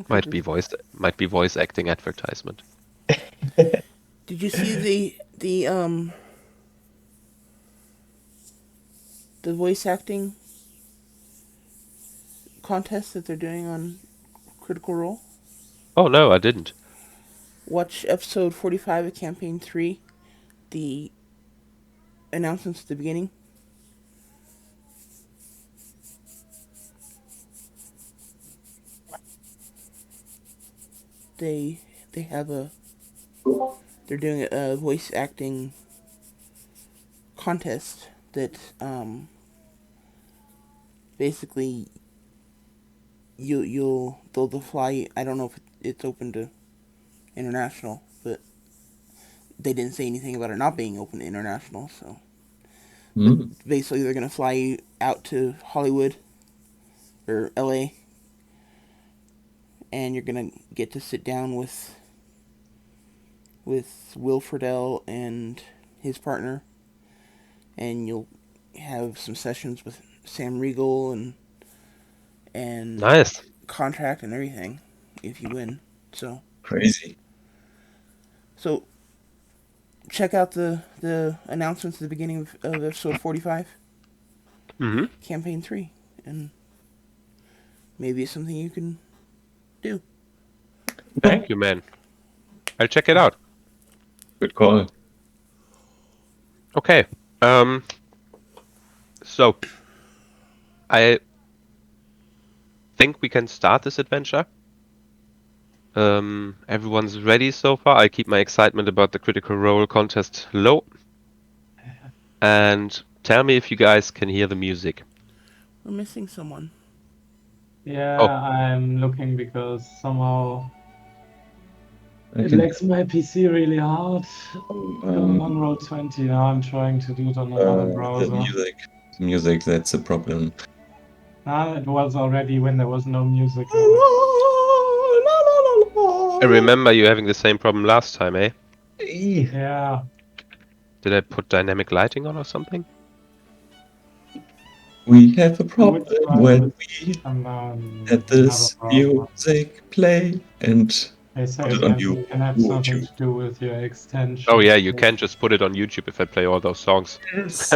Might be voice acting advertisement. Did you see the voice acting contest that they're doing on Critical Role? Oh no, I didn't. Watch episode 45 of Campaign 3, the announcements at the beginning. They they have a they're doing a voice acting contest that basically they'll fly. I don't know if it's open to international, but they didn't say anything about it not being open to international. So, but Hmm. basically they're gonna fly you out to Hollywood or L.A. and you're gonna get to sit down with Will Friedle and his partner, and you'll have some sessions with Sam Riegel and Nice. contract and everything if you win. So Crazy. so check out the announcements at the beginning of episode 45, Mm-hmm. campaign 3, and maybe it's something you can do. Thank you, man. I'll check it out. Good call. Okay. Um. So I think we can start this adventure. Everyone's ready so far. I keep my excitement about the Critical Role contest low. And tell me if you guys can hear the music. We're missing someone. Yeah, Oh, I'm looking because somehow I it can lags my PC really hard. Going on um, row 20 now. I'm trying to do it on another the browser. music. Music, that's a problem. Ah, it was already when there was no music. I remember you having the same problem last time, eh? Yeah. Did I put dynamic lighting on or something? We have a I would problem try when with we had another this browser. music play and They say put it on again, it can have something YouTube. to do with your Oh extension. yeah, you can just put it on YouTube if I play all those songs. Yes,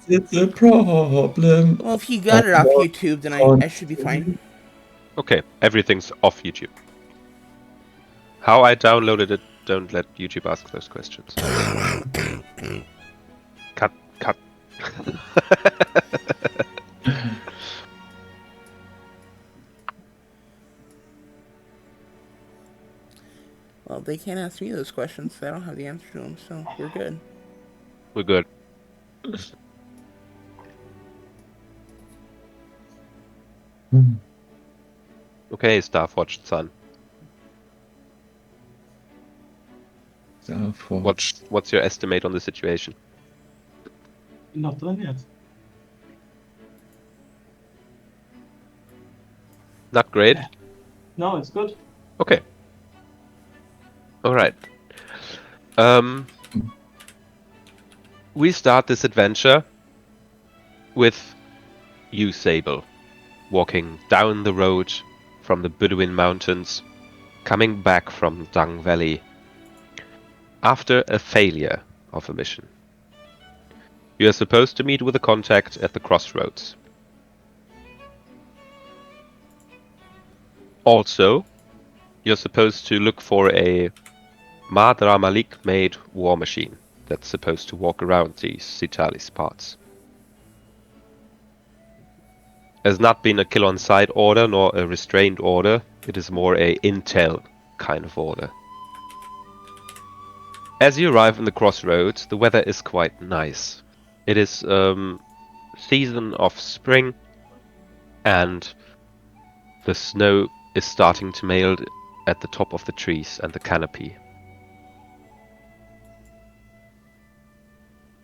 it's a problem Well, if you of got it off your YouTube, then I should be fine. content. Okay, everything's off YouTube. How I downloaded it, don't let YouTube ask those questions. Cut, cut. Well, they can't ask me those questions. So I don't have the answer to them, so we're good. We're good. Okay, Starforged Sun. Starforged. What's your estimate on the situation? Not done yet. Not great? No, it's good. Okay. Alright. We start this adventure with you, Sable, walking down the road from the Bedouin Mountains, coming back from Dung Valley after a failure of a mission. You are supposed to meet with a contact at the crossroads. Also, you're supposed to look for a Madra Malik-made war machine that's supposed to walk around these Citalis parts. Has not been a kill on sight order nor a restrained order, it is more a intel kind of order. As you arrive in the crossroads, the weather is quite nice. It is season of spring, and the snow is starting to melt at the top of the trees and the canopy.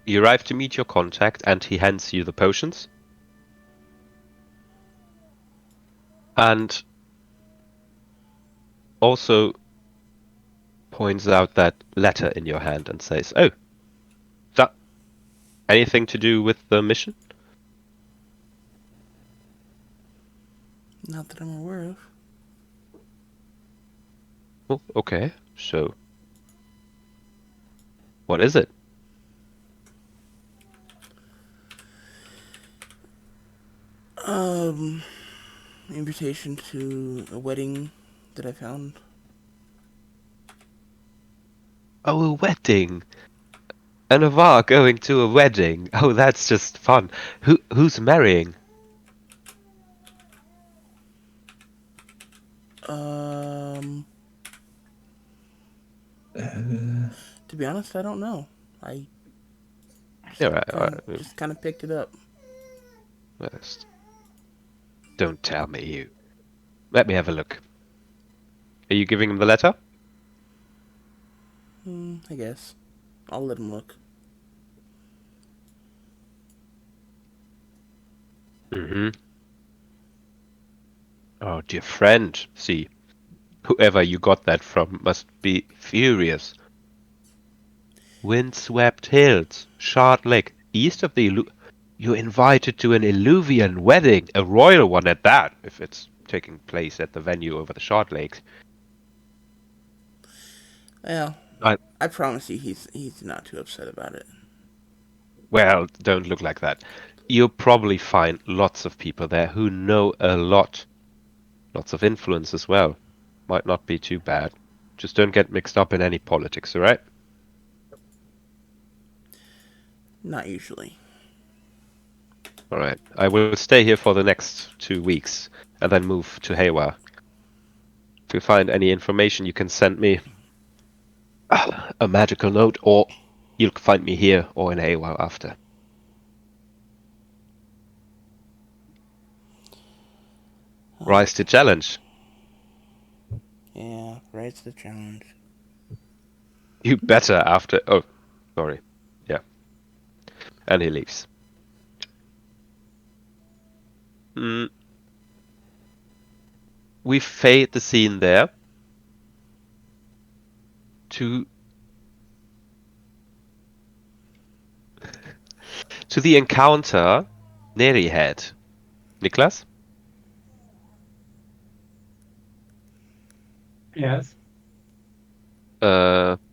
You arrive to meet your contact, and he hands you the potions. And also points out that letter in your hand and says, "Oh, is that anything to do with the mission?" Not that I'm aware of. Oh, okay. So, what is it? Um, invitation to a wedding that I found. Oh, a wedding. A Navarre going to a wedding. Oh, that's just fun. Who's marrying? Um, Uh, to be honest, I don't know. I Yeah, right. just kind of picked it up. Just don't tell me you. Let me have a look. Are you giving him the letter? I guess I'll let him look. Mm-hmm. Oh, dear friend. See, whoever you got that from must be furious. Windswept hills, Shard Lake, east of the You're invited to an Illuvian wedding, a royal one at that, if it's taking place at the venue over the Shard Lakes. Well, I, I promise you, he's not too upset about it. well, don't look like that. You'll probably find lots of people there who know a lot. Lots of influence as well. Might not be too bad. Just don't get mixed up in any politics, alright? Not usually. Alright. I will stay here for the next 2 weeks and then move to Haywire. If you find any information, you can send me a magical note, or you'll find me here or in Haywire after. Rise to challenge. Yeah, right to the challenge. You better after. Oh, sorry. Yeah. And he leaves. We fade the scene there to the encounter Neri had. Niklas? Yes.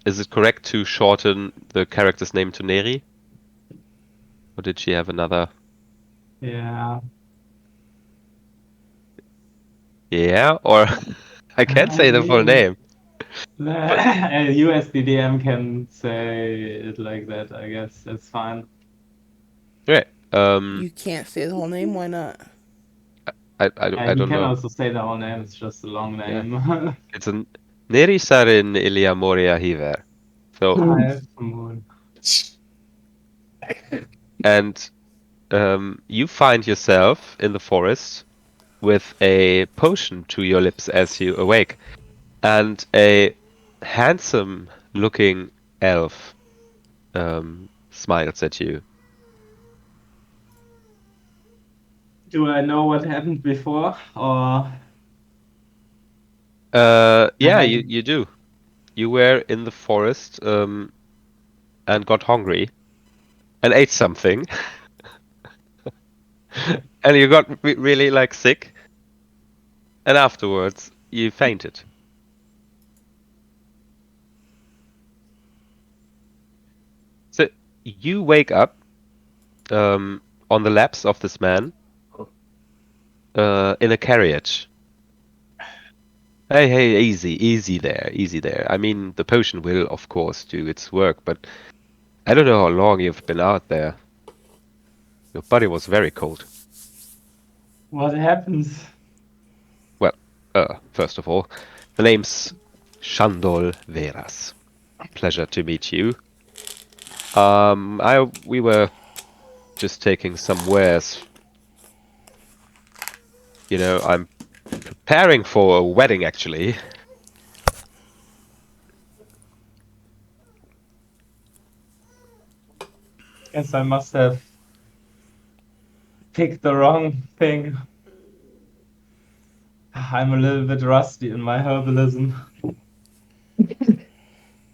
Is it correct to shorten the character's name to Neri? Or did she have another? Yeah. Yeah, or I can't I say the full mean, name. But a USDDM can say it like that, I guess. It's fine. right. You can't say the whole name. Why not? I He don't can know. also say the whole name, it's just a long Yeah. name. It's a Neri Sarin Ilya Moria Hiver. So Hi, Moon. and you find yourself in the forest with a potion to your lips as you awake, and a handsome looking elf smiles at you. Do I know what happened before? Or I Yeah, had you do. You were in the forest and got hungry and ate something, and you got really like sick, and afterwards you fainted. So you wake up on the laps of this man in a carriage. Hey, hey, easy there, easy there. I mean, the potion will, of course, do its work, but I don't know how long you've been out there. Your body was very cold. what happens? Well, first of all, the name's Shandol Veras. Pleasure to meet you. We were just taking some wares. You know, I'm preparing for a wedding, actually. Guess I must have picked the wrong thing. I'm a little bit rusty in my herbalism.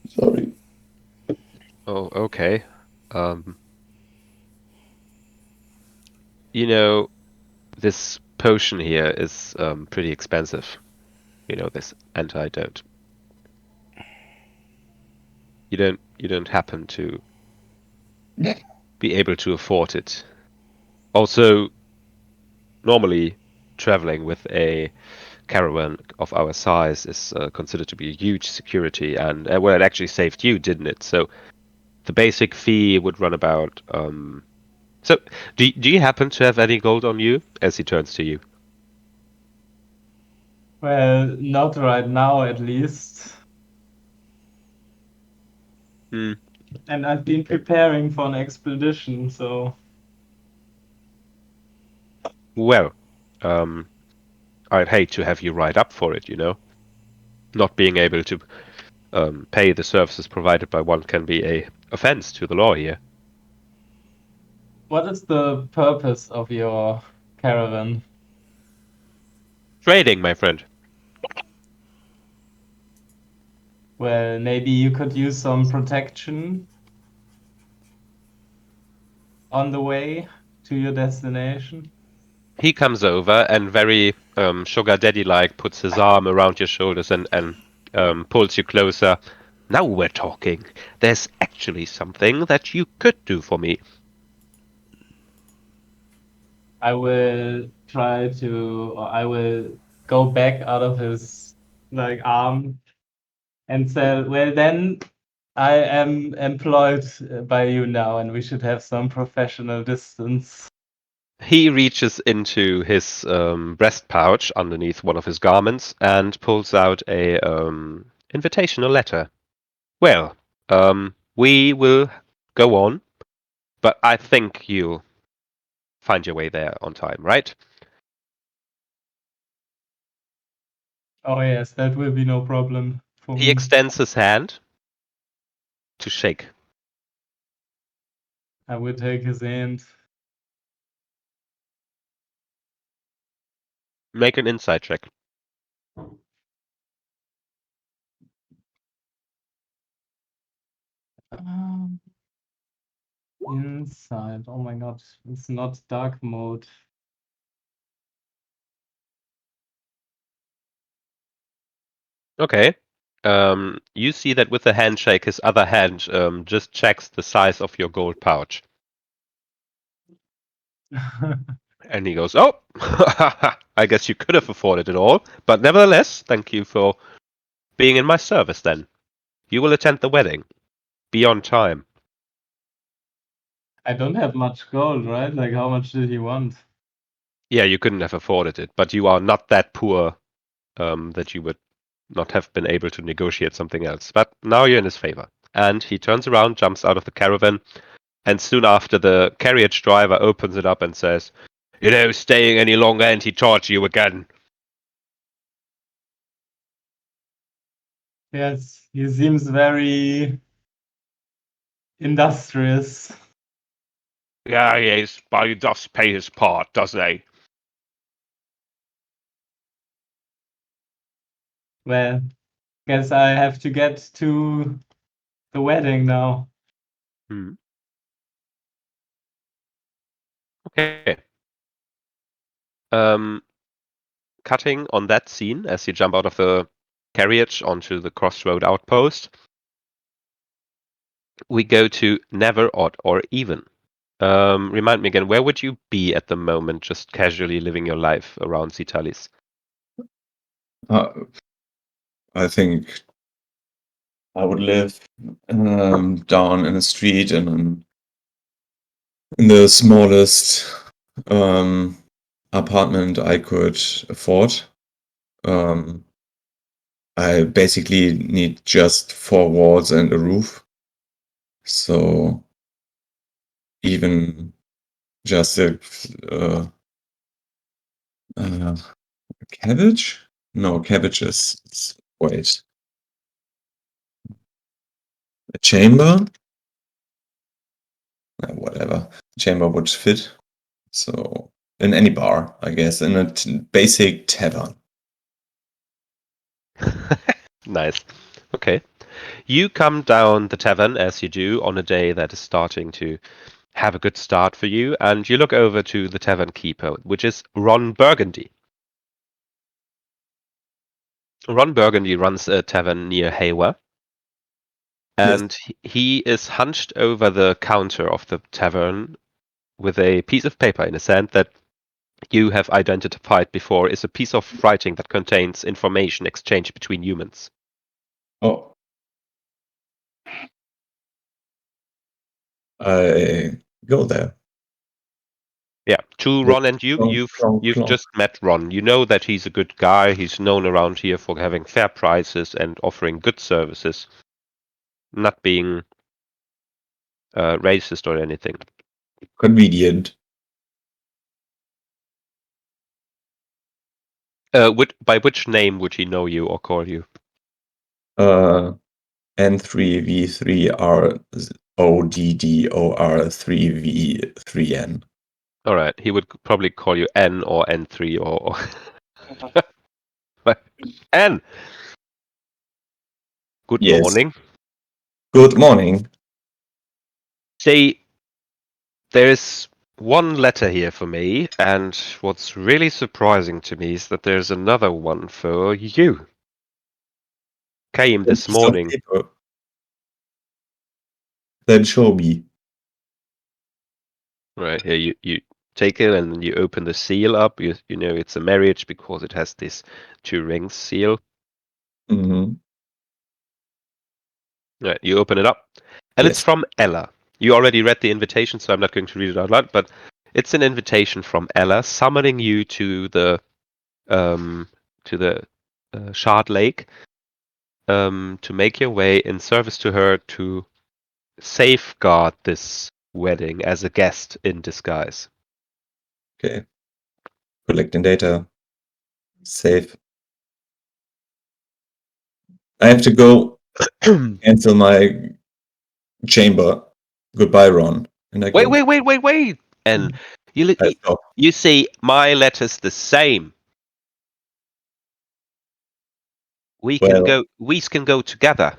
Sorry. Oh, okay. Um, you know, this potion here is pretty expensive. You know, this antidote. You don't happen to be able to afford it. Also, normally traveling with a caravan of our size is considered to be a huge security, and well, it actually saved you, didn't it? So the basic fee would run about. So, do you happen to have any gold on you? As he turns to you. Well, not right now, at least. Hmm. And I've been preparing for an expedition, so Well, I'd hate to have you ride up for it, you know. Not being able to pay the services provided by one can be a offense to the law here. what is the purpose of your caravan? Trading, my friend. Well, maybe you could use some protection on the way to your destination. He comes over and very sugar daddy-like puts his arm around your shoulders and pulls you closer. Now we're talking. There's actually something that you could do for me. I will try to, or I will go back out of his arm and say, well, then I am employed by you now, and we should have some professional distance. He reaches into his breast pouch underneath one of his garments and pulls out a invitational letter. Well, we will go on, but I think you'll find your way there on time, right? Oh, yes, that will be no problem for He me. extends his hand to shake. I will take his hand. Make an insight check. Inside. Oh my god, it's not dark mode. Okay. You see that with the handshake, his other hand just checks the size of your gold pouch. And he goes, "Oh, I guess you could have afforded it all. But nevertheless, thank you for being in my service then. You will attend the wedding. Be on time." I don't have much gold, right? Like, how much did he want? Yeah, you couldn't have afforded it, but you are not that poor that you would not have been able to negotiate something else. But now you're in his favor. And he turns around, jumps out of the caravan, and soon after the carriage driver opens it up and says, "You know, staying any longer and he charge you again." Yes, he seems very industrious. Yeah, yes, but he does pay his part, doesn't he? Well, guess I have to get to the wedding now. Hmm. Okay. Cutting on that scene as you jump out of the carriage onto the crossroad outpost, we go to never, odd, or even. Remind me again, where would you be at the moment, just casually living your life around Citalis? I think I would live down in a street in the smallest apartment I could afford. I basically need just 4 walls and a roof. So even just a cabbage? No, cabbage is wait. A chamber? Whatever. Chamber would fit. So in any bar, I guess, in a basic tavern. Nice. Okay. You come down the tavern as you do on a day that is starting to have a good start for you, and you look over to the tavern keeper, which is Ron Burgundy. Ron Burgundy runs a tavern near Haywer, And he is hunched over the counter of the tavern with a piece of paper in his hand that you have identified before is a piece of writing that contains information exchanged between humans. Oh. I go there. Yeah, to Yes. Ron and you, Clonk, you've clonk, clonk. just met Ron. You know that he's a good guy. He's known around here for having fair prices and offering good services, not being racist or anything. Convenient. By which name would he know you or call you? N3V3RODDOR3V3N. All right, he would probably call you N or N3 or N. Good Yes. morning. Good morning. Say, there's one letter here for me, and what's really surprising to me is that there's another one for you. Came this Piece of morning. paper. Then show me. Right here, you take it and you open the seal up. You know it's a marriage because it has this 2 rings seal. Mm-hmm. Right, you open it up, and it's Yes. from Ella. You already read the invitation, so I'm not going to read it out loud. But it's an invitation from Ella summoning you to the Shard Lake to make your way in service to her to safeguard this wedding as a guest in disguise. Okay. Collecting data. Save. I have to go cancel my chamber. Goodbye, Ron. And I go. Wait! And you I stop. you see, my letter's the same. We can Well, go together.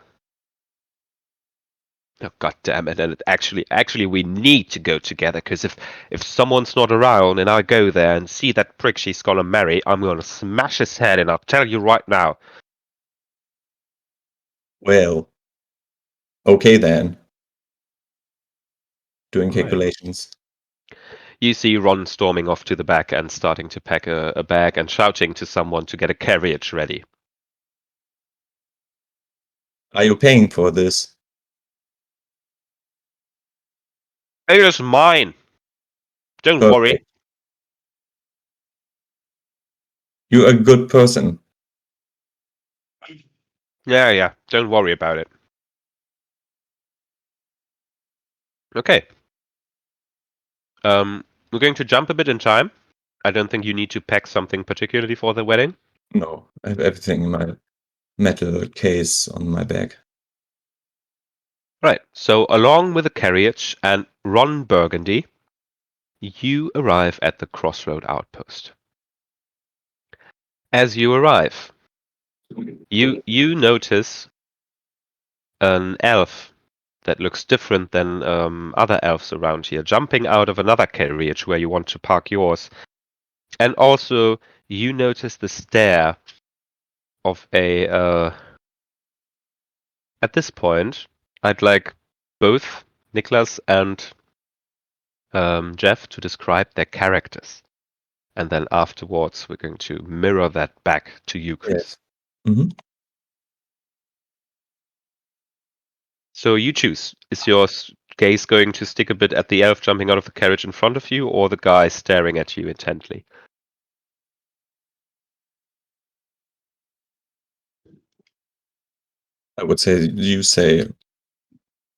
Oh, God damn it! And actually, we need to go together because if someone's not around and I go there and see that prick she's gonna marry, I'm gonna smash his head. And I'll tell you right now. well. Okay then. Doing All right. calculations. You see Ron storming off to the back and starting to pack a bag and shouting to someone to get a carriage ready. Are you paying for this? It is mine. Don't worry. Perfect. You're a good person. Yeah. Don't worry about it. Okay. We're going to jump a bit in time. I don't think you need to pack something particularly for the wedding. No, I have everything in my metal case on my back. Right. So along with the carriage and Ron Burgundy, you arrive at the Crossroad Outpost. As you arrive, you notice an elf that looks different than other elves around here, jumping out of another carriage where you want to park yours. And also, you notice the stare of a. At this point, I'd like both Niklas and Jeff to describe their characters. And then afterwards, we're going to mirror that back to you, Chris. Yes. Mm-hmm. So you choose. Is your gaze going to stick a bit at the elf jumping out of the carriage in front of you, or the guy staring at you intently? I would say you say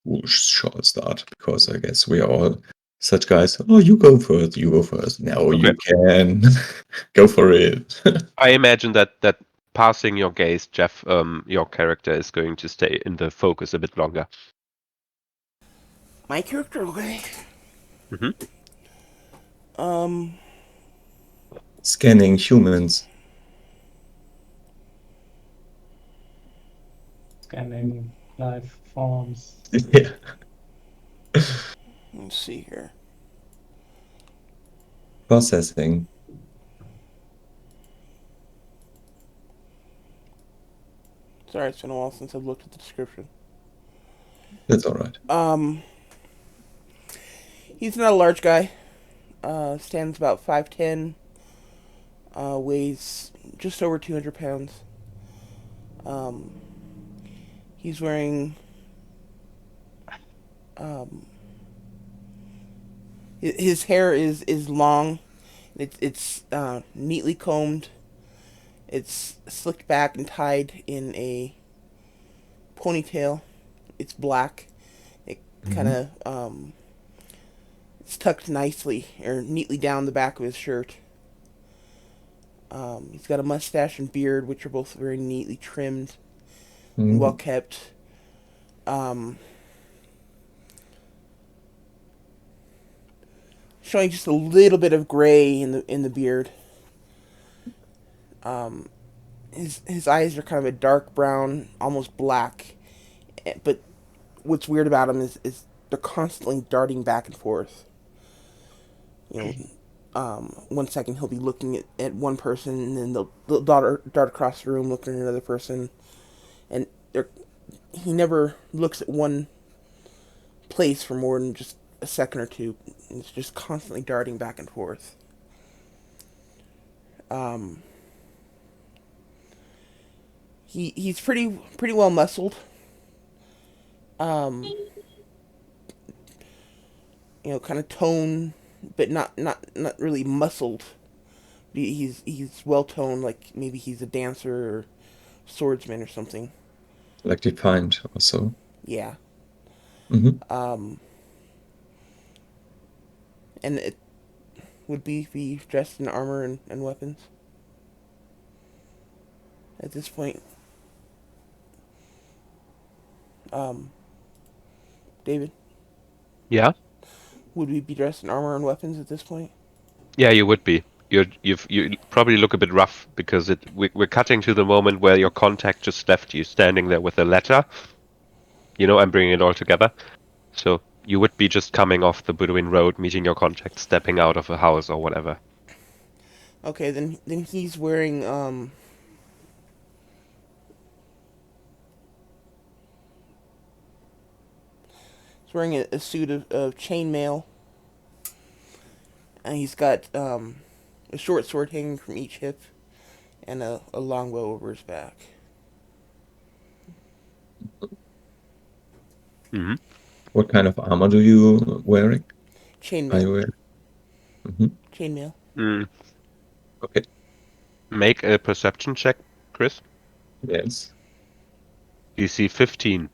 who shall start because I guess we are all such guys. Oh, you go first. You go first. Now Okay. you can go for it. I imagine that passing your gaze, Jeff, your character is going to stay in the focus a bit longer. My character, okay. Mm-hmm. Um, Scanning humans. Scanning life forms. Yeah. let's see here. Processing. Sorry, it's been a while since I've looked at the description. That's all right. He's not a large guy. Stands about 5'10". Weighs just over 200 pounds. He's wearing his hair is long. It's neatly combed. It's slicked back and tied in a ponytail. It's black. It kind of it's tucked nicely or neatly down the back of his shirt. He's got a mustache and beard, which are both very neatly trimmed and well kept. Showing just a little bit of gray in the beard. His eyes are kind of a dark brown, almost black. But what's weird about him is they're constantly darting back and forth. You know, 1 second he'll be looking at one person, and then they'll dart across the room looking at another person, and he never looks at one place for more than just a second or two. It's just constantly darting back and forth. He's pretty well muscled. Kind of toned, but not really muscled. He's well toned, like maybe he's a dancer or swordsman or something. Like defined also. Yeah. Mm-hmm. And it would be dressed in armor and weapons at this point. David, Yeah? would we be dressed in armor and weapons at this point? Yeah, you would be. You probably look a bit rough because we're cutting to the moment where your contact just left you standing there with a letter. I'm bringing it all together. So you would be just coming off the Bedouin Road, meeting your contact, stepping out of a house or whatever. Okay, then he's wearing he's wearing a suit of chainmail, and he's got a short sword hanging from each hip, and a long bow over his back. Mm-hmm. What kind of armor do you wearing? Are you Chainmail. wearing? Mm-hmm. Chainmail. Okay. Make a perception check, Chris. Yes. DC 15.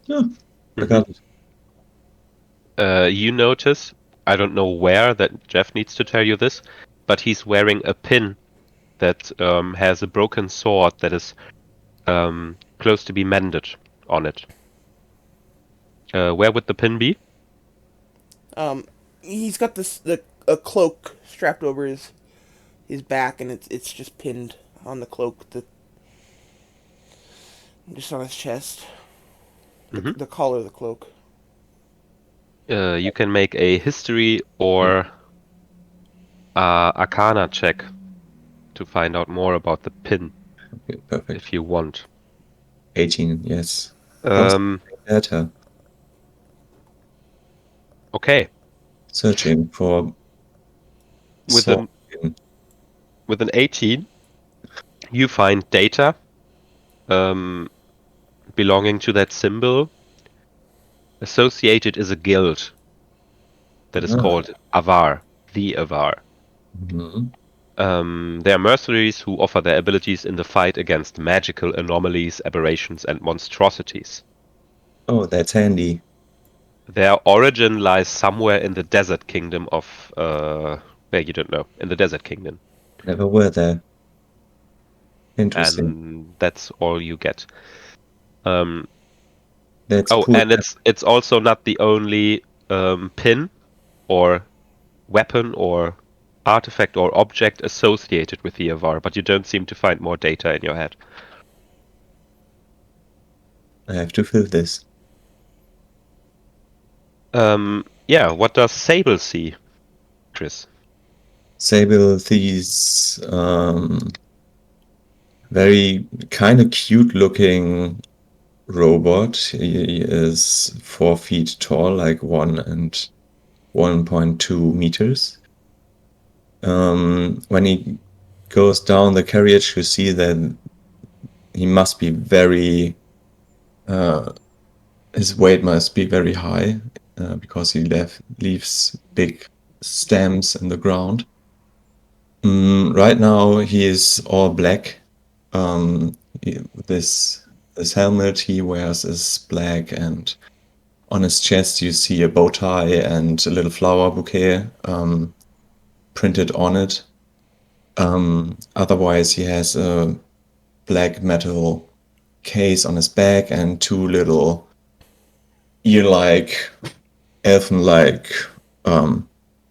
Yeah. I got it. You notice, I don't know where that Jeff needs to tell you this, but he's wearing a pin that has a broken sword that is close to be mended on it. Where would the pin be? He's got a cloak strapped over his back, and it's just pinned on the cloak, just on his chest. The collar of the cloak. You can make a history or arcana check to find out more about the pin. Okay, perfect. If you want. 18, yes. Better. Okay. Searching for With an 18, you find data belonging to that symbol. Associated is a guild that is called Avar, the Avar. Mm-hmm. They are mercenaries who offer their abilities in the fight against magical anomalies, aberrations, and monstrosities. Oh, that's handy. Their origin lies somewhere in the desert kingdom of where you don't know, in the desert kingdom. Never were there. Interesting. And that's all you get. That's cool. And it's also not the only pin or weapon or artifact or object associated with the Avar, but you don't seem to find more data in your head. I have to fill this. Yeah, what does Sable see, Chris? Sable sees very kind of cute looking robot. He is 4 feet tall, like 1.2 meters. When he goes down the carriage, you see that he must be very, his weight must be very high because he leaves big stamps in the ground. Right now he is all black. This helmet he wears is black, and on his chest you see a bow tie and a little flower bouquet printed on it. Otherwise he has a black metal case on his back and two little ear-like, elfin-like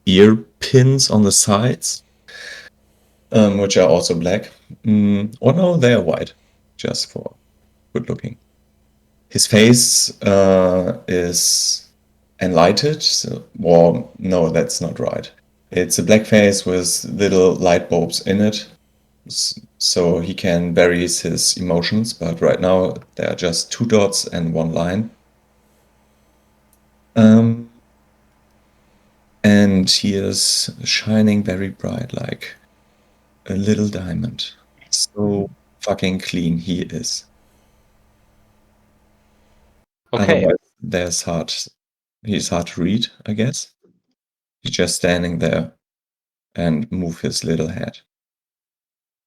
ear pins on the sides, which are also black. Or no, they are white, just for good looking. His face is enlightened. Well, no, that's not right. It's a black face with little light bulbs in it, so he can vary his emotions, but right now there are just 2 dots and 1 line. And he is shining very bright like a little diamond. So fucking clean he is. Okay. Otherwise, he's hard to read, I guess. He's just standing there and move his little head.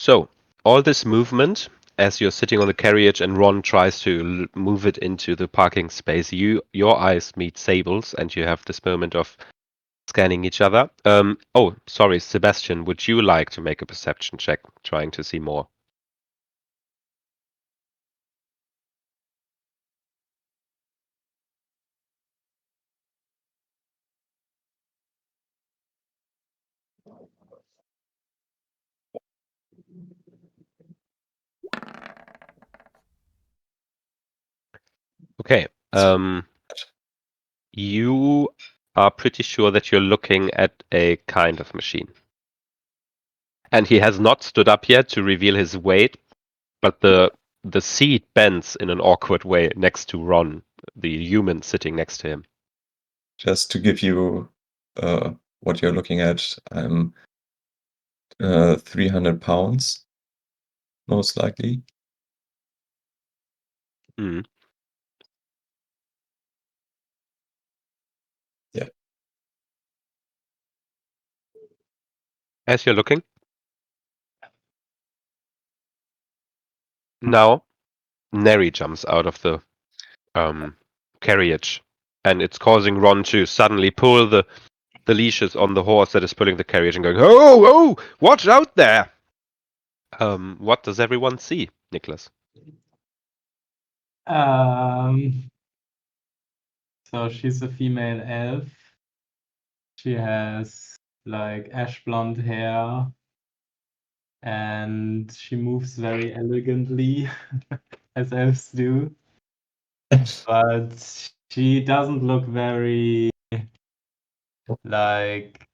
So, all this movement, as you're sitting on the carriage and Ron tries to move it into the parking space, your eyes meet Sable's, and you have this moment of scanning each other. Oh, sorry, Sebastian, would you like to make a perception check, trying to see more? Okay. You are pretty sure that you're looking at a kind of machine. And he has not stood up yet to reveal his weight, but the seat bends in an awkward way next to Ron, the human sitting next to him. Just to give you what you're looking at, I'm 300 pounds, most likely. Mm. Yeah. As you're looking, now Neri jumps out of the carriage, and it's causing Ron to suddenly pull the leashes on the horse that is pulling the carriage and going, "Oh, oh, watch out there!" What does everyone see, Nicholas? So she's a female elf. She has like ash blonde hair, and she moves very elegantly, as elves do. But she doesn't look very, like,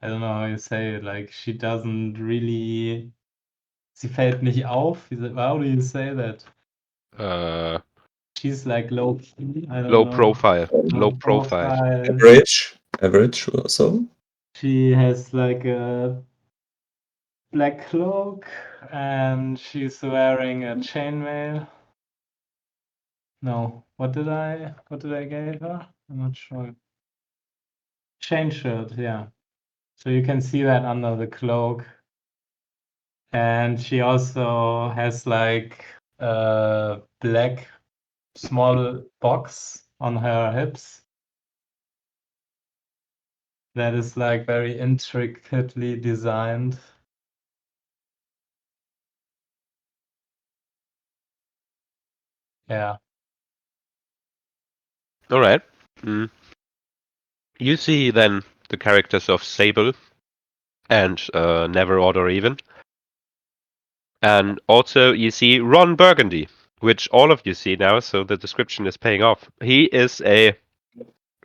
I don't know how you say it, like she doesn't really, sie fällt nicht auf. How do you say that? She's like low key. I don't Low know. profile. Low Low profile. Average or so. She has like a black cloak, and she's wearing a chainmail. No, what did I give her? I'm not sure. Chain shirt, yeah. So you can see that under the cloak. And she also has like a black small box on her hips that is like very intricately designed. Yeah. All right. You see then the characters of Sable and Never Order Even. And also you see Ron Burgundy, which all of you see now, so the description is paying off. He is a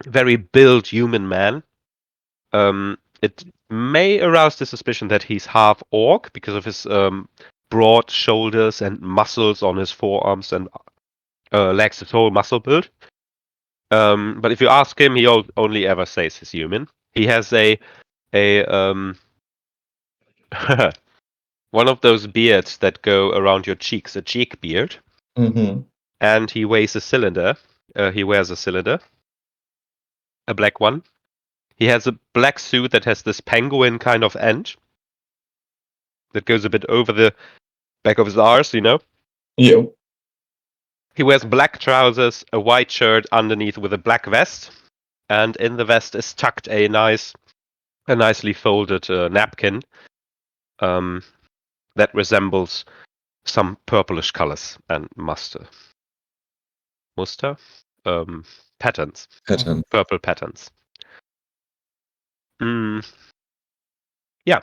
very built human man. It may arouse the suspicion that he's half orc because of his broad shoulders and muscles on his forearms and legs, his whole muscle build. But if you ask him, he only ever says he's human. He has a one of those beards that go around your cheeks, a cheek beard, Mm-hmm. and he wears a cylinder. He wears a cylinder, a black one. He has a black suit that has this penguin kind of end that goes a bit over the back of his arse, you know. Yeah. He wears black trousers, a white shirt underneath with a black vest, and in the vest is tucked a nicely folded napkin that resembles some purplish colors and muster patterns, Pattern. purple patterns. Mm, yeah,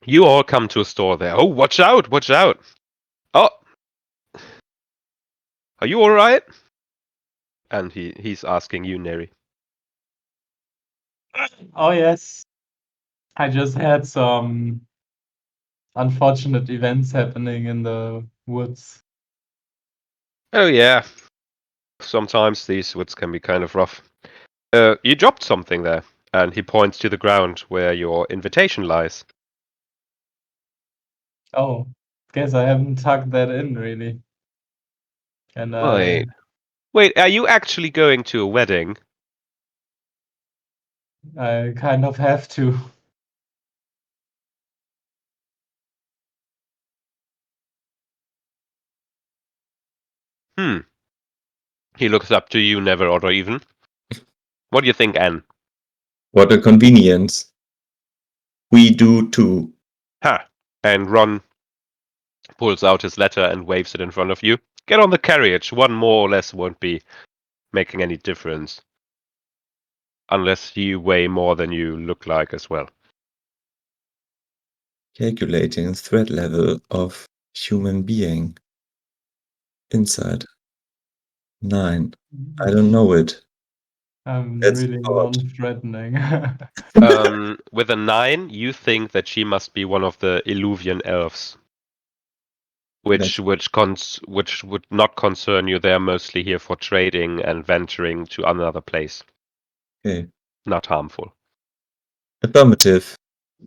you all come to a store there. Oh, watch out! Watch out! Oh, are you all right? And he's asking you, Neri. Oh yes, I just had some unfortunate events happening in the woods. Oh yeah, sometimes these woods can be kind of rough. You dropped something there, and he points to the ground where your invitation lies. Oh, guess I haven't tucked that in really. And Wait, are you actually going to a wedding? I kind of have to. Hmm. He looks up to you, never or even. What do you think, Anne? What a convenience. We do too. Ha! And Ron pulls out his letter and waves it in front of you. Get on the carriage. One more or less won't be making any difference. Unless you weigh more than you look like as well. Calculating threat level of human being. Inside. 9. I don't know it. I'm That's really odd. non-threatening. With a 9, you think that she must be one of the Illuvian elves. Which would not concern you. They're mostly here for trading and venturing to another place. Okay. Not harmful. Affirmative.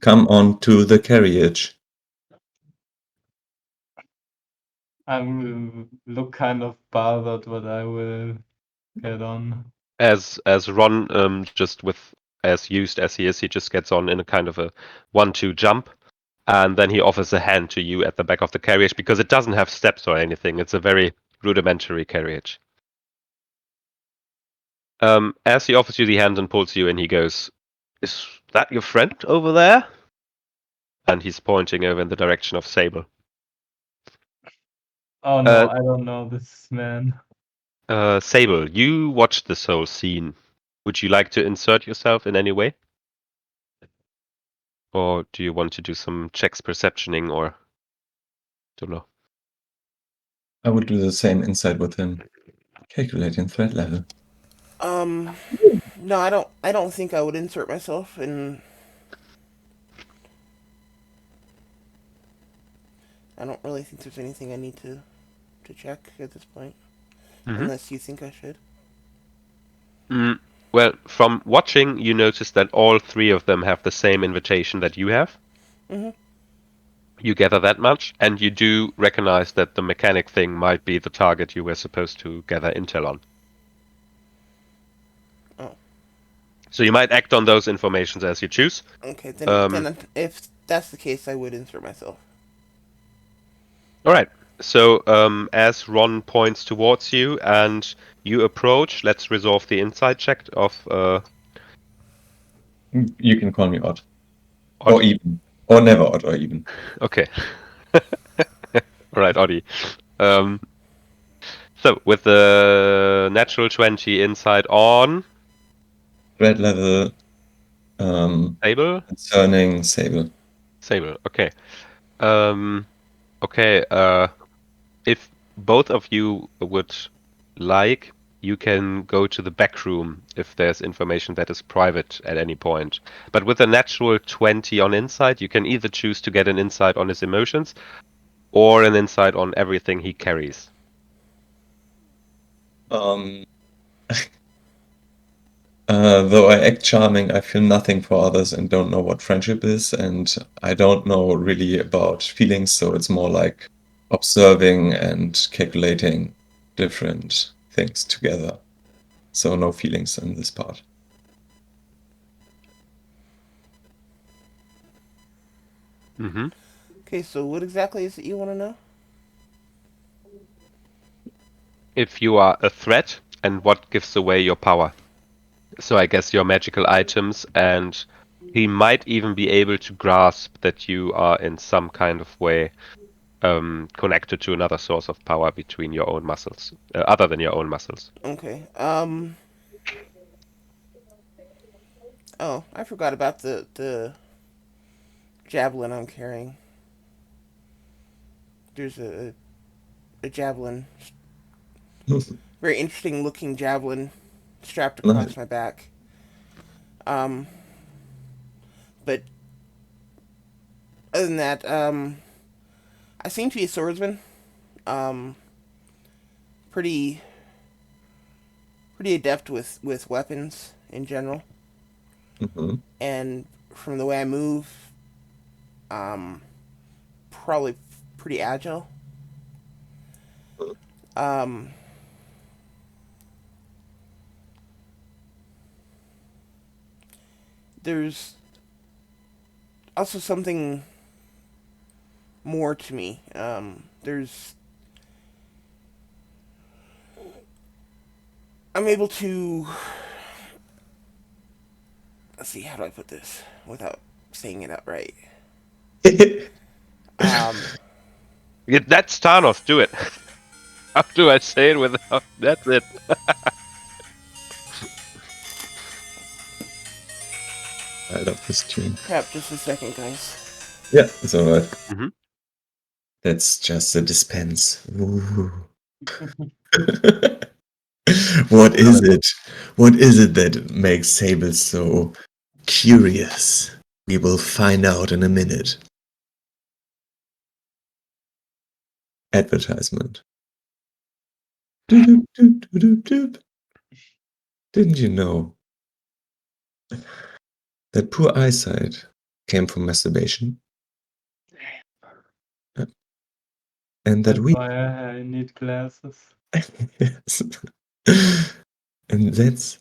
Come on to the carriage. I look kind of bothered, but I will get on. As Ron just with as used as he is, he just gets on in a kind of a 1-2 jump, and then he offers a hand to you at the back of the carriage because it doesn't have steps or anything. It's a very rudimentary carriage. As he offers you the hand and pulls you in, he goes, "Is that your friend over there?" And he's pointing over in the direction of Sable. Oh no, I don't know this man. Sable, you watched this whole scene. Would you like to insert yourself in any way? Or do you want to do some checks perceptioning or don't know? I would do the same inside with him. Calculating threat level. No, I don't think I would insert myself, and I don't really think there's anything I need to check at this point, unless you think I should. Well, from watching, you notice that all three of them have the same invitation that you have. Mm-hmm. You gather that much, and you do recognize that the mechanic thing might be the target you were supposed to gather intel on. Oh. So you might act on those informations as you choose. Okay, then if that's the case, I would insert myself. All right. So as Ron points towards you and you approach, let's resolve the insight check of. You can call me odd. Odd. Or even. Or never odd or even. Okay. All right, Oddie. So with the natural 20 insight on Threat level. Sable. Concerning Sable. Sable. Okay. Okay. If both of you would like, you can go to the back room if there's information that is private at any point. But with a natural 20 on insight, you can either choose to get an insight on his emotions, or an insight on everything he carries? Um, though I act charming, I feel nothing for others and don't know what friendship is, and I don't know really about feelings, so it's more like observing and calculating different things together. So no feelings in this part. Mm-hmm. Okay, so what exactly is it you want to know? If you are a threat, and what gives away your power? So I guess your magical items, and he might even be able to grasp that you are in some kind of way connected to another source of power between your own muscles, other than your own muscles. Okay. Oh, I forgot about the javelin I'm carrying. There's a javelin, very interesting looking javelin, strapped Nice. across my back. Um, but other than that, I seem to be a swordsman. Um, pretty pretty adept with weapons in general, Mhm. and from the way I move, um, probably pretty agile. Um, there's also something more to me. I'm able to, let's see, how do I put this without saying it outright? Um, Yeah, that's Thanos. Do it. How do I say it without? That's it. I love this tune. Crap, just a second, guys. Yeah, it's alright. Hmm. That's just a dispense. Ooh. What is it? What is it that makes Sable so curious? We will find out in a minute. Advertisement. Doop, doop, doop, doop, doop. Didn't you know that poor eyesight came from masturbation? And that That's we. why I need glasses. Yes. And that's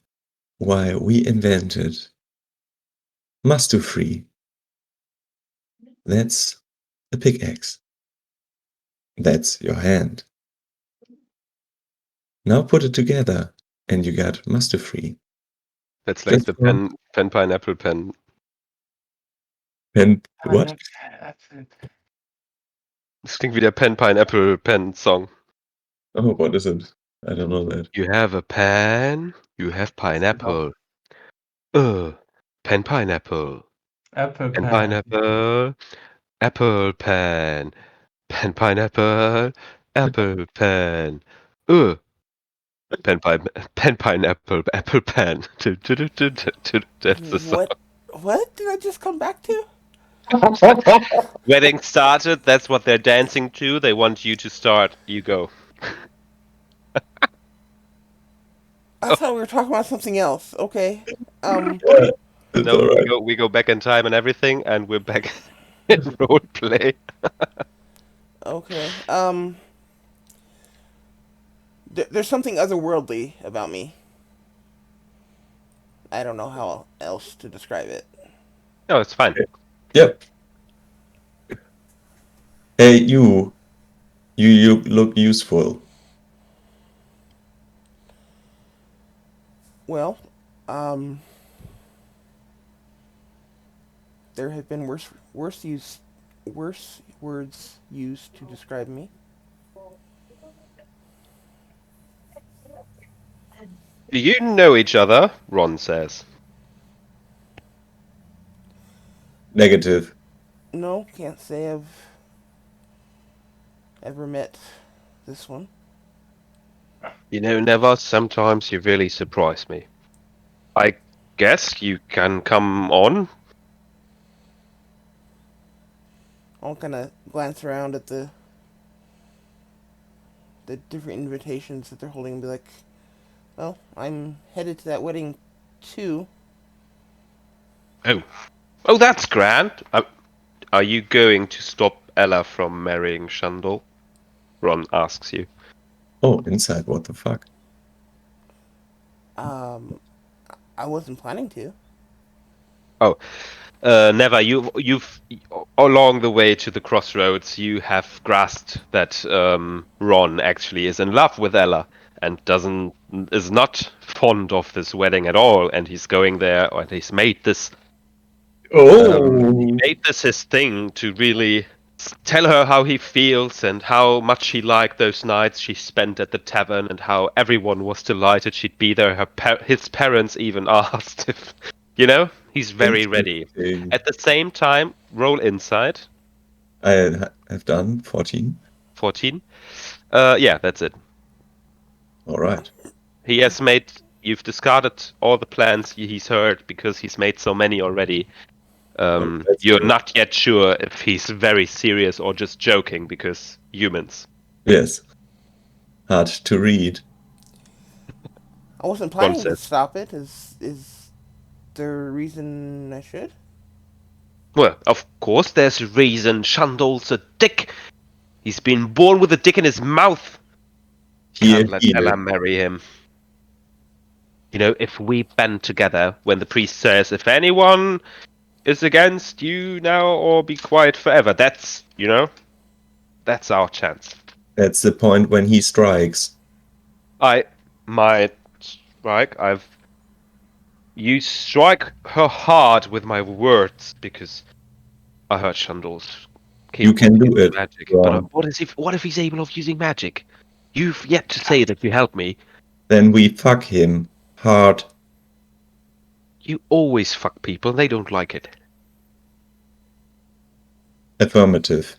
why we invented must do free. That's a pickaxe. That's your hand. Now put it together and you got must do free. That's like Just the for pen pineapple pen. and what? Das klingt wie der Pen Pineapple Pen Song. Oh, what is it? I don't know that. You have a pen, you have pineapple. Pen pineapple. Apple Pen pen. pineapple. Apple pen. Pen pineapple. Apple pen. Uh, pen pineapple. Apple pen. That's the song. What did I just come back to? Wedding started. That's what they're dancing to. They want you to start. You go. I thought we were talking about something else. Okay. Um, Yeah, it's No, alright. we go back in time and everything, and we're back in role play. okay. There's something otherworldly about me. I don't know how else to describe it. No, it's fine. Yep. Hey, you look useful. Well, um, there have been worse words used to describe me. Do you know each other? Ron says. Negative. No, can't say I've ever met this one. You know, Never, sometimes you really surprise me. I guess you can come on. I'll kind of glance around at the the different invitations that they're holding and be like, well, I'm headed to that wedding too. Oh, that's grand. Are you going to stop Ella from marrying Shandol? Ron asks you. Oh, inside, what the fuck? Um, I wasn't planning to. Oh, Never. You've along the way to the crossroads, you have grasped that Ron actually is in love with Ella and doesn't is not fond of this wedding at all, and he's going there, or he's made this he Oh, made this his thing to really tell her how he feels and how much he liked those nights she spent at the tavern and how everyone was delighted she'd be there. His parents even asked if, he's very ready. interesting. At the same time, roll inside. Have done 14. 14. Yeah, that's it. All right. He has made. You've discarded all the plans he's heard because he's made so many already. Oh, that's You're good. not yet sure if he's very serious or just joking because humans. Yes. Hard to read. I wasn't Ron planning to says. stop it. Is there a reason I should? Well, of course there's a reason. Shandol's a dick. He's been born with a dick in his mouth. Here, Can't let here. Ella marry him. If we band together when the priest says, if anyone is against you now or be quiet forever, that's our chance. That's the point when he strikes. I might strike. You strike her hard with my words because I heard Shandol's You capable can of do using it, magic. But Ron. what if he's able of using magic? You've yet to say that you help me. Then we fuck him hard. You always fuck people, and they don't like it. Affirmative.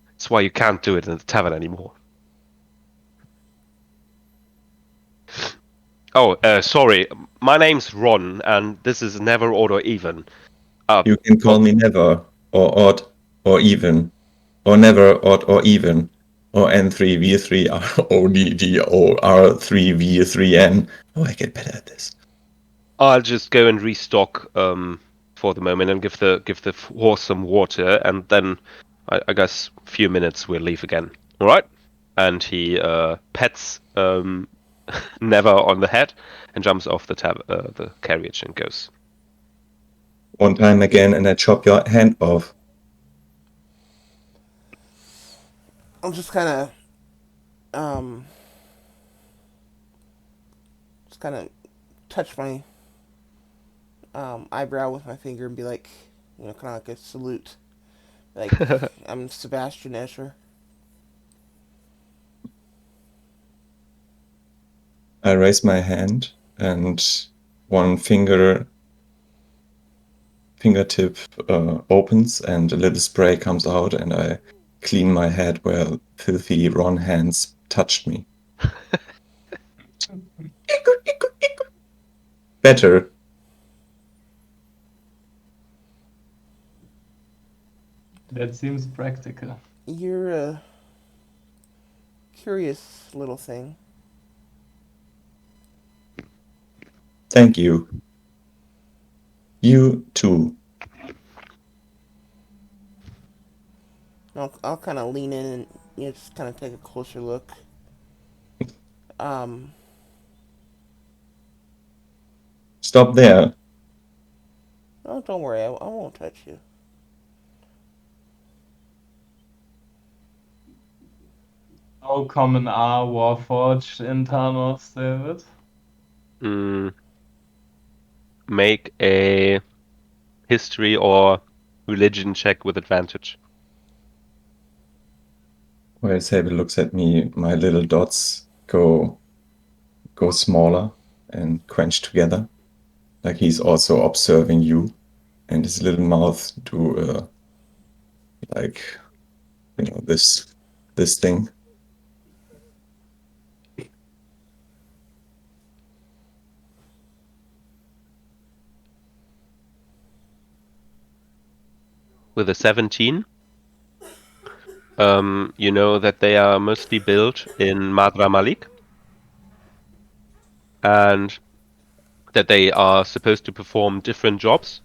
That's why you can't do it in the tavern anymore. Oh, sorry. My name's Ron, and this is Never Odd or Even. You can call me never, or odd, or even, or never, odd, or even, or N3V3RODD or R3V3N. Oh, I get better at this. I'll just go and restock for the moment and give the horse some water, and then I guess a few minutes we'll leave again. All right? And he pets Never on the head and jumps off the carriage and goes. One time again, and I chop your hand off. I'll just kind of um touch my eyebrow with my finger and be like, kind of like a salute. Like, I'm Sebastian Escher. I raise my hand, and one fingertip opens, and a little spray comes out, and I clean my head where filthy Ron hands touched me. Better. That seems practical. You're a curious little thing. Thank you. You too. I'll kind of lean in and just kind of take a closer look. Um, Stop there. oh, don't worry, I won't touch you. How common are Warforged in Thanos, David? Make a history or religion check with advantage. While Sable looks at me, my little dots go smaller and quench together. Like he's also observing you, and his little mouth do like this thing. With a 17, You know that they are mostly built in Madra Malik, and that they are supposed to perform different jobs.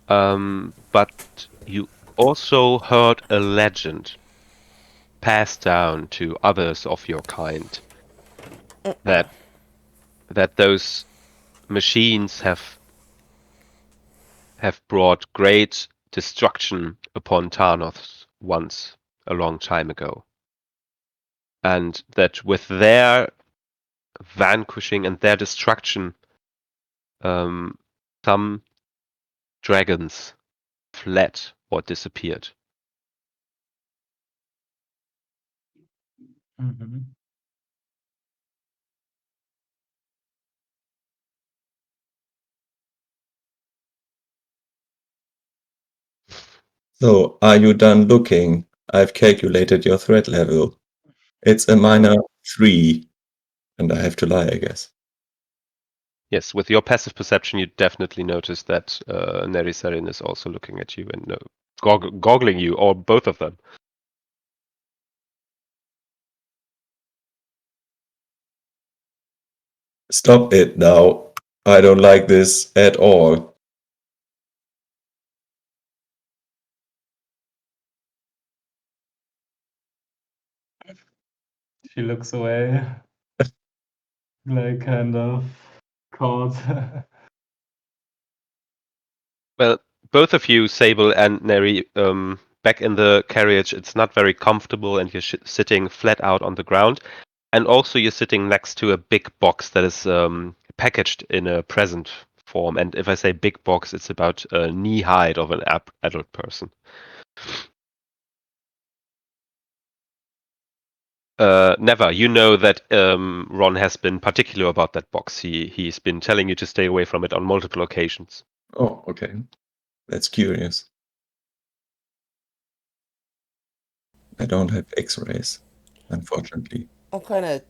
But you also heard a legend passed down to others of your kind that those machines have brought great destruction upon Thanos once a long time ago. And that with their vanquishing and their destruction, some dragons fled or disappeared. Mm-hmm. So, are you done looking? I've calculated your threat level. It's a minor 3, and I have to lie, I guess. Yes, with your passive perception, you definitely notice that Nerisarin is also looking at you and goggling you, or both of them. Stop it now. I don't like this at all. She looks away, like kind of caught. Well, both of you, Sable and Neri, back in the carriage, it's not very comfortable, and you're sitting flat out on the ground. And also, you're sitting next to a big box that is packaged in a present form. And if I say big box, it's about knee height of an adult person. Never. You know that Ron has been particular about that box. He's been telling you to stay away from it on multiple occasions. Oh, okay. That's curious. I don't have X-rays, unfortunately. I'll kind of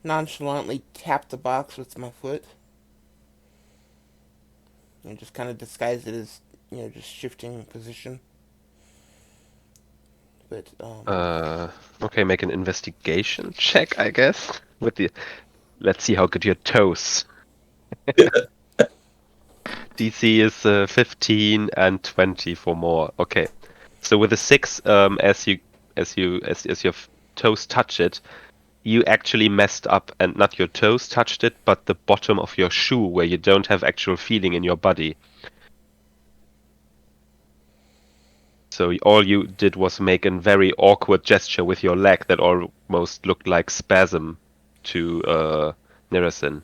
nonchalantly tap the box with my foot and just kind of disguise it as, just shifting position. But, Okay, make an investigation check, I guess. Let's see how good your toes. DC is 15 and 20 for more. Okay, so with a 6, as your toes touch it, you actually messed up, and not your toes touched it, but the bottom of your shoe, where you don't have actual feeling in your body. So all you did was make a very awkward gesture with your leg that almost looked like spasm to Nerasin.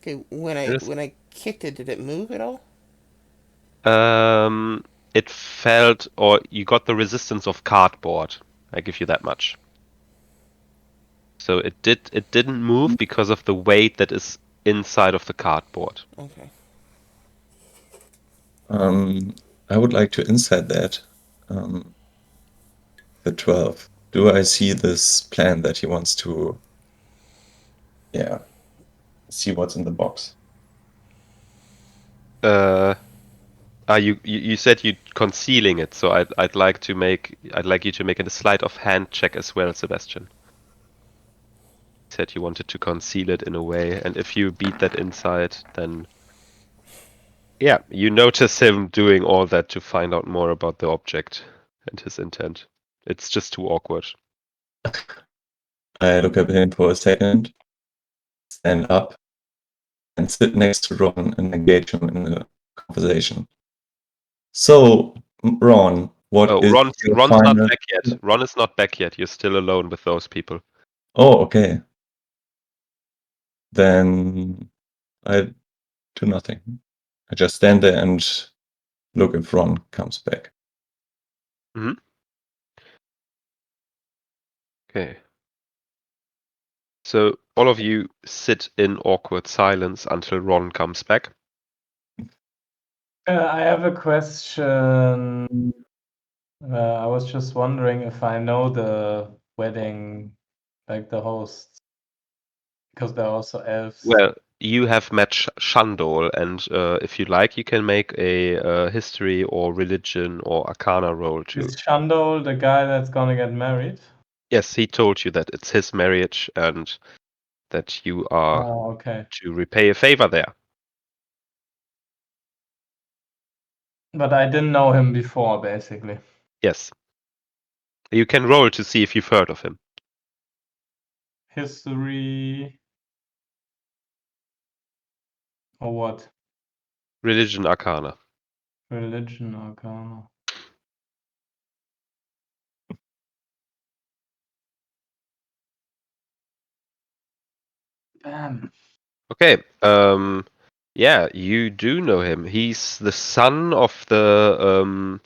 okay, when I kicked it, did it move at all? It felt, or you got the resistance of cardboard. I give you that much. So it didn't move because of the weight that is inside of the cardboard. Okay. I would like to insert that. The 12. Do I see this plan that he wants to, see what's in the box? You said you're concealing it, so I'd like you to make a sleight of hand check as well, Sebastian. You said you wanted to conceal it in a way, and if you beat that inside, then yeah, you notice him doing all that to find out more about the object and his intent. It's just too awkward. I look at him for a second, stand up, and sit next to Ron and engage him in a conversation. So, Ron, what is Ron's your not final... back yet. Ron is not back yet. You're still alone with those people. Oh, okay. Then I do nothing. I just stand there and look if Ron comes back. Okay. So all of you sit in awkward silence until Ron comes back. I have a question. I was just wondering if I know the wedding, like the hosts, because they're also elves. Well, you have met Shandol, and if you like, you can make a history or religion or arcana roll too. Is Shandol the guy that's gonna get married? Yes, he told you that it's his marriage and that you are Oh, okay. to repay a favor there. But I didn't know him before, basically. Yes. You can roll to see if you've heard of him. History or what? Religion arcana. Religion, arcana. Bam. Okay. Yeah, you do know him. He's the son of the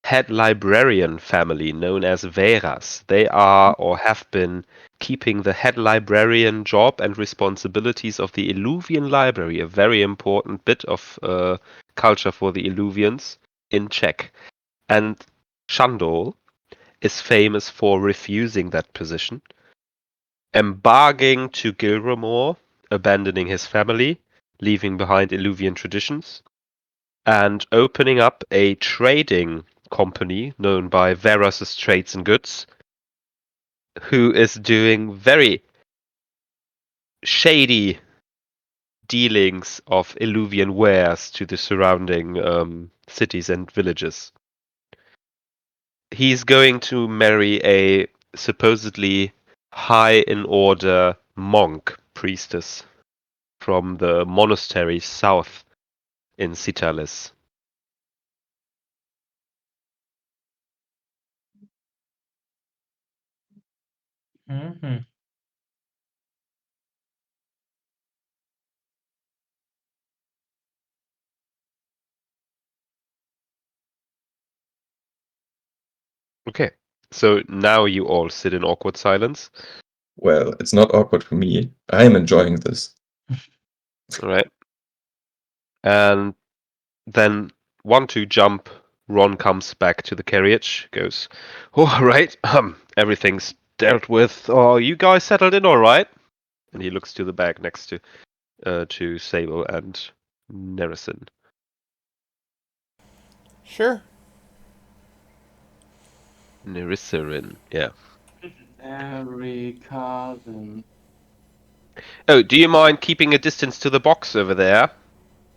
head librarian family known as Veras. They are or have been keeping the head librarian job and responsibilities of the Illuvian library, a very important bit of culture for the Illuvians, in check. And Shandol is famous for refusing that position, embarking to Gilramore, abandoning his family, leaving behind Illuvian traditions, and opening up a trading company known by Verus' Trades and Goods, who is doing very shady dealings of Illuvian wares to the surrounding cities and villages. He's going to marry a supposedly high in order monk priestess from the monastery south in Citalis. Mm-hmm. Okay, so now you all sit in awkward silence. Well, it's not awkward for me. I am enjoying this. All right. And then 1-2 jump. Ron comes back to the carriage, goes, all right, everything's dealt with. Oh, you guys settled in all right? And he looks to the bag next to Sable and Nerison. Sure. Nericerin, yeah. Every cousin. Oh, do you mind keeping a distance to the box over there?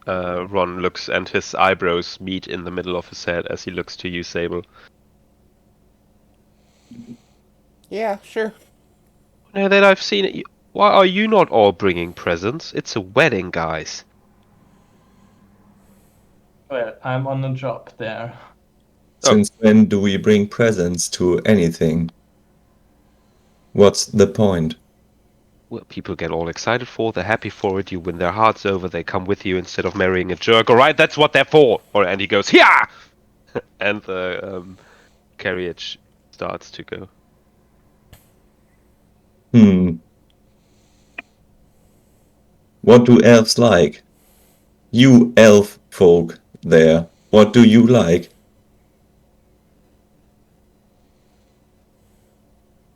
Ron looks and his eyebrows meet in the middle of his head as he looks to you, Sable. Yeah, sure. Now that I've seen it, why are you not all bringing presents? It's a wedding, guys. Well, I'm on a job there. Oh. Since when do we bring presents to anything? What's the point? Well, people get all excited for, they're happy for it, you win their hearts over, they come with you instead of marrying a jerk. Alright, that's what they're for! And he goes, yeah! And the carriage starts to go. What do elves like? You elf folk there, what do you like?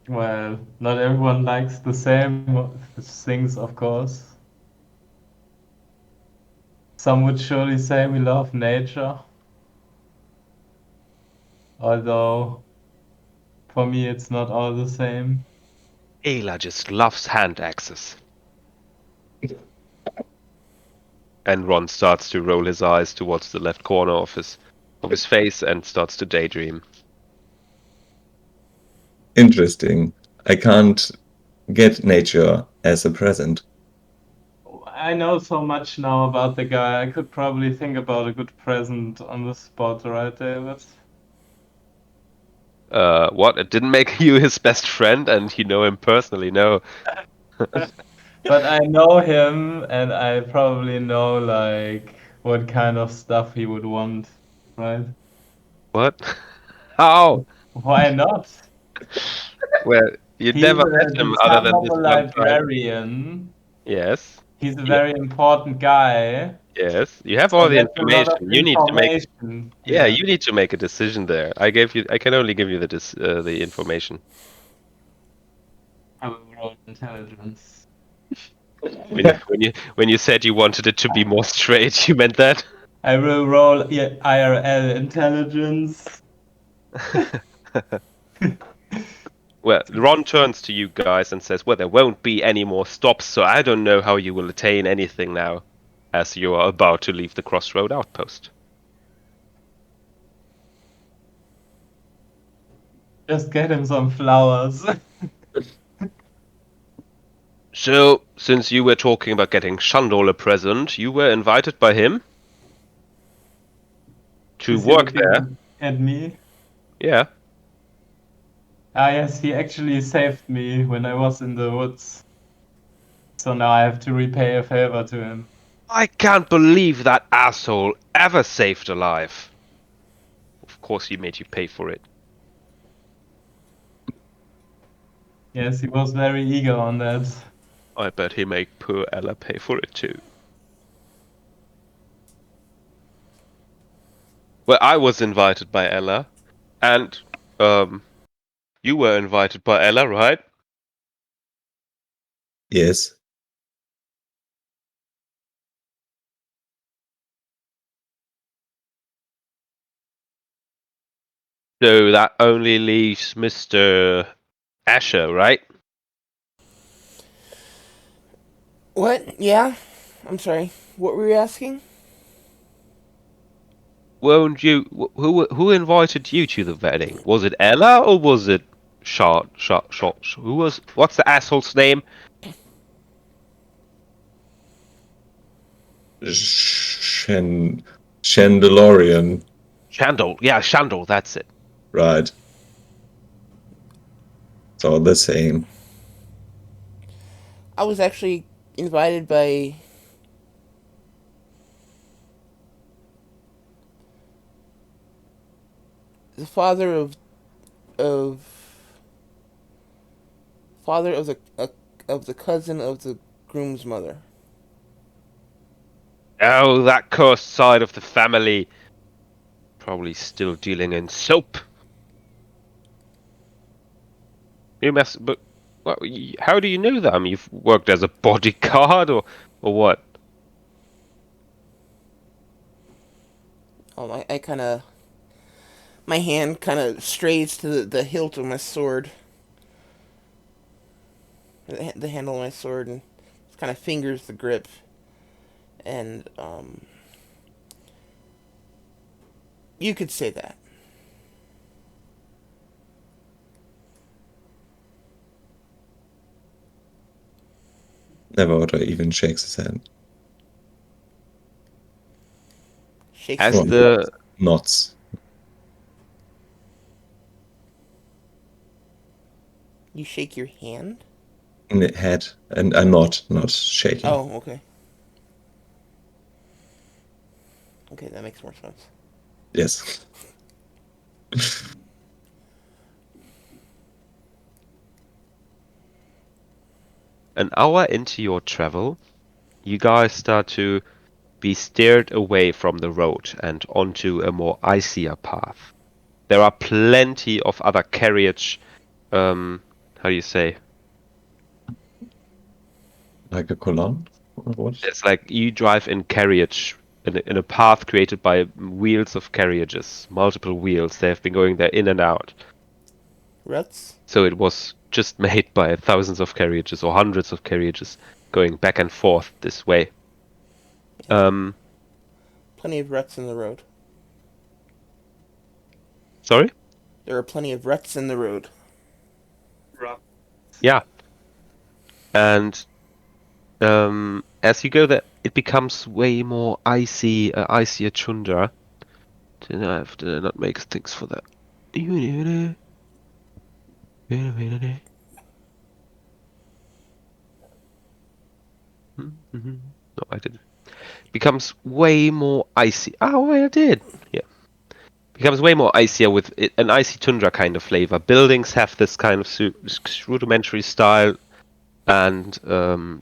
Well, not everyone likes the same things, of course. Some would surely say we love nature. Although, for me, it's not all the same. Ayla just loves hand axes. And Ron starts to roll his eyes towards the left corner of his face and starts to daydream. Interesting. I can't get nature as a present. I know so much now about the guy. I could probably think about a good present on the spot, right, David? What? It didn't make you his best friend and you know him personally, no. But I know him, and I probably know like what kind of stuff he would want, right? What? How? Why not? Well, you He's never met him the other son than of this a one time. librarian. Yes. He's a You, very important guy, yes. You have all and the that's a lot of information. You need to make. information. Yeah, Yeah, you need to make a decision there. I can only give you the information. I will roll intelligence. When you said you wanted it to be more straight, you meant that? I will roll IRL intelligence. Well, Ron turns to you guys and says, "Well, there won't be any more stops, so I don't know how you will attain anything now, as you are about to leave the Crossroad outpost." Just get him some flowers. So, since you were talking about getting Shandol a present, you were invited by him to Is he work there. looking at me? Yeah. Ah, yes, he actually saved me when I was in the woods. So now I have to repay a favor to him. I can't believe that asshole ever saved a life. Of course, he made you pay for it. Yes, he was very eager on that. I bet he made poor Ella pay for it too. Well, I was invited by Ella, and you were invited by Ella, right? Yes. So that only leaves Mr. Asher, right? What? Yeah? I'm sorry. What were you asking? Won't you? Who invited you to the wedding? Was it Ella or was it Shot? Who was? What's the asshole's name? Chandelorian. Shandol. Yeah, Shandol. That's it. Right. So the same. I was actually invited by the of father of the cousin of the groom's mother. Oh, that cursed side of the family. Probably still dealing in soap. You must, but how do you know that? I mean, you've worked as a bodyguard or what? Oh, I kind of my hand kind of strays to the hilt of my sword, the handle of my sword, and just kind of fingers the grip. And you could say that. Neverwater even shakes his hand. Shakes Has Well, it. the nods. You shake your hand. In the head and a nod, not shaking. Oh, okay. Okay, that makes more sense. Yes. an hour into your travel, you guys start to be steered away from the road and onto a more icier path. There are plenty of other carriage. How do you say? Like a column? Or what? It's like you drive in carriage in a path created by wheels of carriages, multiple wheels. They have been going there in and out. Ruts. So it was just made by thousands of carriages or hundreds of carriages going back and forth this way. Yeah. Plenty of ruts in the road. Sorry? There are plenty of ruts in the road. Yeah. And as you go there, it becomes way more icy, icier tundra. Did I not make things for that? No, I didn't. Becomes way more icy. Oh, I did. Yeah. Becomes way more icier with an icy tundra kind of flavor. Buildings have this kind of rudimentary style, and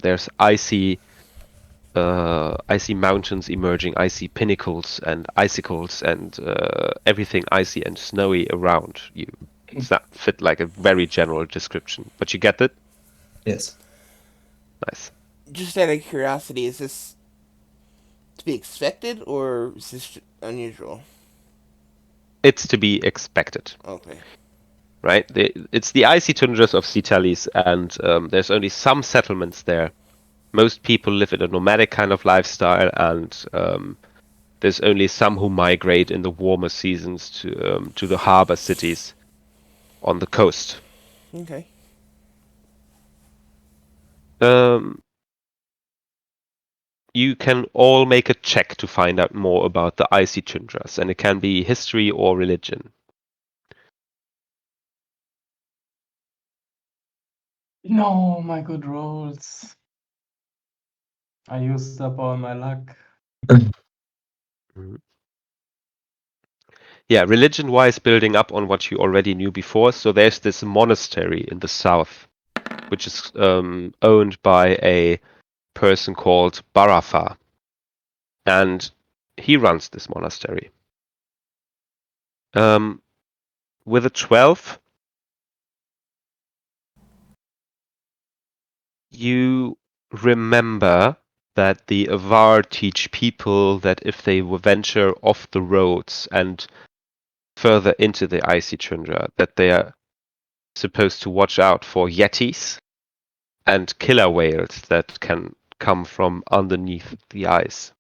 there's icy mountains emerging, icy pinnacles and icicles, and everything icy and snowy around you. Does that fit like a very general description? But you get it? Yes. Nice. Just out of curiosity, is this to be expected or is this unusual? It's to be expected, Okay. right? It's the icy tundras of Sitalis, and there's only some settlements there. Most people live in a nomadic kind of lifestyle, and there's only some who migrate in the warmer seasons to the harbor cities on the coast. Okay. Um, you can all make a check to find out more about the icy tundras, and it can be history or religion. No, my good rolls. I used up all my luck. Mhm. Yeah, religion-wise, building up on what you already knew before. So there's this monastery in the south, which is owned by a person called Barafa, and he runs this monastery. With a 12, you remember that the Avar teach people that if they venture off the roads and further into the icy tundra, that they are supposed to watch out for yetis and killer whales that can come from underneath the ice.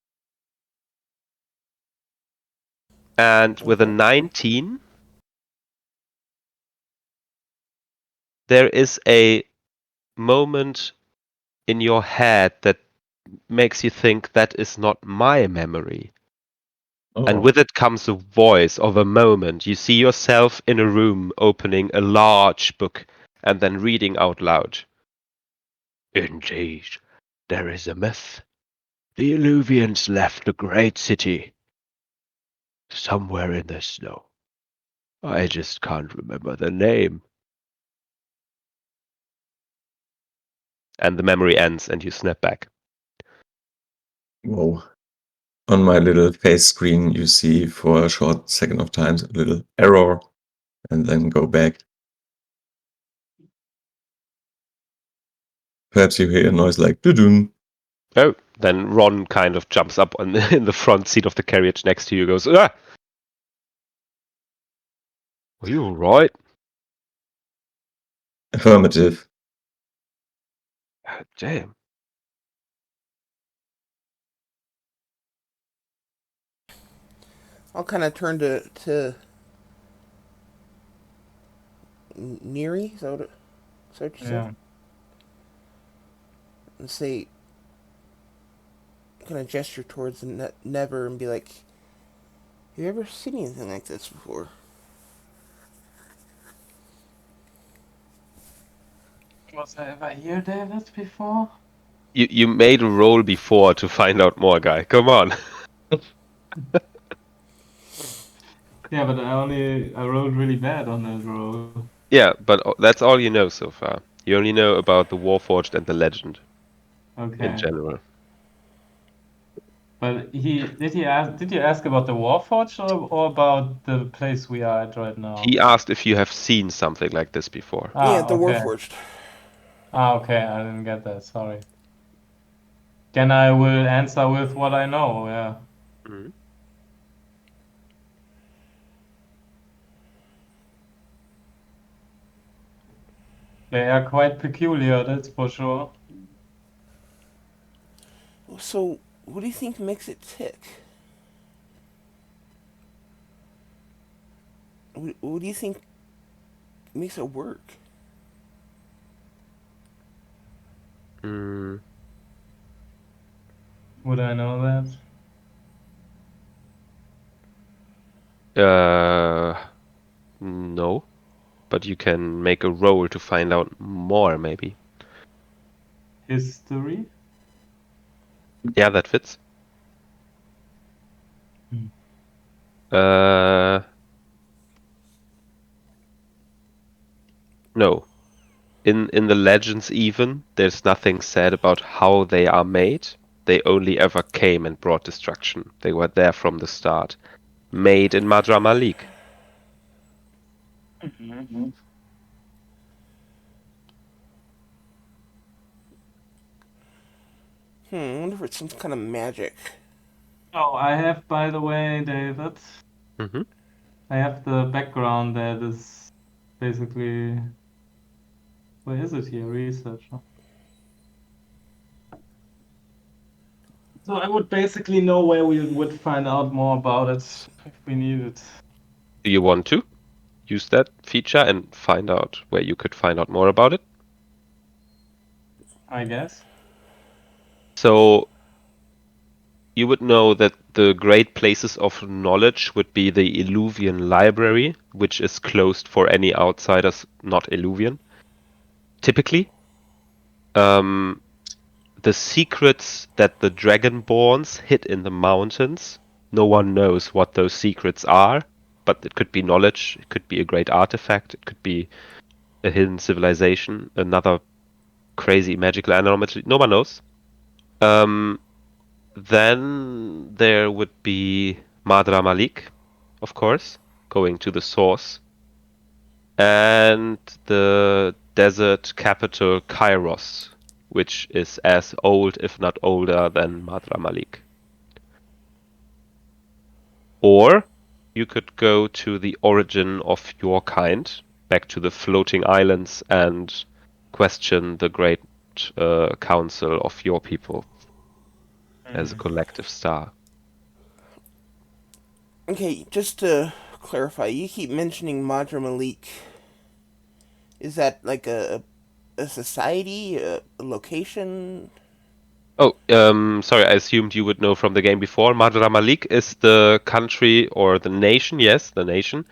And with a Okay. 19, there is a moment in your head that makes you think that is not my memory. And Oh, with it comes a voice of a moment. You see yourself in a room opening a large book and then reading out loud. Indeed, there is a myth. The Illuvians left a great city somewhere in the snow. I just can't remember the name. And the memory ends and you snap back. whoa. On my little face screen, you see for a short second of time a little error and then go back. Perhaps you hear a noise like doo-doo. Oh, then Ron kind of jumps up on in the front seat of the carriage next to you, goes, "Ah, are you all right?" Affirmative. Damn. I'll kind of turn to Neri. Is that what you said? Yeah. And say, kind of gesture towards the Never and be like, "Have you ever seen anything like this before?" Was I ever here, David, before? You made a roll before to find out more, guy. Come on. Yeah, but I rolled really bad on that roll. Yeah, but that's all you know so far. You only know about the Warforged and the legend in Okay. general. But did you ask about the Warforged or about the place we are at right now? He asked if you have seen something like this before. Yeah, Ah, the okay. Warforged. Ah, okay, I didn't get that, sorry. Then I will answer with what I know, yeah. Mhm. They are quite peculiar, that's for sure. So, what do you think makes it tick? What do you think makes it work? Mm, Would I know that? no, but you can make a roll to find out more, maybe. History? Yeah, that fits. Hmm. Uh, no. In the legends even, there's nothing said about how they are made. They only ever came and brought destruction. They were there from the start. Made in Madra Malik. I wonder if it's some kind of magic. Oh, I have, by the way, David, Hmm. I have the background that is basically, where is it here? Research. Huh? So I would basically know where we would find out more about it if we need it. Do you want to use that feature and find out where you could find out more about it? I guess. So you would know that the great places of knowledge would be the Illuvian Library, which is closed for any outsiders not Illuvian, typically. Um, the secrets that the Dragonborns hid in the mountains. No one knows what those secrets are, but it could be knowledge, it could be a great artifact, it could be a hidden civilization, another crazy magical anomaly. No one knows. Um, then there would be Madra Malik, of course, going to the source, and the desert capital Kairos, which is as old, if not older, than Madra Malik. Or you could go to the origin of your kind, back to the floating islands, and question the great council of your people as a collective star. Okay, just to clarify, you keep mentioning Madra Malik. Is that like a society, a location? Oh, sorry, I assumed you would know from the game before. Madra Malik is the country or the nation, yes, the nation.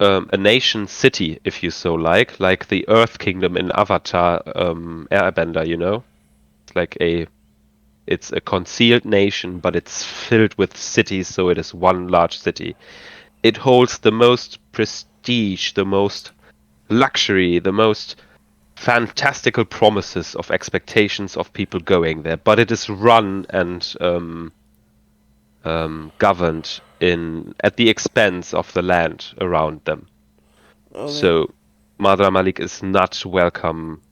A nation city, if you so like the Earth Kingdom in Avatar, Airbender, you know? It's a concealed nation, but it's filled with cities, so it is one large city. It holds the most prestige, the most luxury, the most fantastical promises of expectations of people going there, but it is run and governed in at the expense of the land around them. Okay. So Madra Malik is not welcome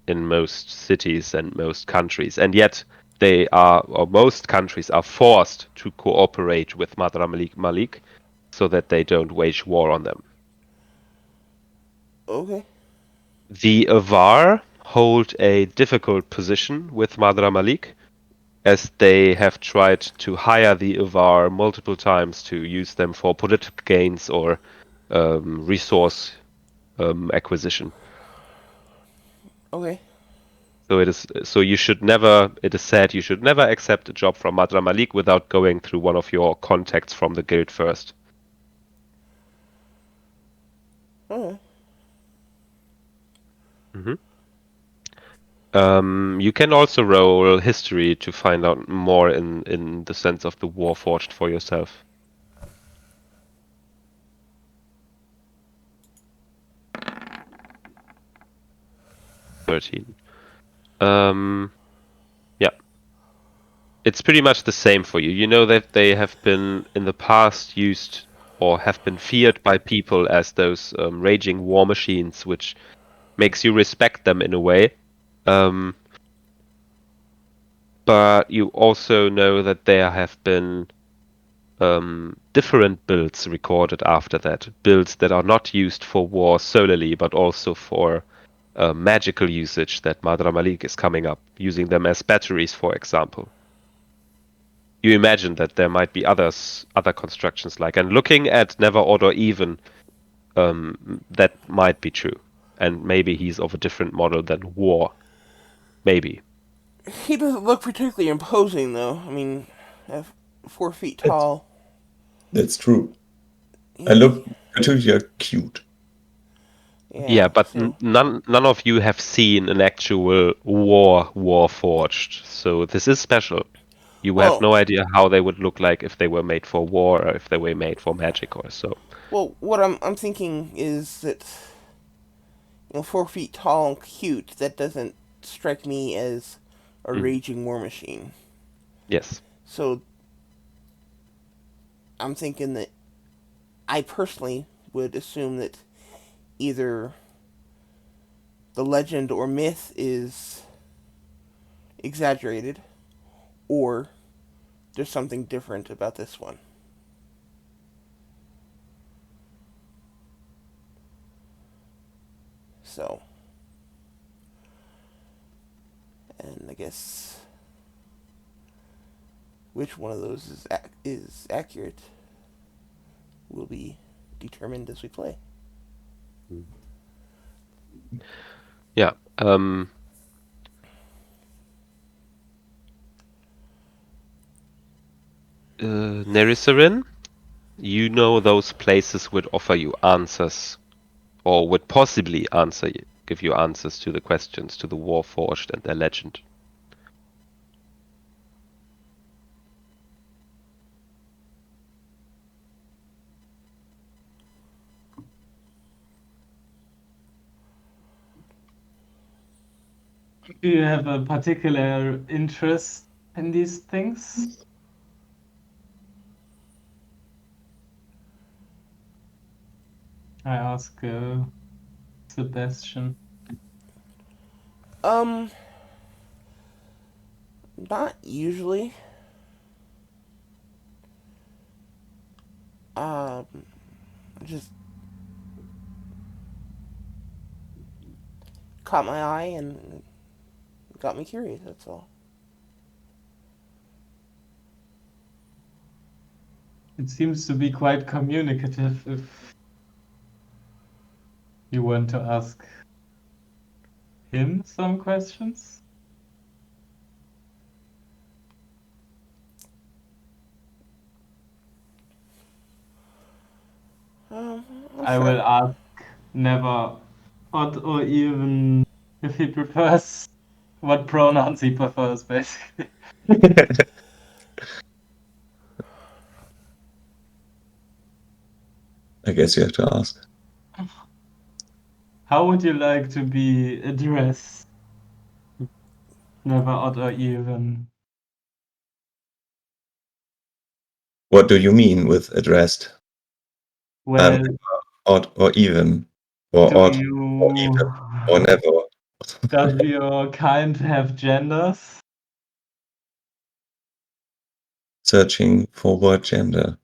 in most cities and most countries, and yet they are, or most countries are forced to cooperate with Madra Malik so that they don't wage war on them. Okay. The Avar hold a difficult position with Madra Malik, as they have tried to hire the Avar multiple times to use them for political gains or resource acquisition. Okay. So you should never. It is said you should never accept a job from Madra Malik without going through one of your contacts from the guild first. Okay. Hmm. You can also roll history to find out more in the sense of the Warforged for yourself. 13. Yeah. It's pretty much the same for you. You know that they have been in the past used or have been feared by people as those raging war machines, which makes you respect them in a way. Um, but you also know that there have been different builds recorded after that. Builds that are not used for war solely, but also for magical usage that Madra Malik is coming up, using them as batteries, for example. You imagine that there might be other constructions like, and looking at Never Order Even, that might be true. And maybe he's of a different model than War. Maybe. He doesn't look particularly imposing, though. I mean, 4 feet That's, tall. that's true. I He, look particularly cute. Yeah, yeah. but So, none of you have seen an actual war forged, so this is special. You have well, no idea how they would look like if they were made for war or if they were made for magic or so. what I'm thinking is that 4 feet tall and cute. That doesn't strike me as a Mhm. raging war machine. Yes. So I'm thinking that I personally would assume that either the legend or myth is exaggerated, or there's something different about this one. So, and I guess which one of those is accurate will be determined as we play. Yeah. Nerisarin, you know those places would offer you answers, or would possibly give you answers to the questions to the Warforged and their legend. Do you have a particular interest in these things? I ask Sebastian. Not usually. Um, just caught my eye and got me curious. That's all. It seems to be quite communicative if you want to ask him some questions. I'm I sure. will ask never odd or even if he prefers what pronouns he prefers, basically. I guess you have to ask. How would you like to be addressed? Never odd or even. What do you mean with addressed? Well, Odd or even? Or do odd or you even? Or never? does your kind have genders? Searching for word gender.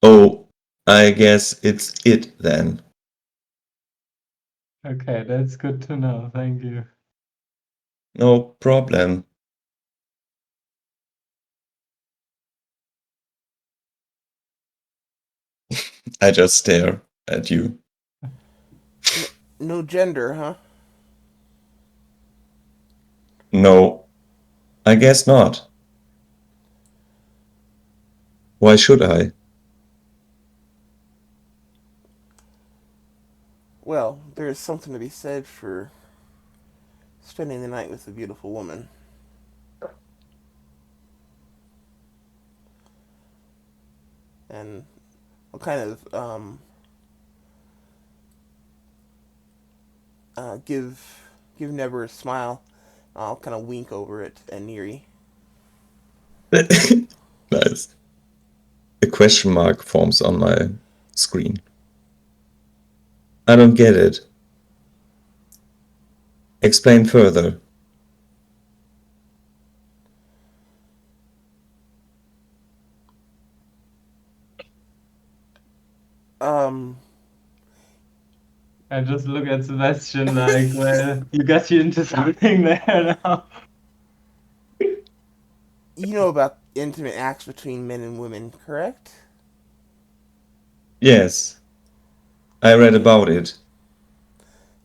Oh, I guess it's it then. Okay, that's good to know. Thank you. No problem. I just stare at you. No gender, huh? No, I guess not. Why should I? Well, there's something to be said for spending the night with a beautiful woman. And I'll kind of give Never a smile. I'll kind of wink over it at Neri. Nice. A question mark forms on my screen. I don't get it. Explain further. Um, I just look at Sebastian like, well, you got you into something there now. you know about intimate acts between men and women, correct? Yes, I read about it.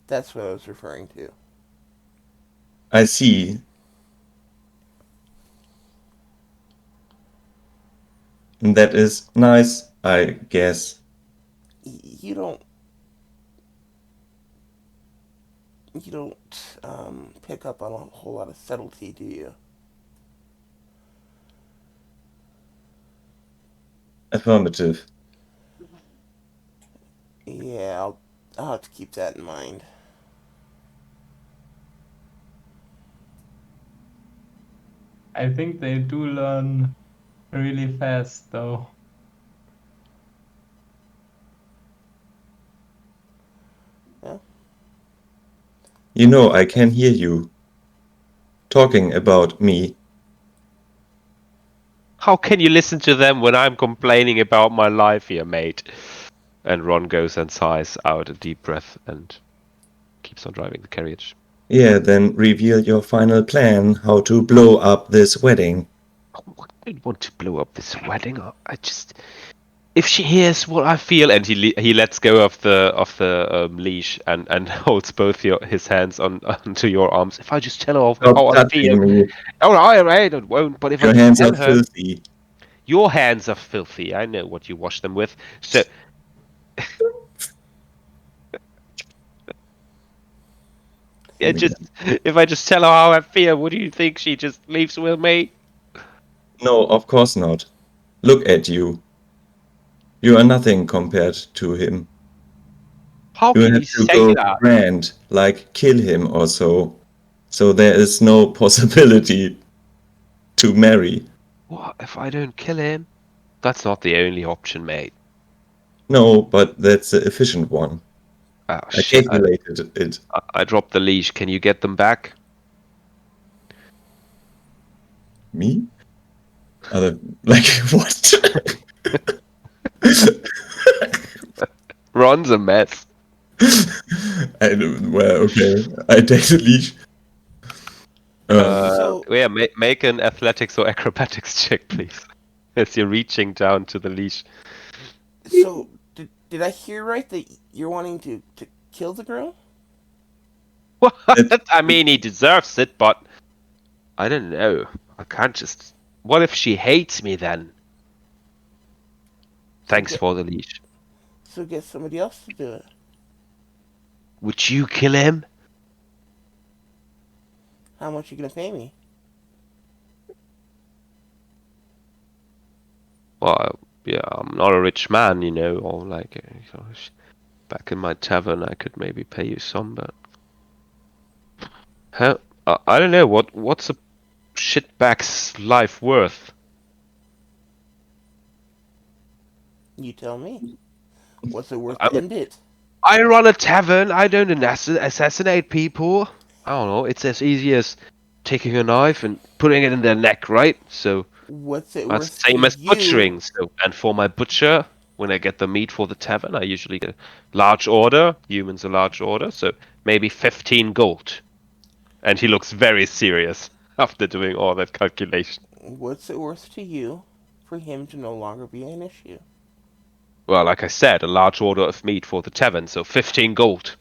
That's what I was referring to. I see. That is nice, I guess. You don't pick up on a whole lot of subtlety, do you? Affirmative. Yeah, I'll have to keep that in mind. I think they do learn really fast, though. Yeah. You know, I can hear you. talking about me. How can you listen to them when I'm complaining about my life here, mate? And Ron goes and sighs out a deep breath and keeps on driving the carriage. Yeah, then reveal your final plan, how to blow up this wedding. I don't want to blow up this wedding. I just, if she hears what I feel, and he lets go of the leash and holds both his hands onto your arms. If I just tell her Stop how I feel, touching me. oh, I won't. But if I Your just hands tell are her, filthy. your hands are filthy. I know what you wash them with. So yeah, just if I just tell her how I feel, what do you think? She just leaves with me? No, of course not. Look at you. You are nothing compared to him. How You can have you to say go that? grand, like kill him or so. So there is no possibility to marry. What if I don't kill him? That's not the only option, mate. No, but that's the efficient one. Oh I shit! calculated it. I dropped the leash. Can you get them back? Me? Other like what? Ron's a mess. Well, okay. I take the leash. So, Yeah, make an athletics or acrobatics check, please. As you're reaching down to the leash. so did I hear right that you're wanting to kill the girl? What? It- I mean, he deserves it, but I don't know. I can't just. What if she hates me then? So Thanks get for the leash. so get somebody else to do it. Would you kill him? How much you gonna pay me? Well, yeah, I'm not a rich man, you know, or like, back in my tavern, I could maybe pay you some, but I don't know. What's a shitbag's life worth? You tell me. What's it worth I to end it? I run a tavern. I don't assassinate people. I don't know. It's as easy as taking a knife and putting it in their neck, right? So What's it that's worth the to same as you? butchering. So, and for my butcher, when I get the meat for the tavern, I usually get a large order. Humans a large order, so maybe 15 gold. And he looks very serious after doing all that calculation. What's it worth to you for him to no longer be an issue? Well, like I said, a large order of meat for the tavern, so 15 gold.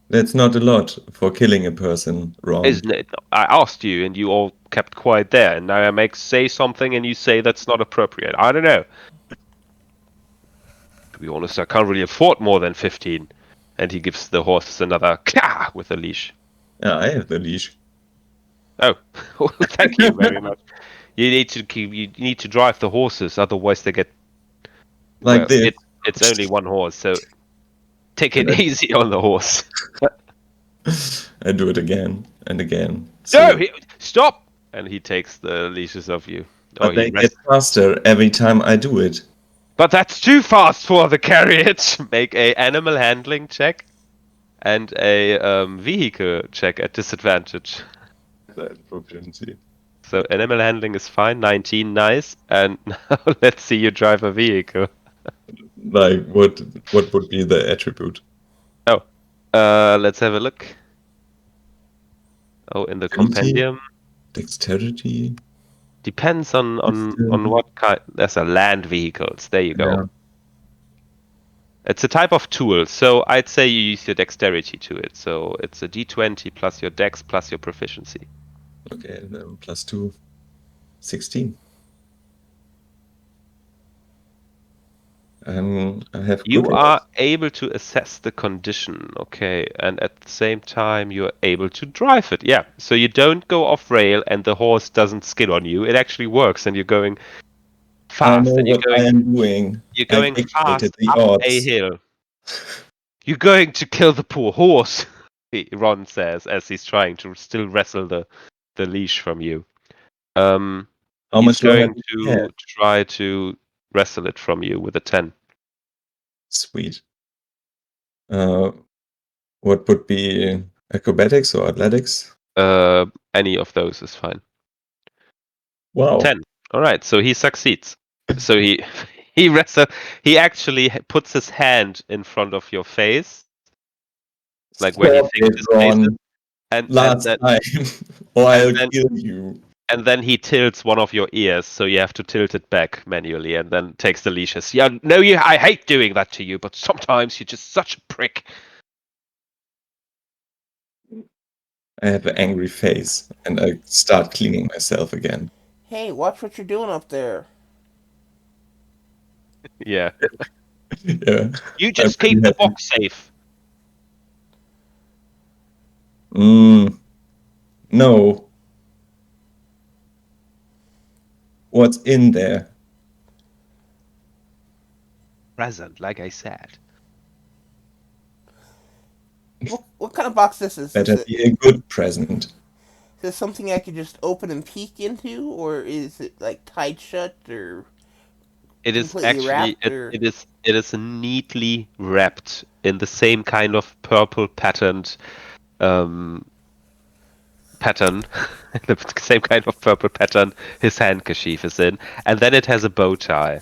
That's not a lot for killing a person, Ron. Isn't it? I asked you, and you all kept quiet there. And now I say something, and you say that's not appropriate. I don't know. To be honest, I can't really afford more than 15. And he gives the horse another ka with a leash. Yeah, I have the leash. Oh, thank you very much. You need to drive the horses, otherwise they get. Like Well, this. it's only one horse, so take it And easy on the horse. I do it again and again. No, So, stop! And he takes the leashes off you. Oh, but they get faster every time I do it. But that's too fast for the carriage. Make a animal handling check and a vehicle check at disadvantage. That proficiency. So animal handling is fine, 19, nice. And now let's see you drive a vehicle. Like what would be the attribute? Oh, let's have a look. Oh, in the Agility, compendium. dexterity. Depends on Wisdom. what kind. There's a land vehicles. There you go. Yeah. It's a type of tool, so I'd say you use your dexterity to it. So it's a d20 plus your dex plus your proficiency. Okay, then plus 2, 16. I have You good are rolls. able to assess the condition, okay, and at the same time you're able to drive it. Yeah, so you don't go off rail and the horse doesn't skid on you. It actually works, and you're going I know fast, and what I am doing. you're I going calculated fast the up a odds. hill. You're going to kill the poor horse, Ron says as he's trying to still wrestle the leash from you. How He's much do I have going in to cash? try to wrestle it from you with a 10. Sweet. Uh, what would be Acrobatics or athletics? Any of those is fine. Wow. 10. All right, so he succeeds. So he actually puts his hand in front of your face, like where he Stop thinks it, his face is, Ron. and Last then time, or I'll then- kill you. and then he tilts one of your ears, so you have to tilt it back manually, and then takes the leashes. Yeah, no, I hate doing that to you, but sometimes you're just such a prick. I have an angry face, and I start cleaning myself again. Hey, watch what you're doing up there. Yeah. Yeah. You just I'm keep pretty the happy. box safe. No. What's in there? Present, like I said. What kind of box this is? Better be a good present. Is this something I could just open and peek into, or is it like tied shut or It is completely actually wrapped? Or it is neatly wrapped in the same kind of purple um pattern, the same kind of purple pattern his handkerchief is in, and then it has a bow tie,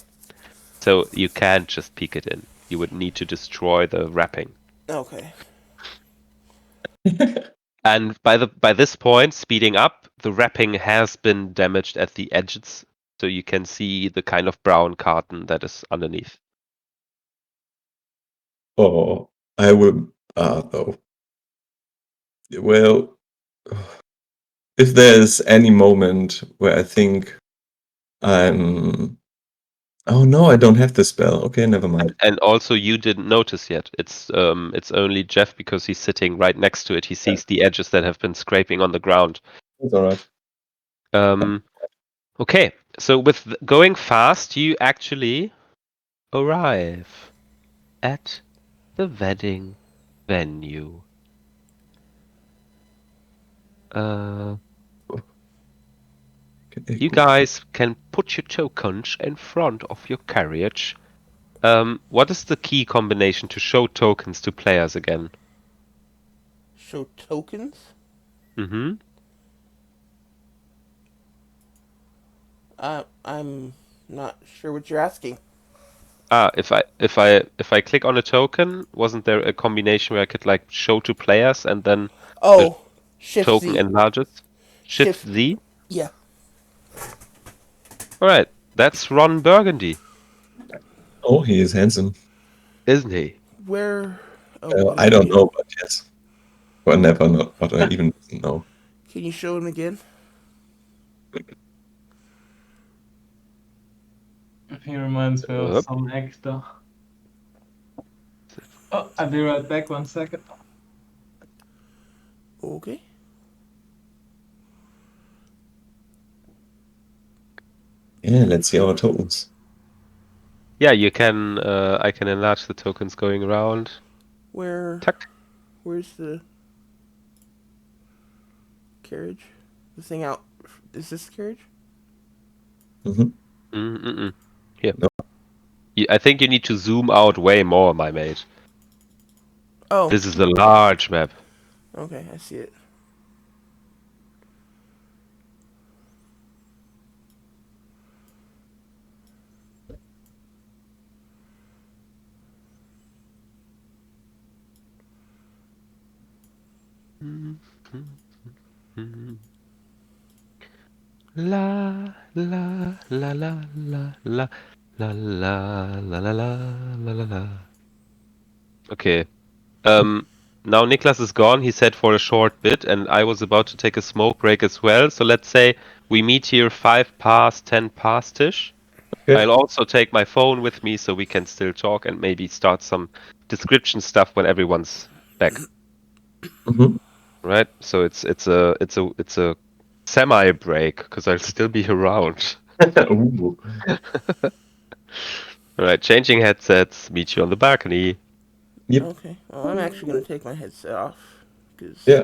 so you can't just peek it in. You would need to destroy the wrapping. okay, And by this point, speeding up, the wrapping has been damaged at the edges, so you can see the kind of brown carton that is underneath. Oh, I will. Though. Well, if there's any moment where I think I'm. Oh no, I don't have the spell. Okay, never mind. And also, you didn't notice yet. It's only Jeff because he's sitting right next to it. He sees the edges that have been scraping on the ground. It's alright. Okay, so with going fast, you actually arrive at the wedding venue. Okay, You cool. guys can put your tokens in front of your carriage. What is the key combination to show tokens to players again? show tokens. Mm-hmm. I'm not sure what you're asking. If I click on a token, wasn't there a combination where I could like show to players and then the Oh, Shift token Z. enlarges? Shift Shift. Z? Yeah. Alright, that's Ron Burgundy, Oh, he is handsome. isn't he? Where? Oh, what I is don't he? know, but yes. Well, never know what I even know. Can you show him again? He reminds me of Yep. some actor. Oh, I'll be right back. 1 second. Okay. Yeah, let's see our tokens. Yeah, you can. I can enlarge the tokens going around. Where? Tuck. Where's the carriage? The thing out. Is this the carriage? Mm-hmm. Mm-mm. Here. No. I think you need to zoom out way more, my mate. Oh. This is a large map. Okay, I see it. La la la la la la la la la la la la la. Okay. Now Niklas is gone. He said for a short bit, and I was about to take a smoke break as well. So let's say we meet here 5 past, 10 past-ish. Okay. I'll also take my phone with me so we can still talk and maybe start some description stuff when everyone's back. Mm-hmm. Right? So it's a semi break because I'll still be around. Ooh. All right, changing headsets. Meet you on the balcony. Yep. Okay. Well, I'm actually gonna take my headset off because Yeah.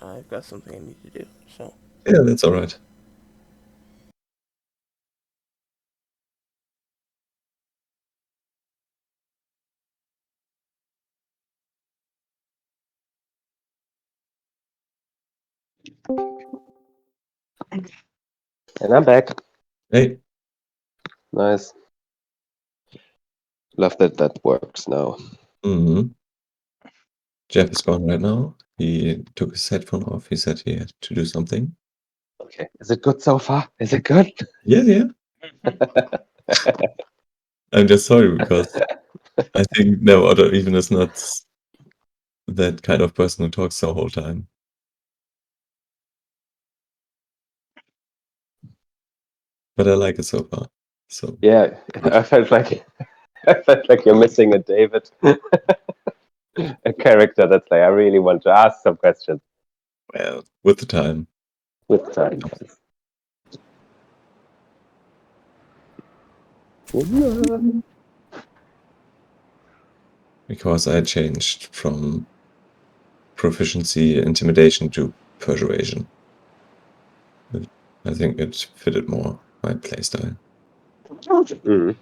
I've got something I need to do. So. Yeah, that's alright. And I'm back. Hey. Nice. Love that works now. Mm-hmm. Jeff is gone right now. He took his headphone off. He said he had to do something. Okay. Is it good so far? Is it good? Yeah. I'm just sorry because I think no other even is not that kind of person who talks the whole time. But I like it so far. So Yeah, I felt like you're missing a David, a character that's like I really want to ask some questions well, with the time. with time. Because I changed from proficiency intimidation to persuasion. I think it fitted more my playstyle. Mm.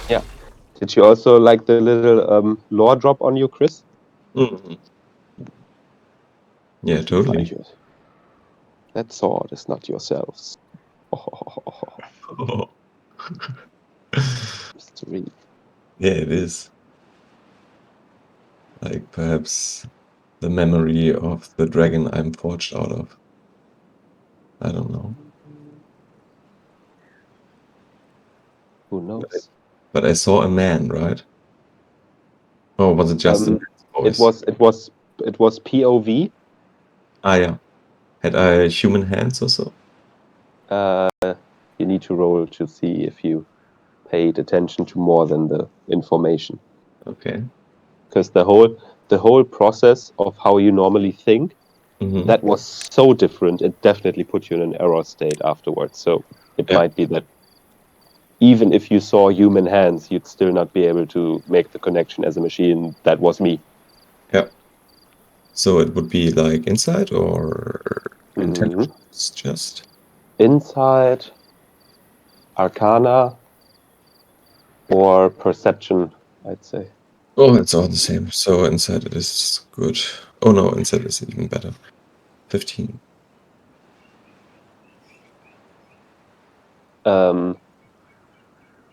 Yeah. Did you also like the little lore drop on you, Chris? Mm-hmm. Yeah, totally. That sword is not yourselves. Mystery. Yeah, it is. Like perhaps the memory of the dragon I'm forged out of. I don't know. Who knows? But I saw a man, right? Oh, was it just a man's It voice? was POV. Ah, yeah. Had I human hands or so? You need to roll to see if you paid attention to more than the information. Okay. Because the whole process of how you normally think, Mm-hmm. that was so different. It definitely put you in an error state afterwards. So it Yeah. might be that even if you saw human hands, you'd still not be able to make the connection as a machine. That was me. Yeah. So it would be like insight or intelligence just? Insight, Arcana, or Perception, I'd say. Oh, it's all the same. So insight is good. Oh no, insight is even better. 15.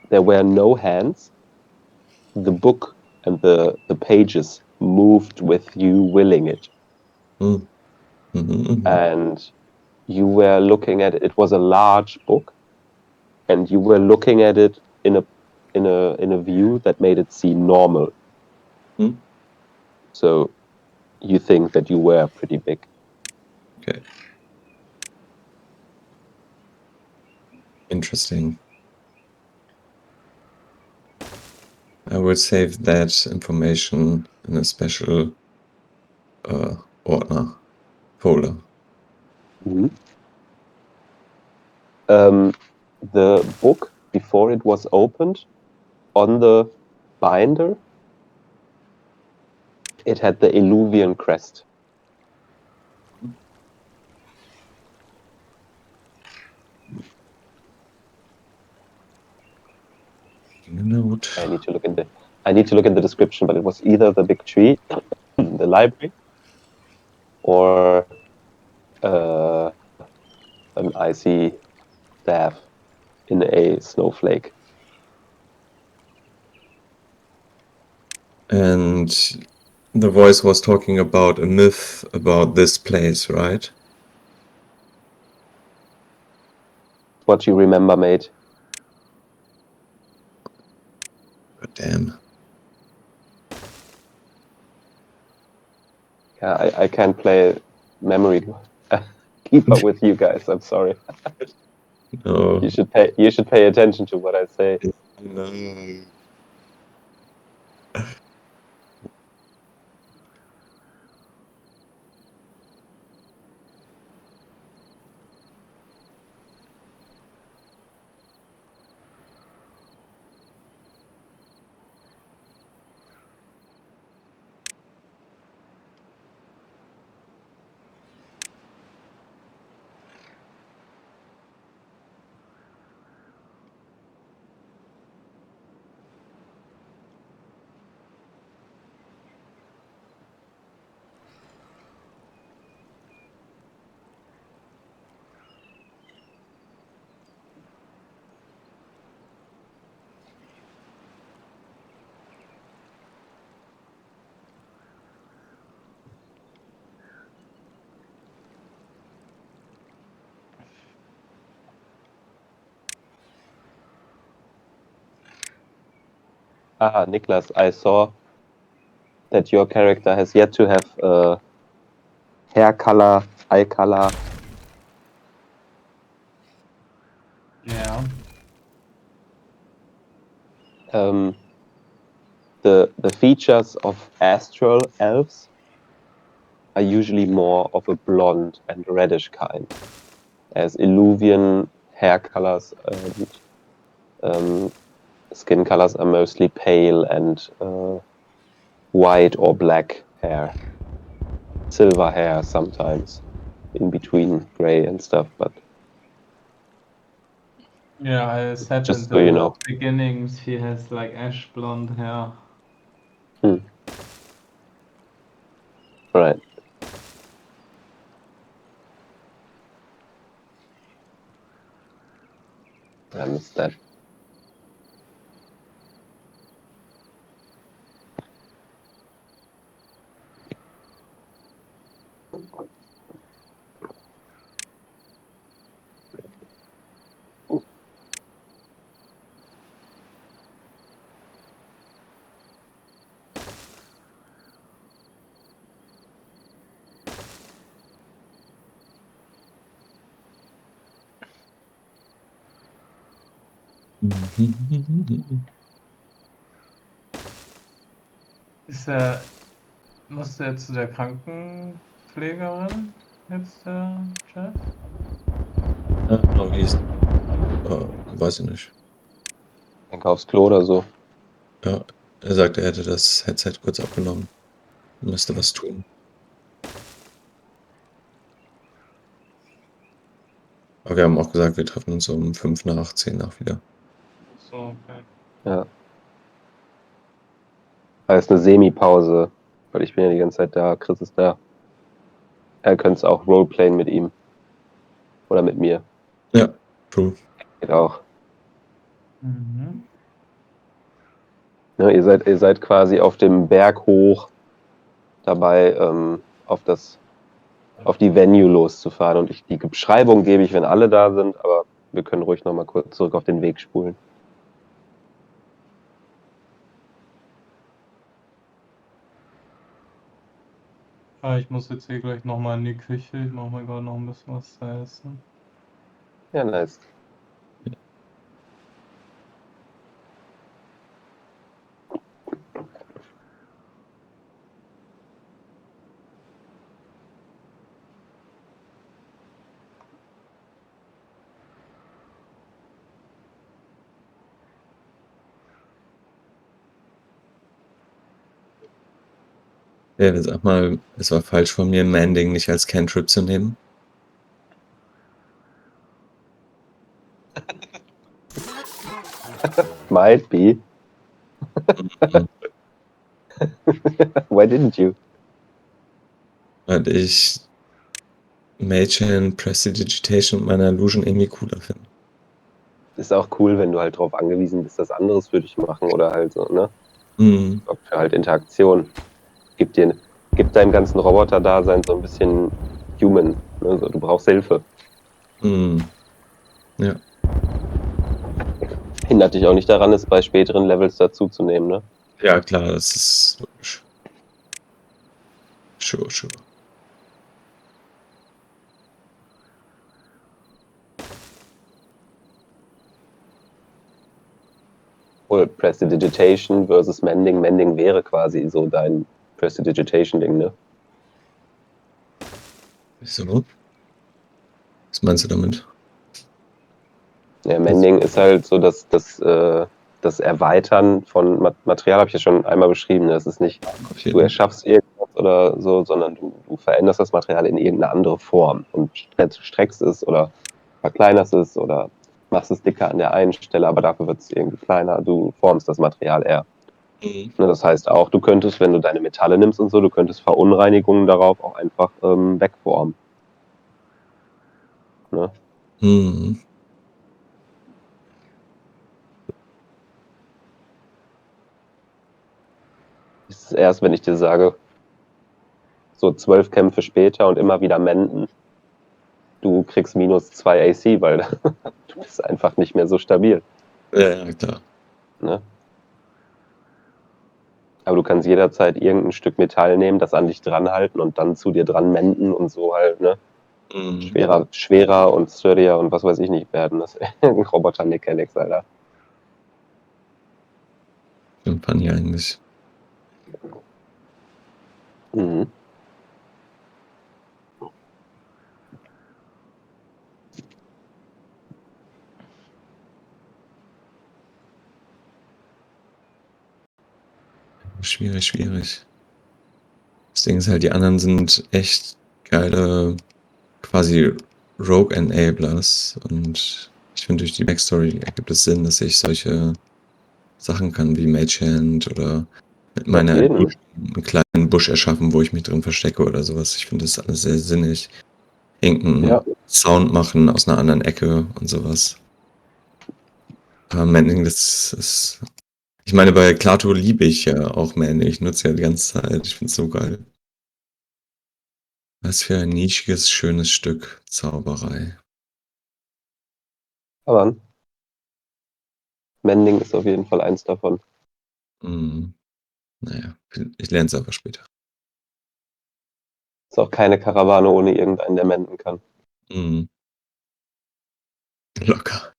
There were no hands. The book and the pages moved with you willing it. Mm. Mm-hmm. And you were looking at it. It was a large book, and you were looking at it in a view that made it seem normal. Mm. So you think that you were pretty big. Okay. Interesting. I will save that information in a special ordner folder. The book, before it was opened, on the binder, it had the Eluvian crest. Note. I need to look in the description, but it was either the big tree, the library, or an icy staff in a snowflake. And the voice was talking about a myth about this place, right? What you remember, mate? God damn. Yeah, I can't play memory keeper with you guys. I'm sorry. No. You should pay attention to what I say. No. Niklas, I saw that your character has yet to have hair color, eye color. Yeah. The features of astral elves are usually more of a blonde and reddish kind, as Illuvian hair colors and skin colors are mostly pale and white or black hair. Silver hair sometimes, in between gray and stuff, but Yeah, I said just in so you the know. beginnings he has like ash blonde hair. Right. I missed that. Muss der zu der Krankenpflegerin jetzt, der Jeff? Genau, wie ist. Weiß ich nicht. Einkaufsklo oder so. Ja, er sagte, er hätte das Headset kurz abgenommen. Müsste was tun. Aber wir haben auch gesagt, wir treffen uns um 5 nach, 10 nach wieder. So, okay. Ja. Das ist eine Semi-Pause, weil ich bin ja die ganze Zeit da, Chris ist da. Er könnte es auch roleplayen mit ihm. Oder mit mir. Ja, true. Geht auch. Mhm. Ja, ihr seid quasi auf dem Berg hoch dabei, auf die Venue loszufahren. Und die Beschreibung gebe ich, wenn alle da sind, aber wir können ruhig nochmal kurz zurück auf den Weg spulen. Ich muss jetzt hier gleich nochmal in die Küche. Ich mache mir gerade noch ein bisschen was zu essen. Ja, nice. Ja, sag mal, es war falsch von mir, Manding nicht als Cantrip zu nehmen. Might be. Why didn't you? Weil ich Mage Hand, Prestidigitation und meine Illusion irgendwie cooler finde. Ist auch cool, wenn du halt drauf angewiesen bist, das anderes für dich machen oder halt so, ne? Mhm. Für halt Interaktion. Gibt deinem ganzen Roboter-Dasein so ein bisschen human. Ne? So, du brauchst Hilfe. Mhm. Ja. Hindert dich auch nicht daran, es bei späteren Levels dazuzunehmen, ne? Ja, klar, das ist logisch. Sure. Oder Prestidigitation versus Mending. Mending wäre quasi so dein Prestidigitation-Ding, ne? Wieso? Was meinst du damit? Ja, Mending ist halt so das Erweitern von Material, habe ich ja schon einmal beschrieben. Ne? Das ist nicht, Auf du jeden Fall. erschaffst irgendwas oder so, sondern du veränderst das Material in irgendeine andere Form und streckst es oder verkleinerst es oder machst es dicker an der einen Stelle, aber dafür wird es irgendwie kleiner. Du formst das Material eher. Mhm. Ne, das heißt auch, du könntest, wenn du deine Metalle nimmst und so, du könntest Verunreinigungen darauf auch einfach wegformen. Ne? Mhm. Das ist erst, wenn ich dir sage, so 12 Kämpfe später und immer wieder menden, du kriegst -2 AC, weil du bist einfach nicht mehr so stabil. Ja, klar. Ne? Aber du kannst jederzeit irgendein Stück Metall nehmen, das an dich dranhalten und dann zu dir dran menden und so halt, ne? Schwerer und sturdier und was weiß ich nicht werden. Das ist ein Roboter-Mechanics, Alter. Schon funny eigentlich. Mhm. Schwierig. Das Ding ist halt, die anderen sind echt geile, quasi Rogue Enablers. Und ich finde, durch die Backstory ergibt es Sinn, dass ich solche Sachen kann wie Mage Hand oder mit meiner jeden. einen kleinen Busch erschaffen, wo ich mich drin verstecke oder sowas. Ich finde das alles sehr sinnig. Irgendeinen Ja. Sound machen aus einer anderen Ecke und sowas. Aber Mending, das ist. Ich meine, bei Klato liebe ich ja auch Mending. Ich nutze ja die ganze Zeit. Ich finde es so geil. Was für ein nischiges, schönes Stück Zauberei. Aber Mending ist auf jeden Fall eins davon. Naja, ich lerne es aber später. Ist auch keine Karawane ohne irgendeinen, der menden kann. Locker.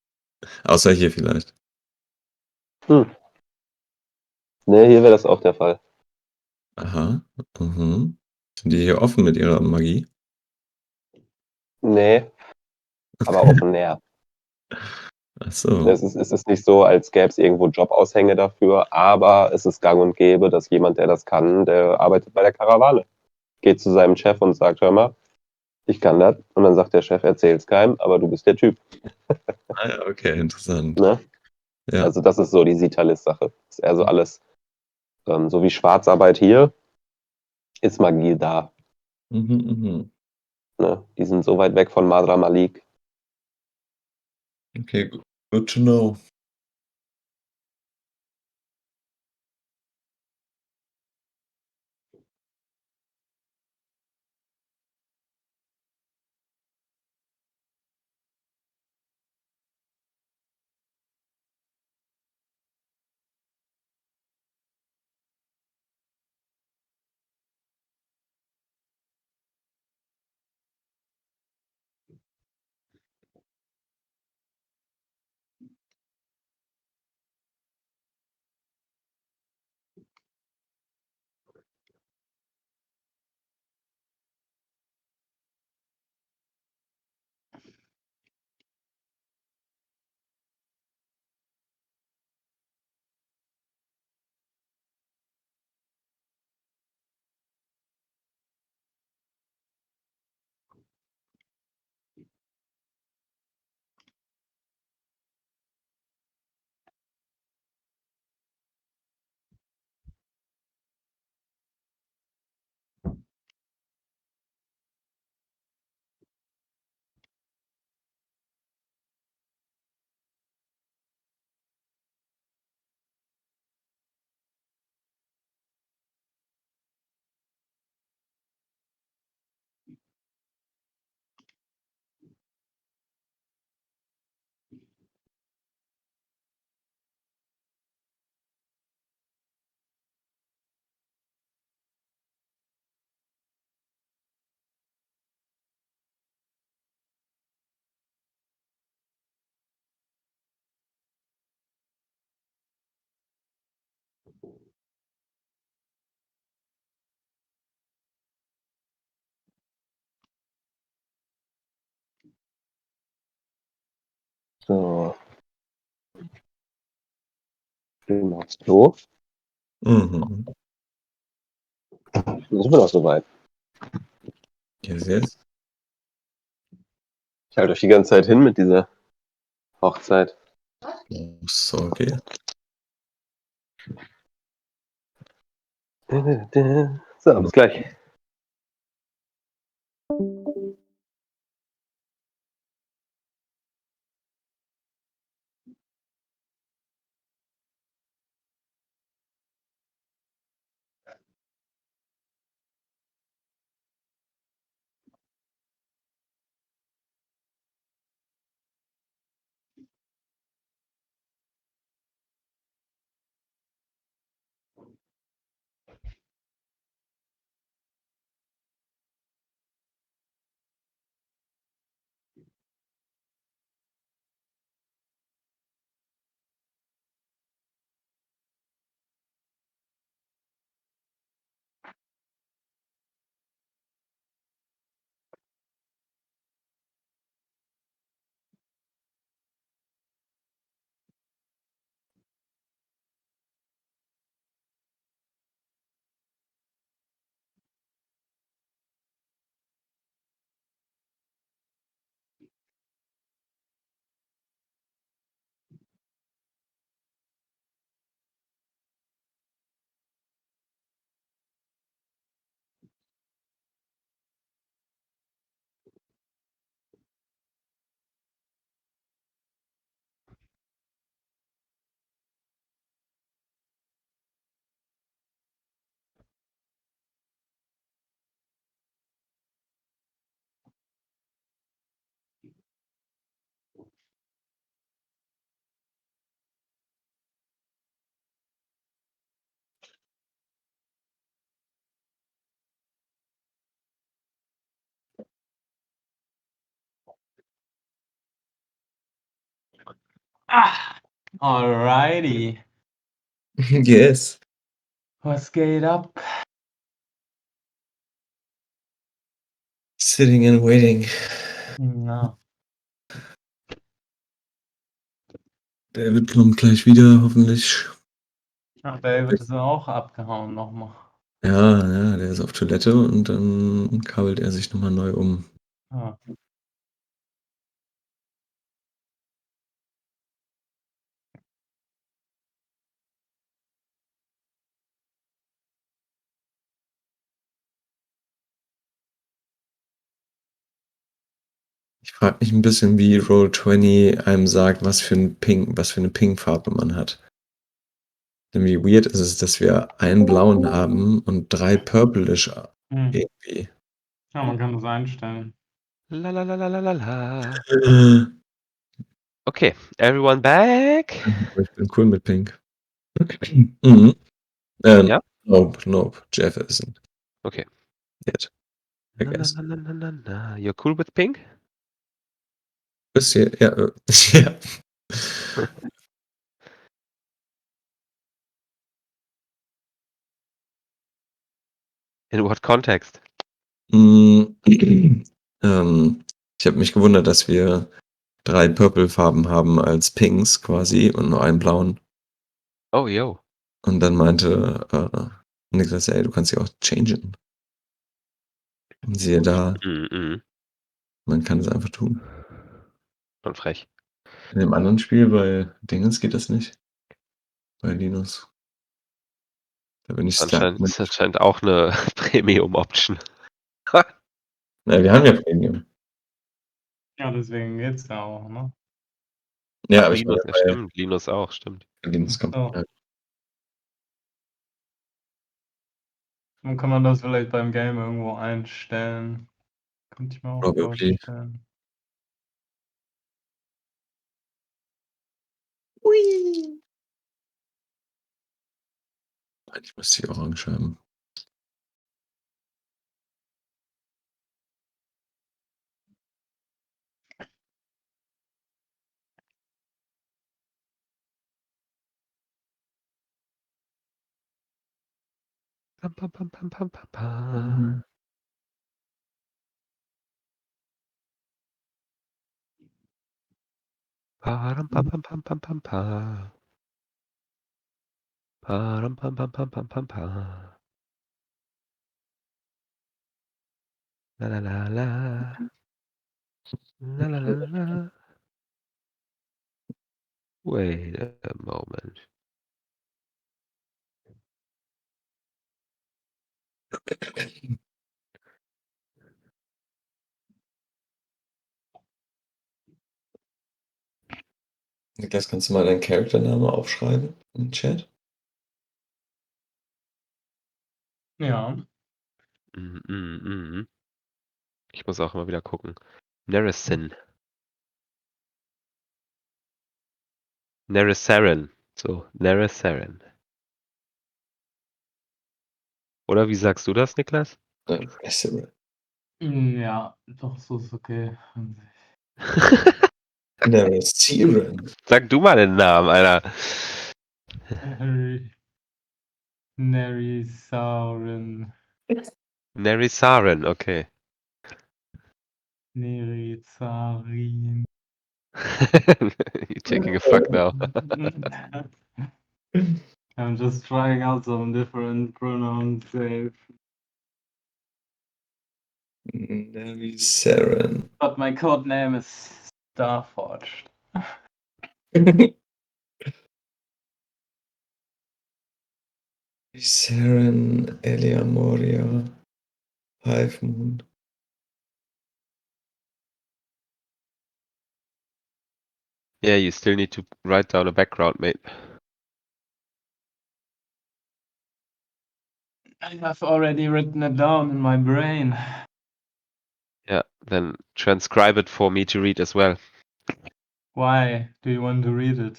Außer hier vielleicht. Ne, hier wäre das auch der Fall. Aha. Sind die hier offen mit ihrer Magie? Nee, aber offen näher. Ach so. Es ist nicht so, als gäbe es irgendwo Jobaushänge dafür, aber es ist gang und gäbe, dass jemand, der das kann, der arbeitet bei der Karawane. Geht zu seinem Chef und sagt, hör mal, ich kann das. Und dann sagt der Chef, erzähl's keinem, aber du bist der Typ. Ah ja, okay, interessant. Ne? Ja. Also das ist so die Sitalis-Sache. Ist eher so alles, so wie Schwarzarbeit hier, ist Magie da. Mhm. Ne? Die sind so weit weg von Madra Malik. Okay, good to know. So. Gehen wir aufs Klo. Mhm. Dann sind wir doch soweit. Yes. Ich halte euch die ganze Zeit hin mit dieser Hochzeit. So, okay. So, bis gleich. Alrighty. Yes. Was geht ab? Sitting and waiting. Ja. David kommt gleich wieder, hoffentlich. Ach, David ist auch abgehauen nochmal. Ja, der ist auf Toilette und dann kabelt er sich nochmal neu um. Ah. Ich frage mich ein bisschen, wie Roll20 einem sagt, was für eine Ping-Farbe man hat. Denn wie weird ist es, dass wir einen blauen haben und 3 purplish irgendwie. Ja, man kann das einstellen. La la la la la la la. Okay, everyone back. Ich bin cool mit Pink. Mhm. Ja? Nope. Jefferson. Okay. Yet. I guess. Na. You're cool with pink? Bisschen, ja. Ja. In what context? Ich habe mich gewundert, dass wir 3 Purple-Farben haben als Pinks quasi und nur einen blauen. Oh, yo. Und dann meinte Niklas, ey, du kannst sie auch changen. Und siehe da, man kann es einfach tun. Schon frech. In dem anderen Spiel bei Dingens geht das nicht. Bei Linus. Da bin ich Ist anscheinend auch eine Premium-Option. Na, wir haben ja Premium. Ja, deswegen geht's ja auch, ne? Ja, Ach, aber ich meine, Linus, ja, stimmt. Linus auch, stimmt. bei Linus kommt. So. Ja. Dann kann man das vielleicht beim Game irgendwo einstellen. Könnte ich mir auch Probably. vorstellen. Ui. Ich muss die Orange haben. Pam, pam, pam, pam, pam, pam, pam. Param, pam, pam, pam, pam, pam, pam. Param, pam, pam, pam, pam, pam, pam. La la la la. La la la la. Wait a moment. Niklas, kannst du mal deinen Charaktername aufschreiben im Chat? Ja. Ich muss auch immer wieder gucken. Neresin. Neresaren. So, Neresaren. Oder wie sagst du das, Niklas? Ja, doch, so ist okay. Neresaren. Sag du mal den Namen, Alter. Nerisauren. Nerisaren, okay. Nerizarin. You're taking a fuck now. I'm just trying out some different pronouns. Neresaren. But my code name is Starforged. Neresaren, Elia Moria, Hive Moon. Yeah, you still need to write down a background, mate. I have already written it down in my brain. Yeah, then transcribe it for me to read as well. Why do you want to read it?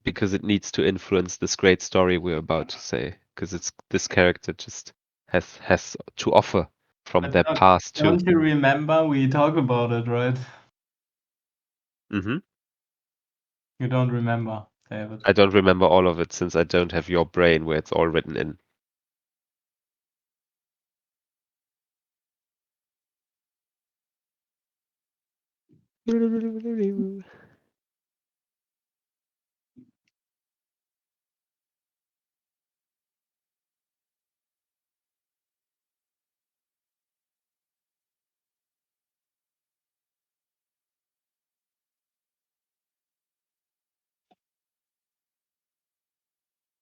Because it needs to influence this great story we're about to say. Because it's this character just has to offer from their past too. Don't you remember we talked about it, right? Mm-hmm. You don't remember, David. I don't remember all of it since I don't have your brain where it's all written in.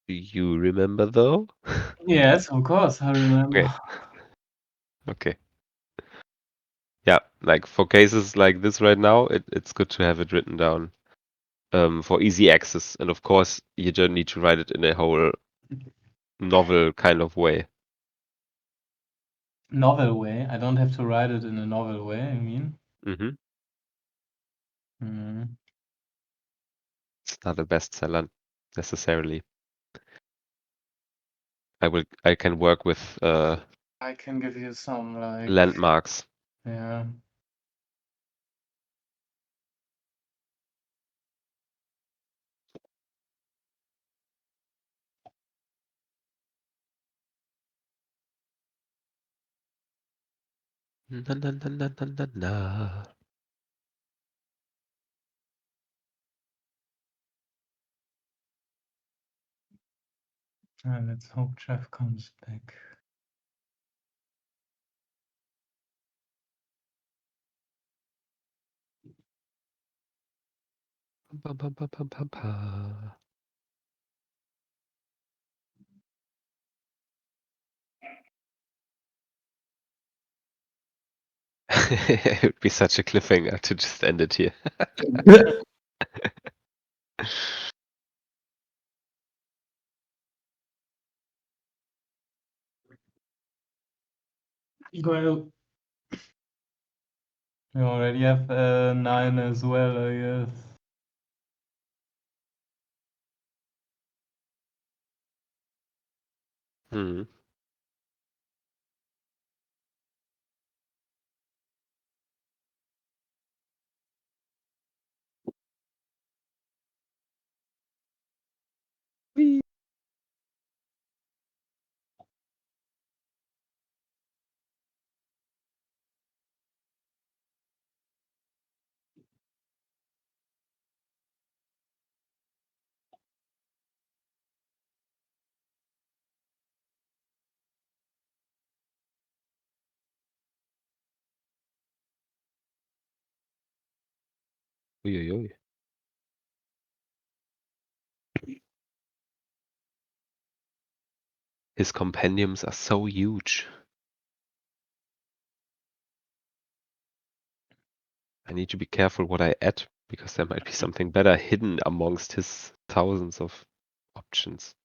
Do you remember though? Yes, of course, I remember. Okay. Okay. Yeah, like for cases like this right now, it's good to have it written down for easy access. And of course, you don't need to write it in a whole novel kind of way. Novel way. I don't have to write it in a novel way, I mean. Mm-hmm. Hmm. It's not a bestseller necessarily. I can work with I can give you some, like, landmarks. yeah. Na, na, na, na, na, na, na. Let's hope Jeff comes back. Pam, pam, pam, pam, pam, pam. It would be such a cliffhanger to just end it here. Well, you already have 9 as well, I guess. Hmm. Whee! Ui, ui, ui. His compendiums are so huge. I need to be careful what I add because there might be something better hidden amongst his thousands of options.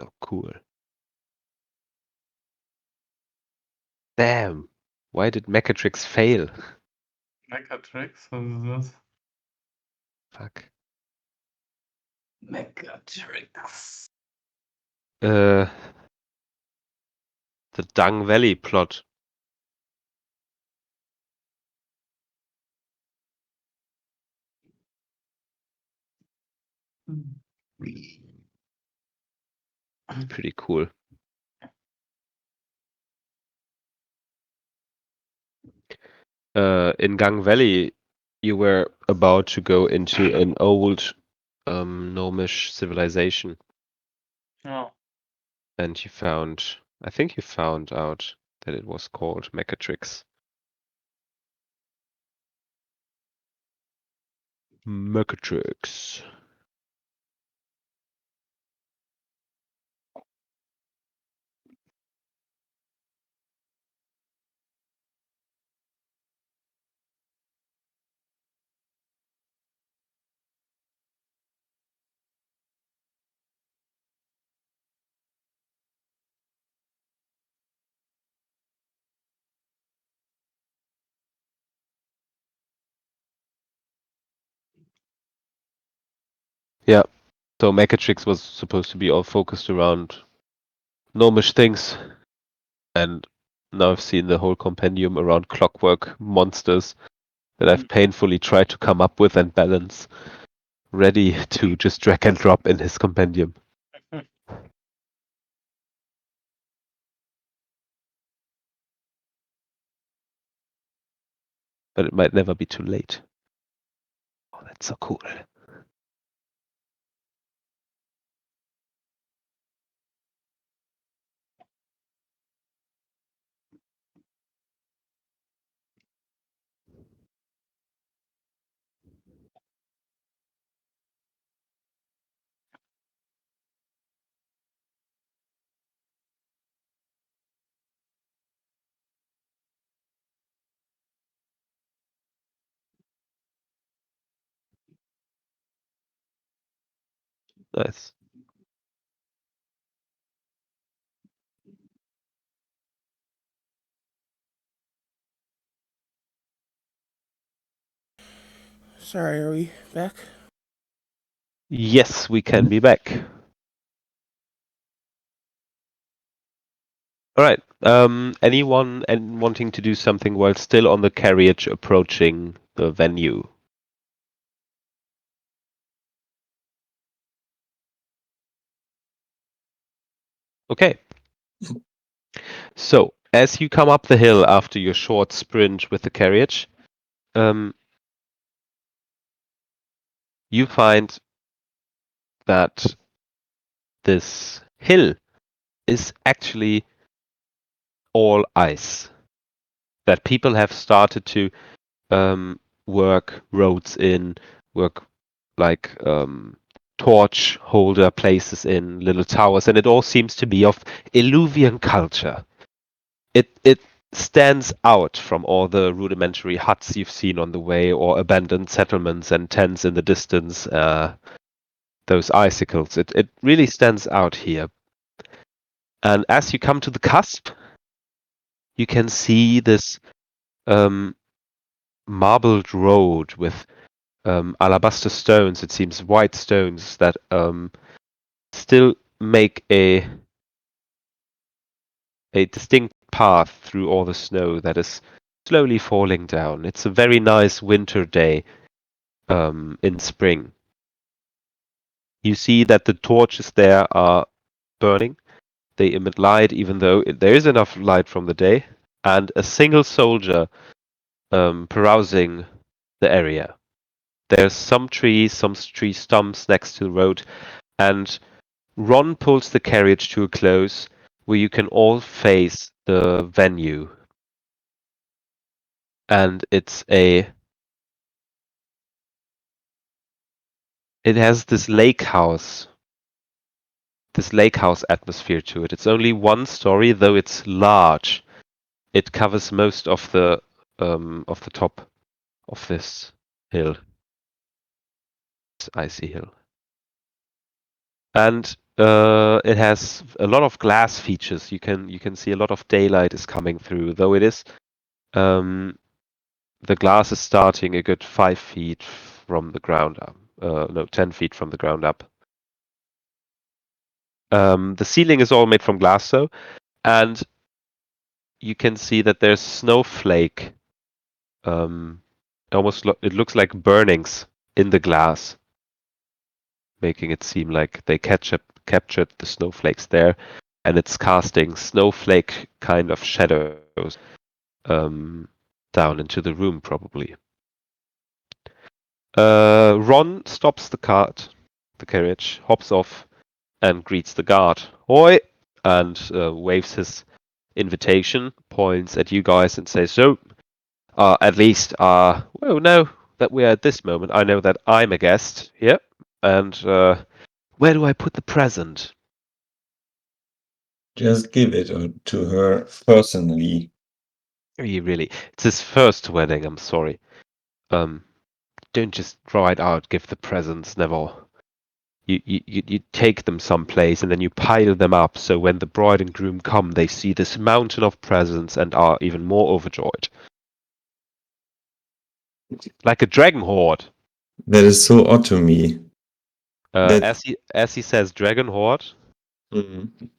So cool. Damn. Why did Mechatrix fail? Mechatrix, was this? Fuck. Megatrix. The Dung Valley plot. Pretty cool. In Gang Valley, you were about to go into an old gnomish civilization, Oh. and I think you found out that it was called Mechatrix. Mechatrix. Yeah. So Mechatrix was supposed to be all focused around gnomish things, and now I've seen the whole compendium around clockwork monsters that I've painfully tried to come up with and balance, ready to just drag and drop in his compendium. But it might never be too late. Oh, that's so cool. Nice. Sorry, are we back? Yes, we can be back. All right. Anyone wanting to do something while still on the carriage approaching the venue? Okay. So, as you come up the hill after your short sprint with the carriage, you find that this hill is actually all ice. That people have started to work roads in, work like torch holder places in little towers, and it all seems to be of Illuvian culture. It stands out from all the rudimentary huts you've seen on the way, or abandoned settlements and tents in the distance. Those icicles. It really stands out here. And as you come to the cusp, you can see this marbled road with alabaster stones. It seems white stones that still make a distinct path through all the snow that is slowly falling down. It's a very nice winter day in spring. You see that the torches there are burning. They emit light, even though there is enough light from the day, and a single soldier perusing the area. There's some tree stumps next to the road, and Ron pulls the carriage to a close where you can all face the venue. And it has this lake house atmosphere to it. It's only one story, though it's large. It covers most of the top of this hill, this icy hill. And it has a lot of glass features. You can see a lot of daylight is coming through, though it is the glass is starting a good 5 feet from the ground up. No, 10 feet from the ground up. The ceiling is all made from glass, though, and you can see that there's snowflake. It looks like burnings in the glass, making it seem like they captured the snowflakes there, and it's casting snowflake kind of shadows down into the room, probably. Ron stops the carriage, hops off, and greets the guard. Oi! And waves his invitation, points at you guys, and says, "So, at least, well, now that we're at this moment, I know that I'm a guest here. And where do I put the present?" Just give it to her personally. Really, it's his first wedding. I'm sorry. Don't just right out give the presents, never. You take them someplace and then you pile them up so when the bride and groom come, they see this mountain of presents and are even more overjoyed. Like a dragon horde. That is so odd to me. As he says, dragon horde. Mhm.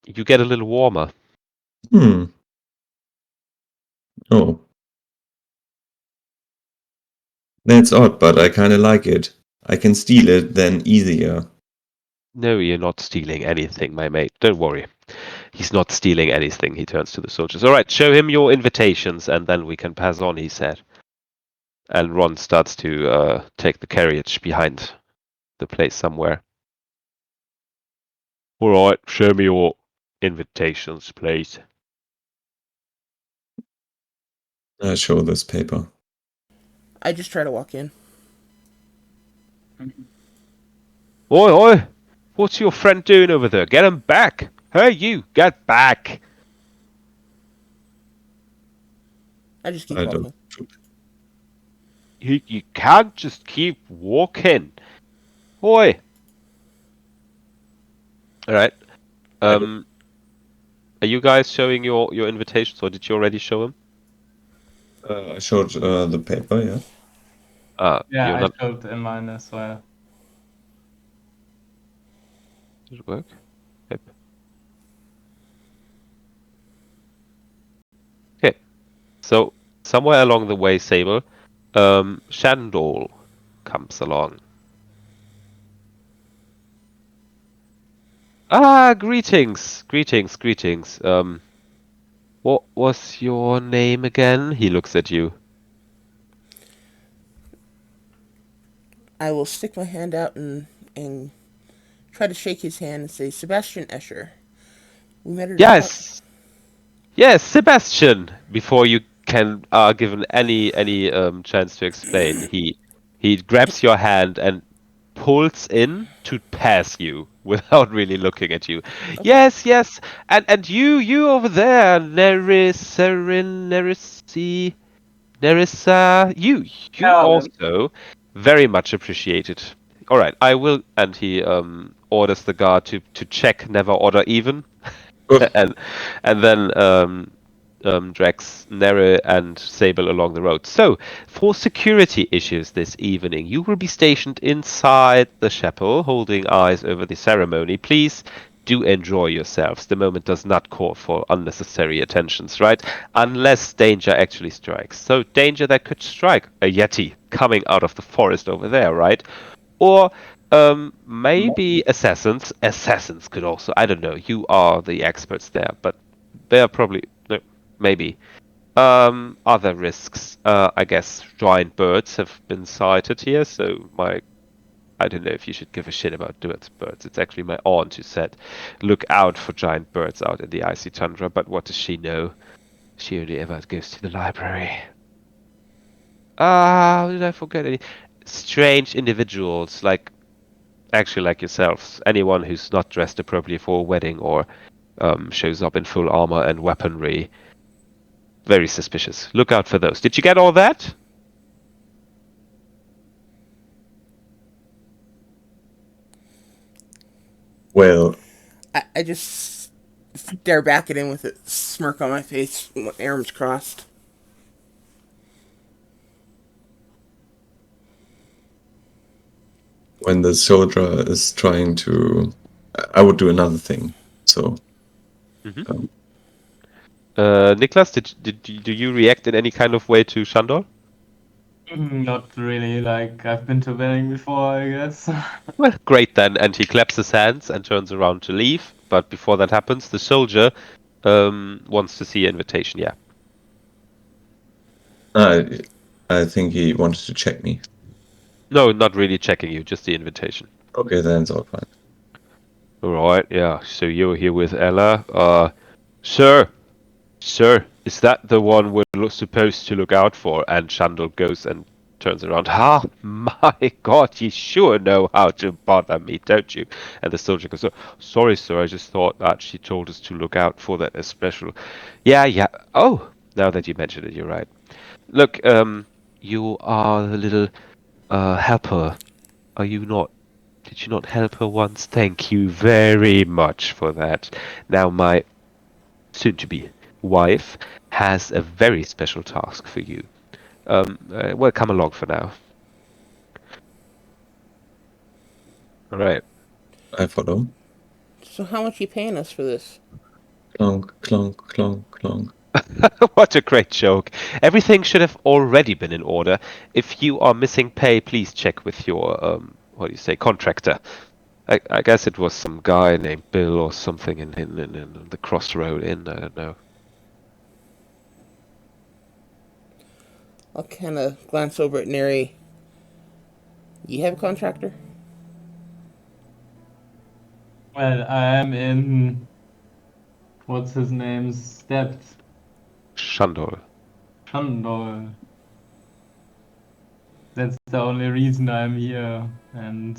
You get a little warmer. Oh. That's odd, but I kinda like it. I can steal it then easier. No, you're not stealing anything, my mate. Don't worry. He's not stealing anything. He turns to the soldiers. All right, show him your invitations, and then we can pass on, he said. And Ron starts to take the carriage behind the place somewhere. All right, show me your invitations, please. I show this paper. I just try to walk in. Oi, oi! What's your friend doing over there? Get him back! Hey, you! Get back! I just keep I walking. don't. You can't just keep walking. Oi! All right. Are you guys showing your invitations, or did you already show them? I showed the paper, yeah. Yeah, You're I not. showed in mine as well. Did it work? Yep. Okay. So somewhere along the way, Sable, Shandol comes along. Greetings, greetings, greetings. What was your name again? He looks at you. I will stick my hand out and try to shake his hand and say, Sebastian Escher. We met at a Yes, Sebastian. Before you can given any chance to explain, he grabs your hand and pulls in to pass you without really looking at you. Okay. Yes, and you over there, Nerissa, you Calvin. also very much appreciated. All right, I will, and he orders the guard to check, never order even, and then drags Nere and Sable along the road. So, for security issues this evening, you will be stationed inside the chapel, holding eyes over the ceremony. Please do enjoy yourselves. The moment does not call for unnecessary attentions, right? Unless danger actually strikes. So, danger that could strike a Yeti coming out of the forest over there, right? Or maybe assassins. Assassins could also. I don't know. You are the experts there, but they are probably no, maybe. Other risks. I guess giant birds have been sighted here. So I don't know if you should give a shit about birds. It's actually my aunt who said, "Look out for giant birds out in the icy tundra." But what does she know? She only ever goes to the library. How did I forget any strange individuals actually like yourselves, anyone who's not dressed appropriately for a wedding or shows up in full armor and weaponry, very suspicious. Look out for those. Did you get all that? Well, I just stare back at him with a smirk on my face, with my arms crossed. when the soldier is trying to, I would do another thing. So Niklas, do you react in any kind of way to Shandor? Not really. Like I've been to wedding before, I guess. Well, great then. And he claps his hands and turns around to leave. But before that happens, the soldier wants to see an invitation. Yeah. I think he wanted to check me. No, not really checking you, just the invitation. Okay, then it's all fine. All right. Yeah. So you're here with Ella. Sir, is that the one we're supposed to look out for? And Shandor goes and turns around. Ah, my God, you sure know how to bother me, don't you? And the soldier goes, "Oh, sorry, sir, I just thought that she told us to look out for that as special." Yeah. Oh, now that you mention it, you're right. Look, you are the little helper. Are you not? Did you not help her once? Thank you very much for that. Now my soon-to-be wife has a very special task for you. Well, come along for now. All right. I follow. So how much you paying us for this? Clonk, clonk, clonk, clonk. What a great joke. Everything should have already been in order. If you are missing pay, please check with your, what do you say, contractor. I guess it was some guy named Bill or something in the Crossroad Inn. I don't know. I'll kind of glance over at Neri. You have a contractor? Well, I am in what's his name's debt. Shandor. Shandor. That's the only reason I'm here, and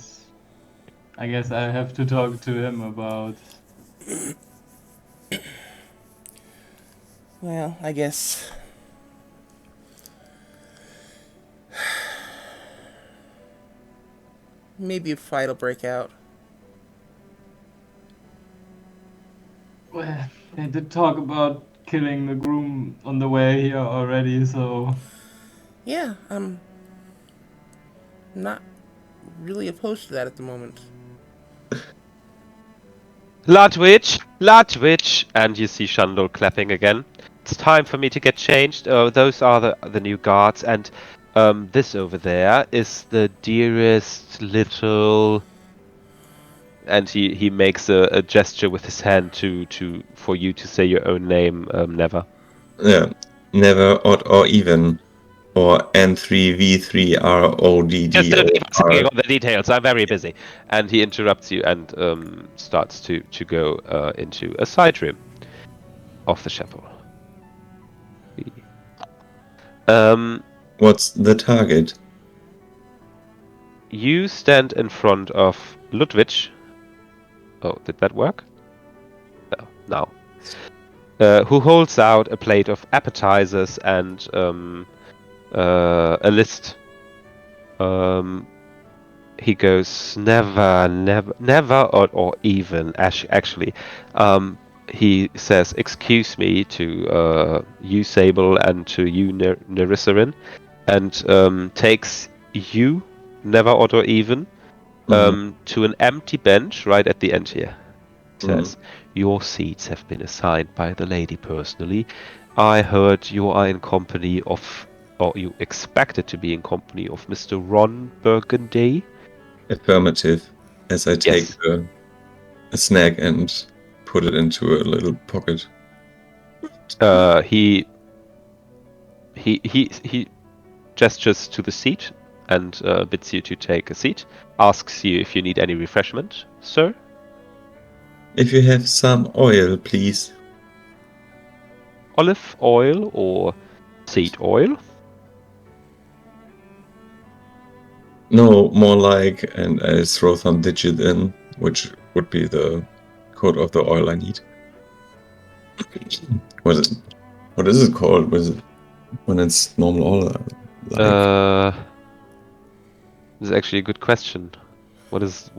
I guess I have to talk to him about. Well, I guess. Maybe a fight will break out. Well, they did talk about killing the groom on the way here already, so Yeah, I'm not really opposed to that at the moment. Ludwig, and you see Shandor clapping again. It's time for me to get changed. Oh, those are the new guards, and this over there is the dearest little. And he makes a gesture with his hand for you to say your own name. Never. Yeah, never odd or even, or Just don't keep saying N3V3RODDOR. all the details. I'm very busy. And he interrupts you and starts to go into a side room of the chapel. What's the target? You stand in front of Ludwig. Oh, did that work? No, now. Who holds out a plate of appetizers and a list. He goes, never, or even, actually. He says, excuse me to you, Sable, and to you, Nerissarin, and takes you, never, odd, or even, to an empty bench right at the end here. Says, your seats have been assigned by the lady personally. I heard you are in company of, or you expected to be in company of Mr. Ron Burgundy. Affirmative. As I take Yes. a snack and put it into a little pocket. He gestures to the seat and bids you to take a seat. Asks you if you need any refreshment, sir. If you have some oil, please. Olive oil or seed oil? No, more like, and I throw some digit in, which would be the code of the oil I need. What is it called? When it's normal oil? Like This is actually a good question. What is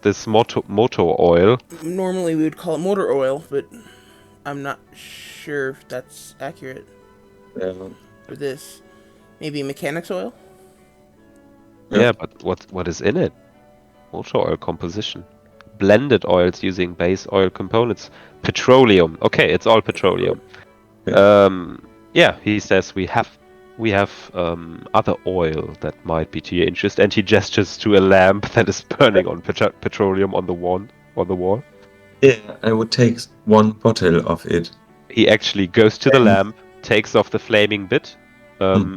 this motor oil? Normally we would call it motor oil, but I'm not sure if that's accurate for this. Maybe mechanics oil? Yeah. Yeah, but what is in it? Motor oil composition. Blended oils using base oil components. Petroleum. Okay, it's all petroleum. Yeah, he says we have other oil that might be to your interest, and he gestures to a lamp that is burning on petroleum on the wall. Yeah, I would take one bottle of it. He actually goes to the And- lamp, takes off the flaming bit,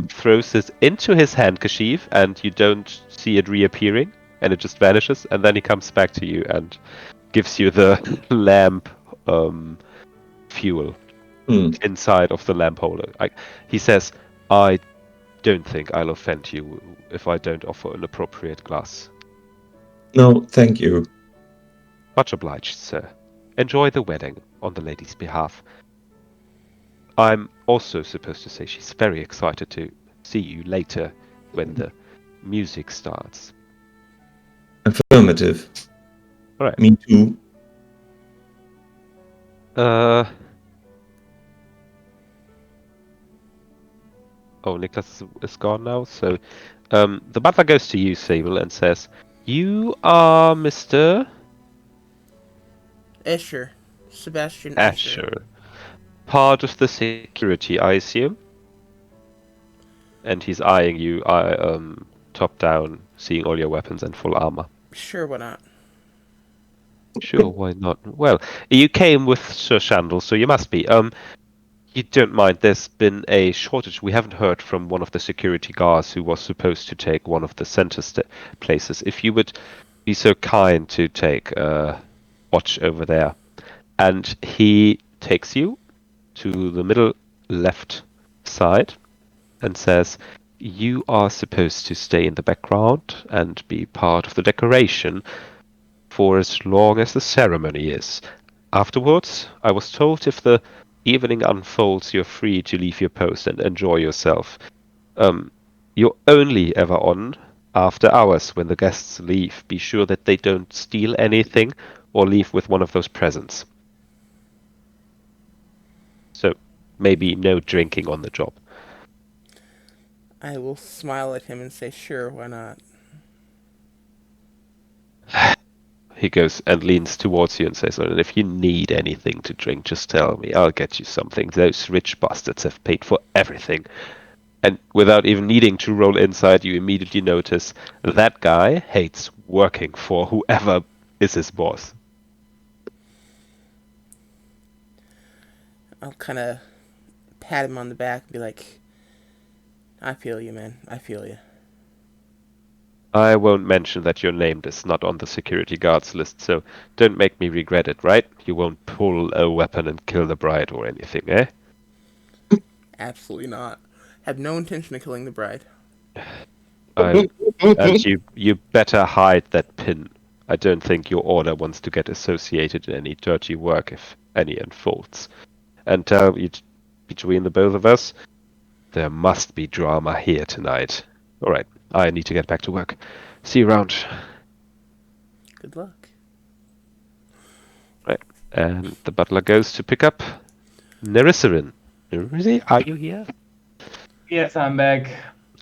throws it into his handkerchief, and you don't see it reappearing, and it just vanishes, and then he comes back to you and gives you the lamp fuel inside of the lamp holder. He says, I don't think I'll offend you if I don't offer an appropriate glass. No, thank you. Much obliged, sir. Enjoy the wedding on the lady's behalf. I'm also supposed to say she's very excited to see you later when the music starts. Affirmative. All right. Me too. Oh, Niklas is gone now. So, the butler goes to you, Sable, and says, "You are Mr. Escher. Sebastian Escher. Asher, part of the security, I assume." And he's eyeing you, top down, seeing all your weapons and full armor. Sure, why not? Sure, why not? Well, you came with Sir Shandel, so you must be. You don't mind, there's been a shortage. We haven't heard from one of the security guards who was supposed to take one of the center places. If you would be so kind to take watch over there. And he takes you to the middle left side and says, you are supposed to stay in the background and be part of the decoration for as long as the ceremony is. Afterwards, I was told if the evening unfolds, you're free to leave your post and enjoy yourself. You're only ever on after hours when the guests leave. Be sure that they don't steal anything or leave with one of those presents. So, maybe no drinking on the job. I will smile at him and say, sure, why not? He goes and leans towards you and says, and if you need anything to drink, just tell me. I'll get you something. Those rich bastards have paid for everything. And without even needing to roll inside, you immediately notice that guy hates working for whoever is his boss. I'll kind of pat him on the back and be like, I feel you, man. I feel you. I won't mention that your name is not on the security guards list, so don't make me regret it, right? You won't pull a weapon and kill the bride or anything, eh? Absolutely not. Have no intention of killing the bride. And you better hide that pin. I don't think your order wants to get associated in any dirty work, if any unfolds. And between the both of us, there must be drama here tonight. All right, I need to get back to work. See you around. Good luck. Right, and the butler goes to pick up Nericerin. Nerisi, are you here? Yes, I'm back.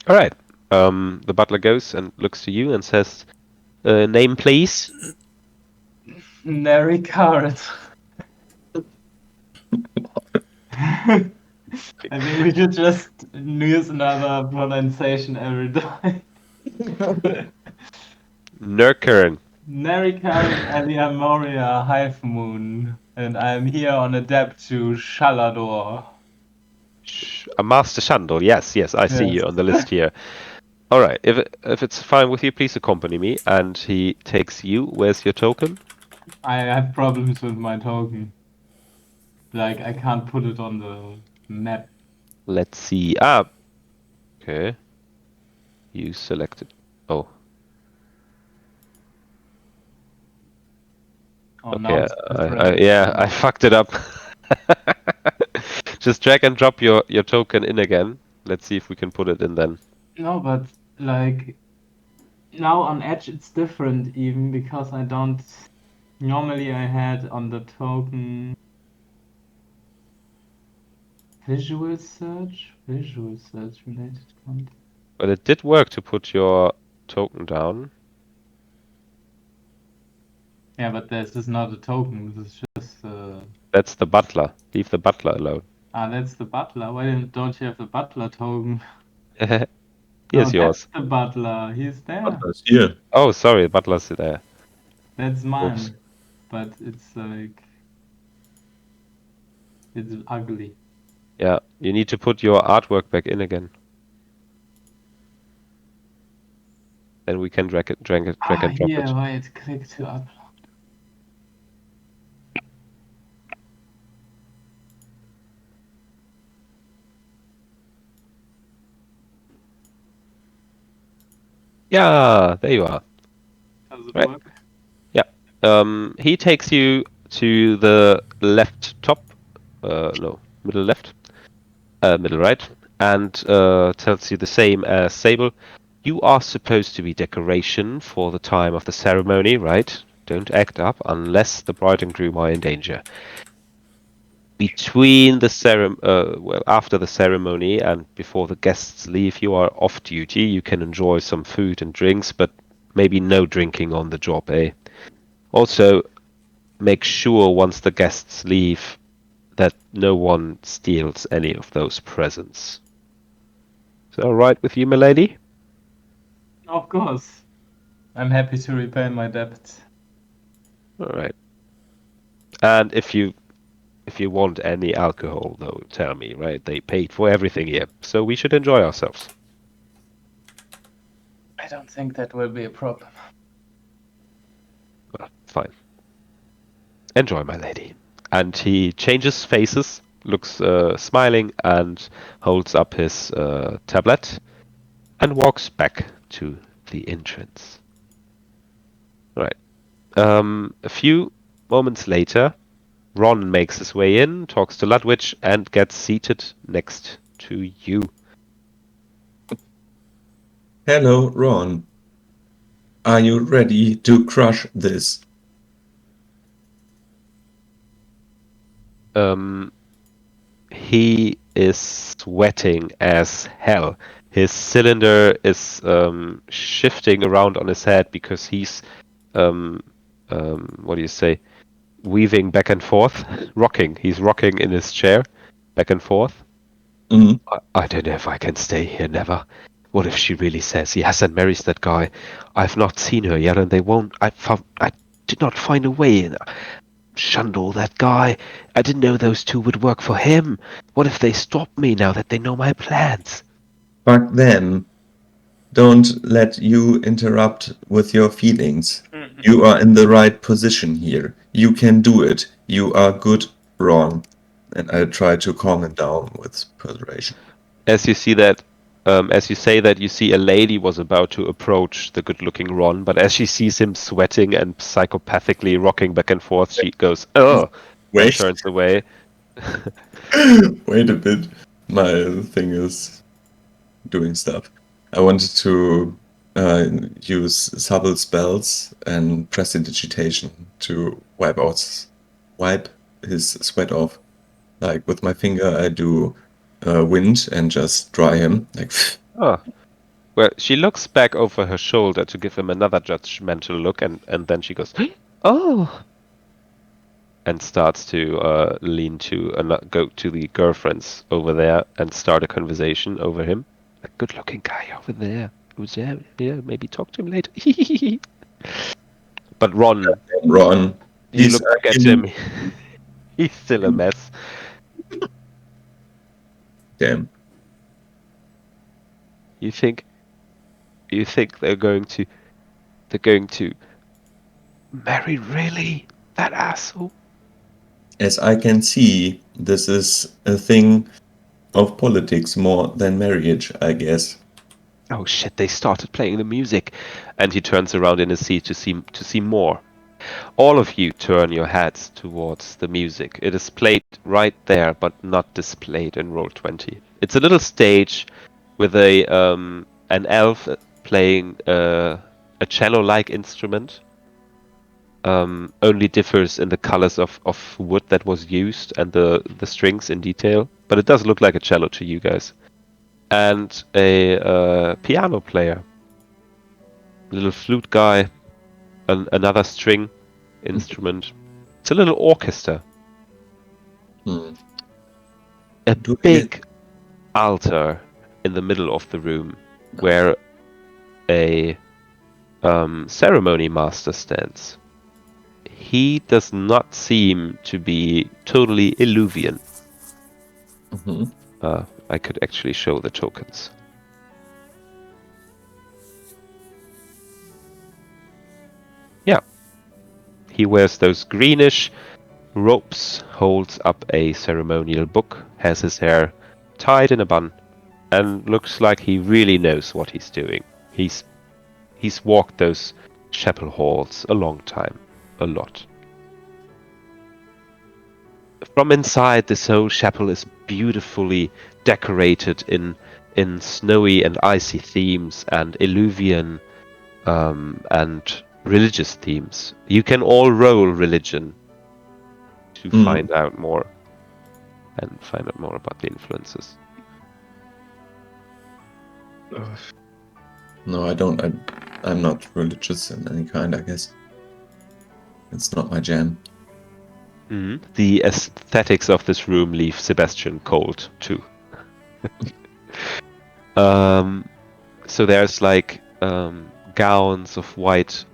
All right. The butler goes and looks to you and says, "Name, please." Nary carrot. I think we should just use another pronunciation every time. Nurkern. Nary carrot Alia Moria Hive Moon, and I'm here on a debt to Shalador. Master Shandel. Yes, I see Yes. you on the list here. All right. If it's fine with you, please accompany me. And he takes you. Where's your token? I have problems with my token. Like, I can't put it on the map. Let's see. Okay. You selected. Oh. Oh, now Okay. it's different. I fucked it up. Just drag and drop your token in again. Let's see if we can put it in then. No, but like now on Edge it's different even because I don't. Normally I had on the token visual search related content. But it did work to put your token down. Yeah, but this is not a token. This is just. That's the butler. Leave the butler alone. That's the butler. Why don't you have the butler token? Here's No, yours. that's the butler. He's there. Butler's here. Oh, sorry, the butler's there. That's mine. Oops. But it's like. It's ugly. Yeah, you need to put your artwork back in again. Then we can drag and drop Here, it. wait, click to upload. Yeah, there you are. Does it Right. work? He takes you to the left top, no, middle left, middle right, and tells you the same as Sable. You are supposed to be decoration for the time of the ceremony, right? Don't act up unless the bride and groom are in danger. Between the after the ceremony and before the guests leave, you are off duty. You can enjoy some food and drinks, but maybe no drinking on the job, eh? Also, make sure once the guests leave that no one steals any of those presents. Is that all right with you, milady? Of course. I'm happy to repay my debt. All right. And if you want any alcohol, though, tell me, right? They paid for everything here, so we should enjoy ourselves. I don't think that will be a problem. Well, fine. Enjoy, my lady. And he changes faces, looks smiling, and holds up his tablet and walks back to the entrance. Right. A few moments later, Ron makes his way in, talks to Ludwig, and gets seated next to you. Hello, Ron. Are you ready to crush this? He is sweating as hell. His cylinder is shifting around on his head because he's what do you say? Weaving back and forth, rocking. He's rocking in his chair, back and forth. Mhm. I don't know if I can stay here, never. What if she really says yes and marries that guy? I've not seen her yet, and they won't. I did not find a way in. Shundle, that guy. I didn't know those two would work for him. What if they stop me now that they know my plans? Fuck them. Don't let you interrupt with your feelings. You are in the right position here. You can do it. You are good, Ron. And I try to calm him down with persuasion. As you say that, you see a lady was about to approach the good-looking Ron, but as she sees him sweating and psychopathically rocking back and forth, she goes, "Oh," and Wait. turns away. Wait a bit. My thing is doing stuff. I wanted to use subtle spells and prestidigitation to wipe his sweat off. Like with my finger, I do wind and just dry him. Like, Oh. Well, she looks back over her shoulder to give him another judgmental look, and then she goes, "Oh," and starts to lean to go to the girlfriends over there and start a conversation over him. A good-looking guy over there. Who's there? Yeah, maybe talk to him later. But Ron, Ron, you he's look back at him. He's still a mess. Damn. You think they're going to marry, really? That asshole? As I can see, this is a thing of politics more than marriage, I guess. Oh shit, they started playing the music. And he turns around in his seat to see more. All of you turn your heads towards the music. It is played right there, but not displayed in Roll20. It's a little stage with an elf playing a cello-like instrument. Only differs in the colors of wood that was used and the strings in detail. But it does look like a cello to you guys. And a piano player. Little flute guy. Another string. instrument. It's a little orchestra. Hmm. A Do I big altar in the middle of the room where a ceremony master stands. He does not seem to be totally Illuvian. Mhm. I could actually show the tokens. Yeah. He wears those greenish robes, holds up a ceremonial book, has his hair tied in a bun, and looks like he really knows what he's doing. He's walked those chapel halls a long time, a lot. From inside, this whole chapel is beautifully decorated in snowy and icy themes and Illuvian and religious themes. You can all roll religion to find out more about the influences. No, I don't. I'm not religious in any kind, I guess. It's not my jam. The aesthetics of this room leave Sebastian cold too. So there's like gowns of white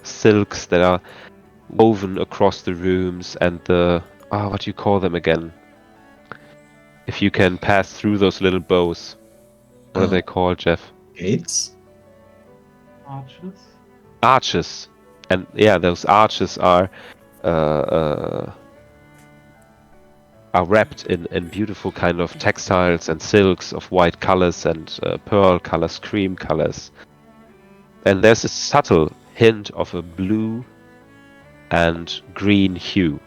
silks that are woven across the rooms, and what do you call them again? If you can pass through those little bows, what are they called, Jeff? Gates? Arches? Arches. And yeah, those arches are wrapped in beautiful kind of textiles and silks of white colors and pearl colors, cream colors. And there's a subtle hint of a blue and green hue.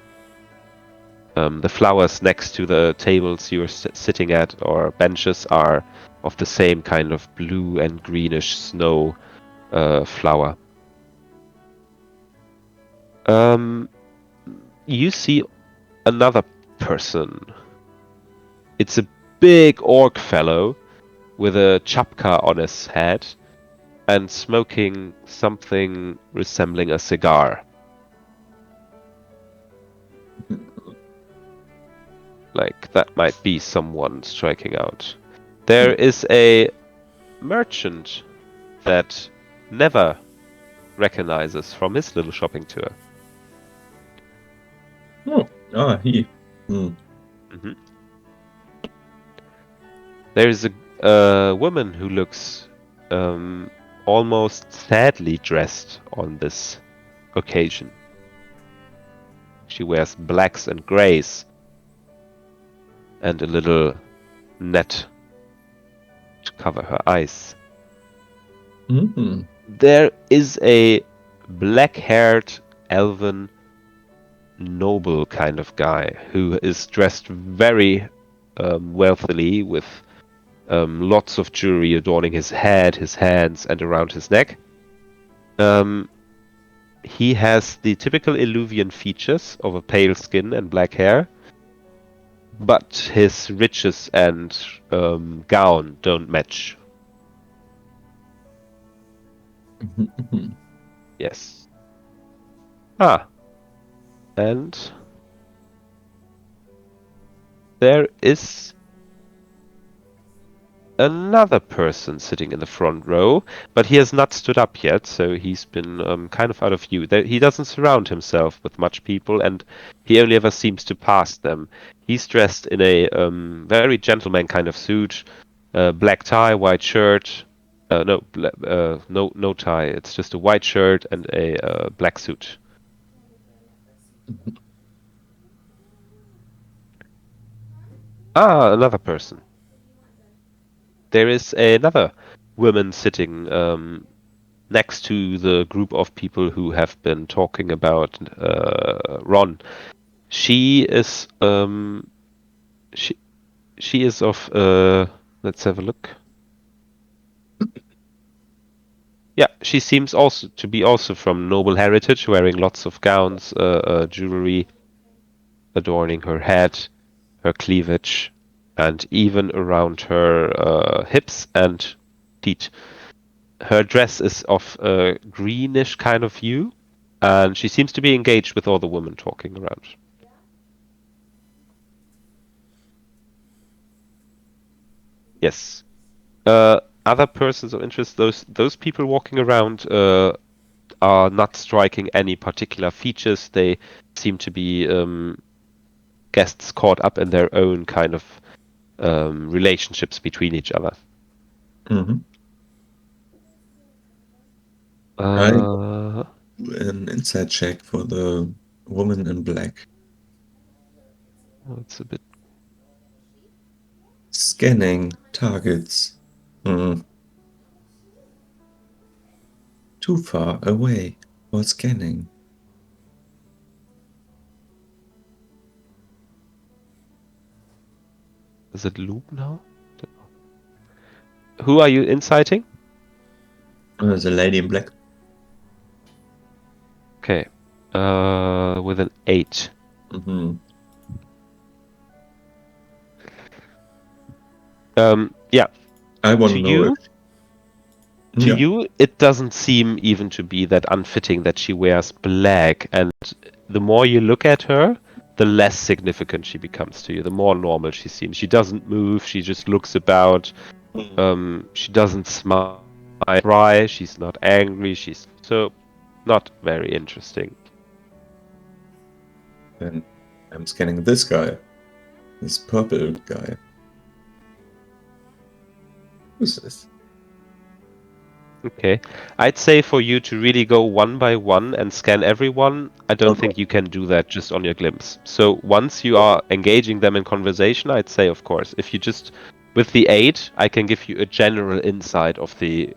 The flowers next to the tables you're sitting at or benches are of the same kind of blue and greenish snow flower. You see another person. It's a big orc fellow with a chapka on his head and smoking something resembling a cigar. Like, that might be someone striking out. There is a merchant that never recognizes from his little shopping tour. He. There is a woman who looks almost sadly dressed on this occasion. She wears blacks and greys and a little net to cover her eyes. There is a black-haired elven noble kind of guy who is dressed very wealthily with lots of jewelry adorning his head, his hands, and around his neck. He has the typical Illuvian features of a pale skin and black hair, but his riches and gown don't match. Yes. And there is another person sitting in the front row, but he has not stood up yet, so he's been kind of out of view. He doesn't surround himself with much people, and he only ever seems to pass them. He's dressed in a very gentleman kind of suit, black tie, white shirt. No tie. It's just a white shirt and a black suit. Another person. There is another woman sitting next to the group of people who have been talking about Ron. She is she is of let's have a look. Yeah, she seems also to be from noble heritage, wearing lots of gowns, jewelry adorning her head, her cleavage, and even around her hips and feet. Her dress is of a greenish kind of hue, And she seems to be engaged with all the women talking around. Yes. Other persons of interest, those people walking around are not striking any particular features. They seem to be guests caught up in their own kind of relationships between each other. Mm-hmm. An insight check for the woman in black. It's a bit. Scanning targets. Too far away for scanning. Does it loop now? Who are you inciting? The lady in black. Okay. With an 8. Mm-hmm. Yeah. I want To to know you, if... to you, it doesn't seem even to be that unfitting that she wears black. And the more you look at her, the less significant she becomes to you. The more normal she seems. She doesn't move. She just looks about. She doesn't smile. Cry. She's not angry. She's so not very interesting. And I'm scanning this guy. This purple guy. Who's this? Okay. I'd say for you to really go one by one and scan everyone, I don't Okay. think you can do that just on your glimpse. So once you are engaging them in conversation, I'd say, of course. If you just with the 8, I can give you a general insight of the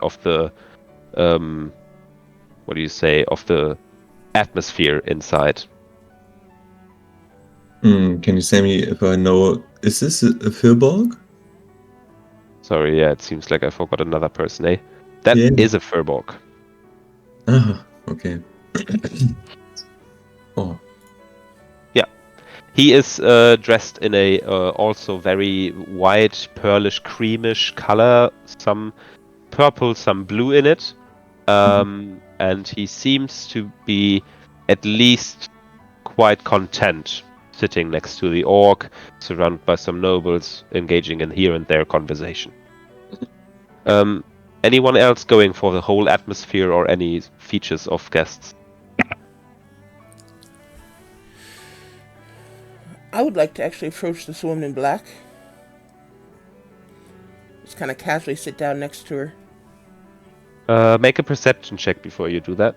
what do you say, of the atmosphere inside. Can you say me if I know... Is this a Firbolg? Sorry, yeah, it seems like I forgot another person, eh? That is Yeah. a Furbolg. Ah, okay. Oh. Yeah. He is dressed in a also very white, pearlish, creamish color, some purple, some blue in it. And he seems to be at least quite content sitting next to the orc, surrounded by some nobles, engaging in here and there conversation. Anyone else going for the whole atmosphere or any features of guests? I would like to actually approach this woman in black. Just kind of casually sit down next to her. Make a perception check before you do that.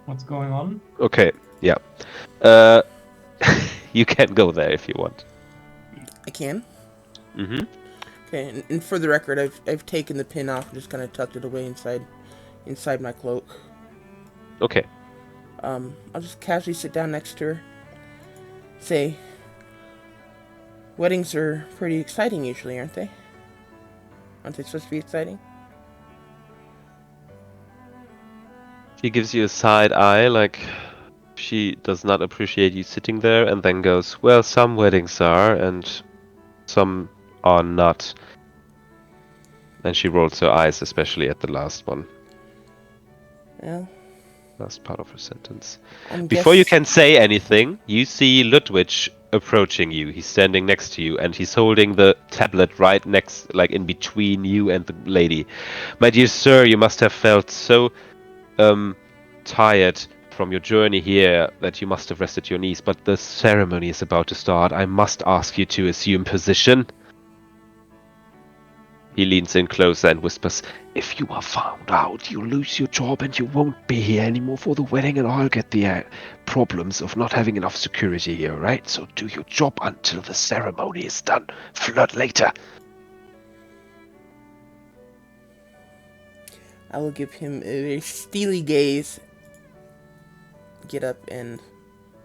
What's going on? Okay, yeah. You can go there if you want. I can. Mm-hmm. Okay, and for the record, I've taken the pin off and just kind of tucked it away inside my cloak. Okay. I'll just casually sit down next to her. Say, weddings are pretty exciting usually, aren't they? Aren't they supposed to be exciting? She gives you a side eye, like she does not appreciate you sitting there, and then goes, "Well, some weddings are, and some are not." And she rolls her eyes, especially at the last one. Well, Last part of her sentence. I'm Before you guess. can say anything, you see Ludwig approaching you. He's standing next to you, and he's holding the tablet right next, like in between you and the lady. My dear sir, you must have felt so tired from your journey here that you must have rested your knees, but the ceremony is about to start. I must ask you to assume position. He leans in closer and whispers, "If you are found out, you'll lose your job and you won't be here anymore for the wedding, and I'll get the problems of not having enough security here, right? So do your job until the ceremony is done. Flirt later." I will give him a very steely gaze, get up, and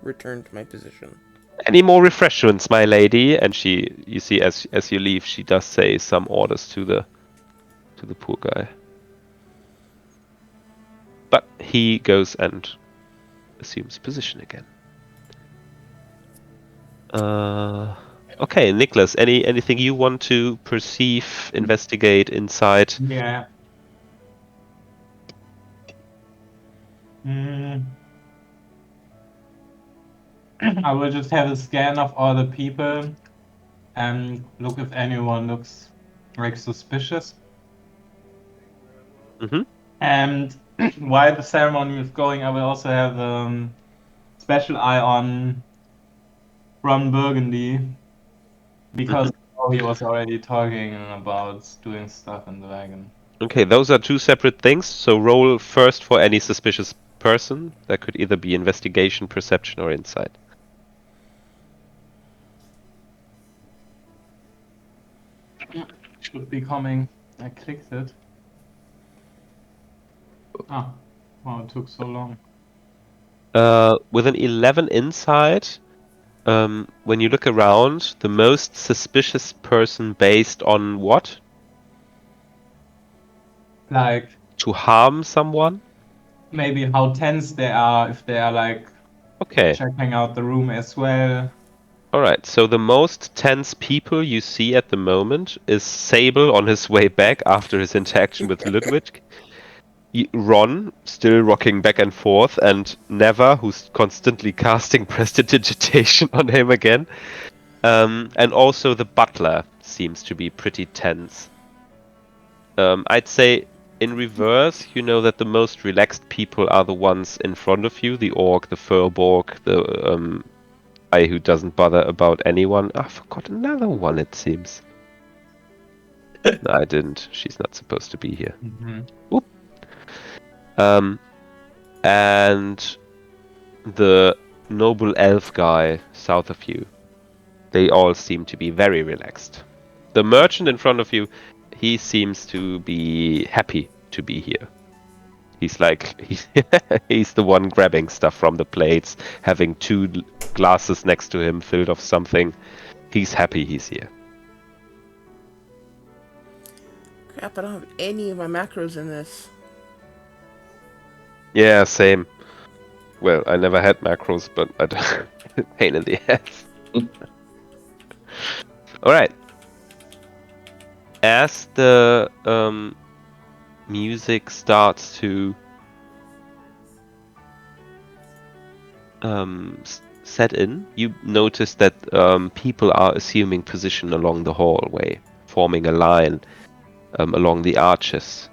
return to my position. Any more refreshments, my lady? And she, you see, as you leave, she does say some orders to the poor guy. But he goes and assumes position again. Okay, Nicholas, anything you want to perceive, investigate, insight? Yeah. Mm. I will just have a scan of all the people and look if anyone looks like suspicious. Mm-hmm. And while the ceremony is going, I will also have special eye on Ron Burgundy because he was already talking about doing stuff in the wagon. Okay, those are two separate things. So roll first for any suspicious person. That could either be investigation, perception, or insight. Should be coming. I clicked it. Ah, wow, it took so long. With an 11 insight, when you look around, the most suspicious person based on what? Like To harm someone? maybe how tense they are, if they are like Okay. checking out the room as well. Alright, so the most tense people you see at the moment is Sable on his way back after his interaction with Ludwig. Ron, still rocking back and forth, and Neva, who's constantly casting prestidigitation on him again. And also the butler seems to be pretty tense. I'd say in reverse, you know that the most relaxed people are the ones in front of you, the orc, the furborg, the guy who doesn't bother about anyone. I forgot another one, it seems. No, I didn't. She's not supposed to be here. Oop. And the noble elf guy south of you. They all seem to be very relaxed. The merchant in front of you, he seems to be happy to be here. He's like, he's the one grabbing stuff from the plates, having two glasses next to him filled of something. He's happy he's here. Crap, I don't have any of my macros in this. Yeah, same. Well, I never had macros, but I don't. Pain in the ass. Alright. As the music starts to set in, you notice that people are assuming position along the hallway, forming a line along the arches.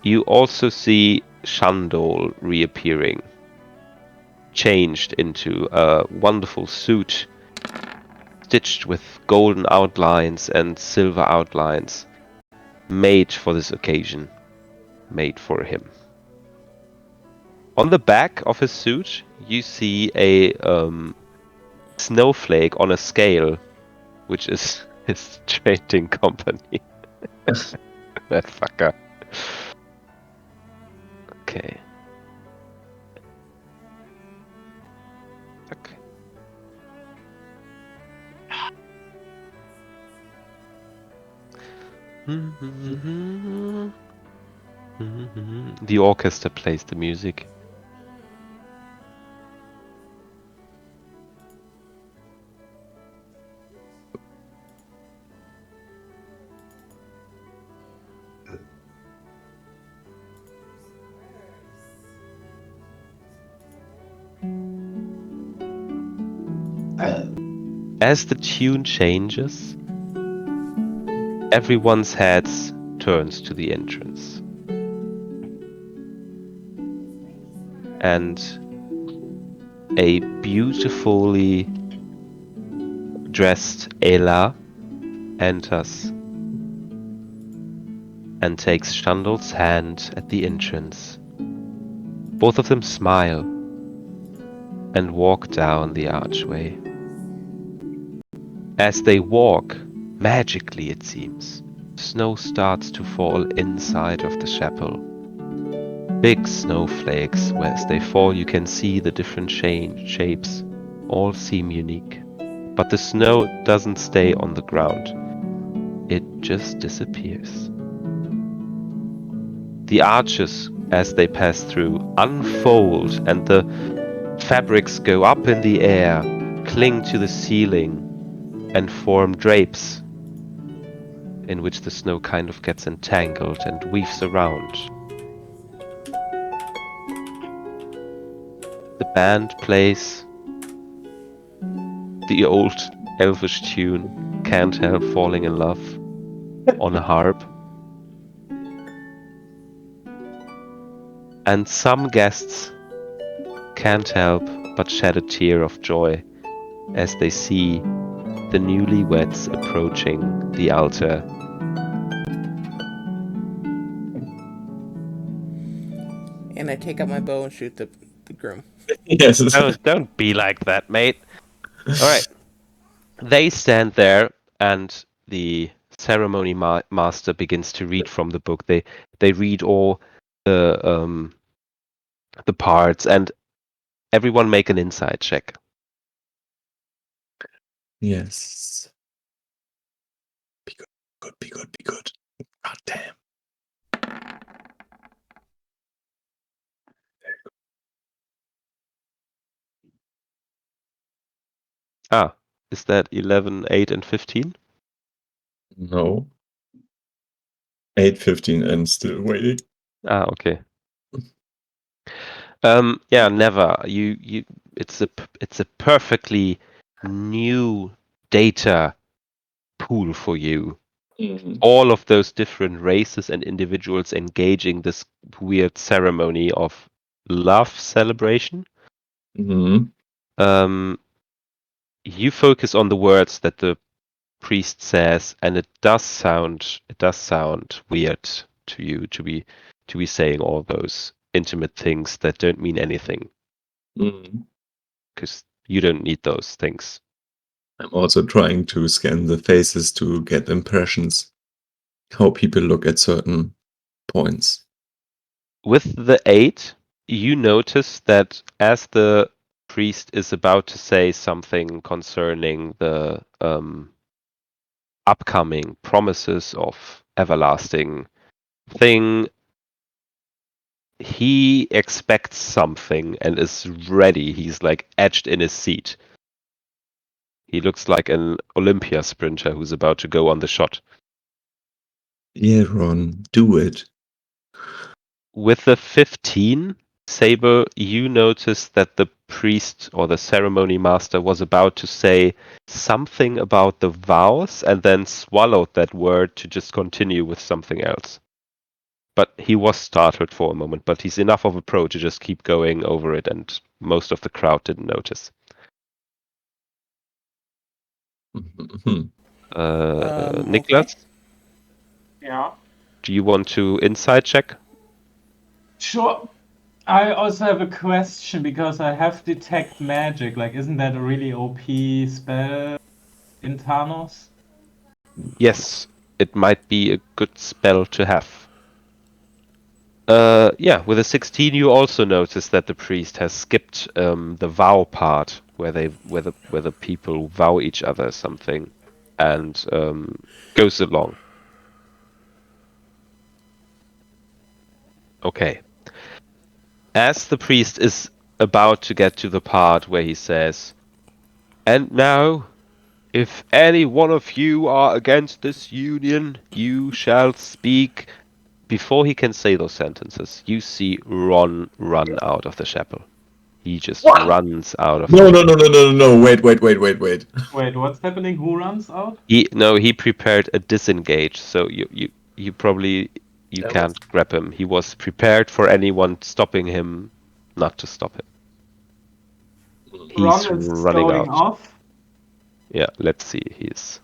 You also see Shandol reappearing, changed into a wonderful suit, stitched with golden outlines and silver outlines, made for this occasion, made for him. On the back of his suit, you see a snowflake on a scale, which is his trading company. That fucker. Okay. Okay. The orchestra plays the music. As the tune changes, everyone's heads turns to the entrance. And a beautifully dressed Ela enters and takes Shandol's hand at the entrance. Both of them smile and walk down the archway. As they walk, magically it seems, snow starts to fall inside of the chapel. Big snowflakes, where as they fall you can see the different shapes, all seem unique. But the snow doesn't stay on the ground, it just disappears. The arches, as they pass through, unfold and the fabrics go up in the air, cling to the ceiling, and form drapes in which the snow kind of gets entangled and weaves around. The band plays the old elvish tune, Can't Help Falling in Love, on a harp. And some guests can't help but shed a tear of joy as they see the newlyweds approaching the altar. And I take out my bow and shoot the groom. Yes. Don't be like that, mate. All right. They stand there, and the ceremony master begins to read from the book. They read all the parts, and everyone make an insight check. Yes. Be good, be good, be good. God damn. Ah, is that 11, 8, and 15? No. 8:15 and still waiting. Ah, okay. Yeah, never. It's a perfectly new data pool for you. All of those different races and individuals engaging this weird ceremony of love celebration. Mm-hmm. You focus on the words that the priest says, and it does sound weird to you to be saying all those intimate things that don't mean anything, because you don't need those things. I'm also trying to scan the faces to get impressions, how people look at certain points. With the 8, you notice that as the priest is about to say something concerning the upcoming promises of everlasting thing, he expects something and is ready. He's like etched in his seat. He looks like an Olympia sprinter who's about to go on the shot. Yeah, Ron, do it. With the 15, Saber, you notice that the priest or the ceremony master was about to say something about the vows and then swallowed that word to just continue with something else. But he was startled for a moment, but he's enough of a pro to just keep going over it, and most of the crowd didn't notice. Niklas, Yeah. do you want to insight check? Sure. I also have a question because I have detect magic. Like, isn't that a really OP spell in Thanos? Yes, it might be a good spell to have. Yeah, with a 16, you also notice that the priest has skipped the vow part where the people vow each other something, and goes along. Okay. As the priest is about to get to the part where he says, "And now, if any one of you are against this union, you shall speak." Before he can say those sentences, you see Ron run out of the chapel. He just runs out of. No. Wait. Wait, what's happening? Who runs out? He prepared a disengage, so you probably That can't grab him. He was prepared for anyone stopping him, not to stop him. He's Ron is running going out. off. Yeah, let's see. He's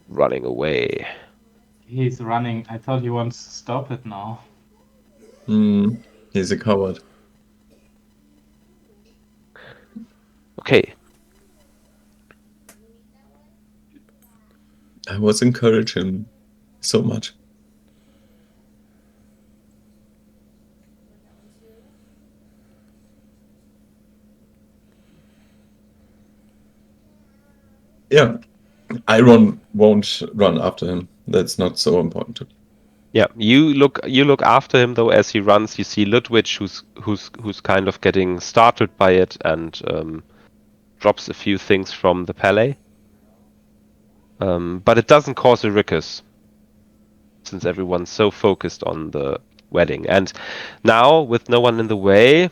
running away. He's running. I thought he wants to stop it now. He's a coward. Okay. I was encouraging him so much. Yeah, Iron won't run after him. That's not so important to me. Yeah, you look after him though as he runs. You see Ludwig, who's kind of getting startled by it and drops a few things from the palais. But it doesn't cause a ruckus, since everyone's so focused on the wedding. And now, with no one in the way,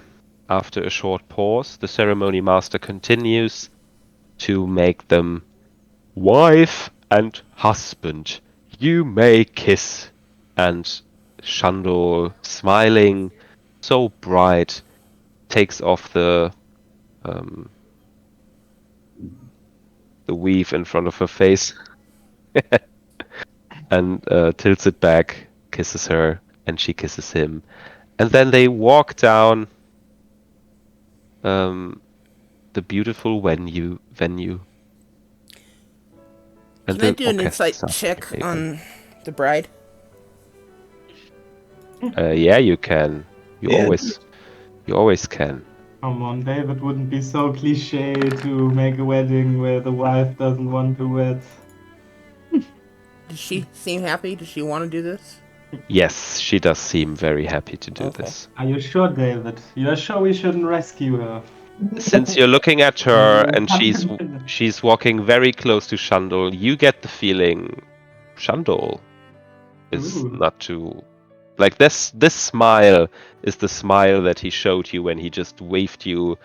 after a short pause, the ceremony master continues to make them wife and husband. You may kiss. And Shandor, smiling so bright, takes off the weave in front of her face and tilts it back, kisses her, and she kisses him. And then they walk down the beautiful venue. And Can I the do an orchestra insight starts check playing. on the bride? Yeah, you can. You Yeah. always can. Come on, David wouldn't be so cliche to make a wedding where the wife doesn't want to wed. Does she seem happy? Does she want to do this? Yes, she does seem very happy to do Okay. this. Are you sure, David? You're sure we shouldn't rescue her? Since you're looking at her and she's Confident. walking very close to Shandol, you get the feeling Shandol is Ooh. not too like this smile is the smile that he showed you when he just waved you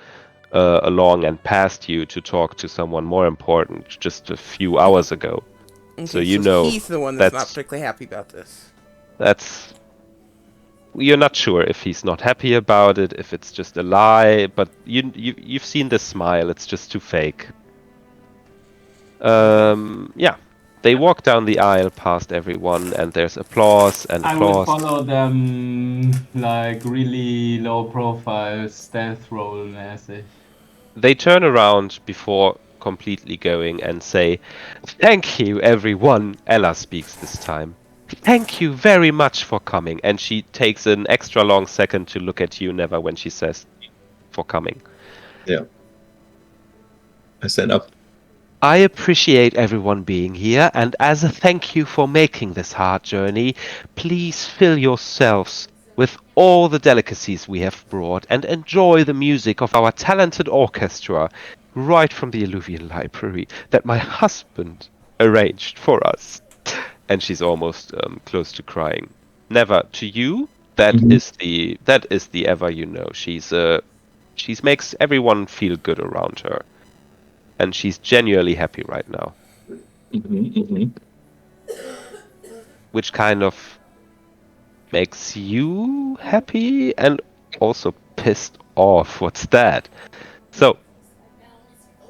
along and passed you to talk to someone more important just a few hours ago. Okay, So you know he's the one that's not that's particularly happy about this. you're not sure if he's not happy about it, if it's just a lie, but you've seen this smile, it's just too fake. Yeah. They walk down the aisle past everyone and there's applause and I would applause. follow them like really low profile stealth roll mäßig. They turn around before completely going and say, "Thank you, everyone." Ella speaks this time. "Thank you very much for coming." And she takes an extra long second to look at you, Never, when she says, "for coming." Yeah. I stand up. I appreciate everyone being here, and as a thank you for making this hard journey, please fill yourselves with all the delicacies we have brought and enjoy the music of our talented orchestra right from the Illuvian Library that my husband arranged for us. And she's almost close to crying. Never, to you, that is the Ever you know. She makes everyone feel good around her. And she's genuinely happy right now. Which kind of makes you happy and also pissed off. What's that? So,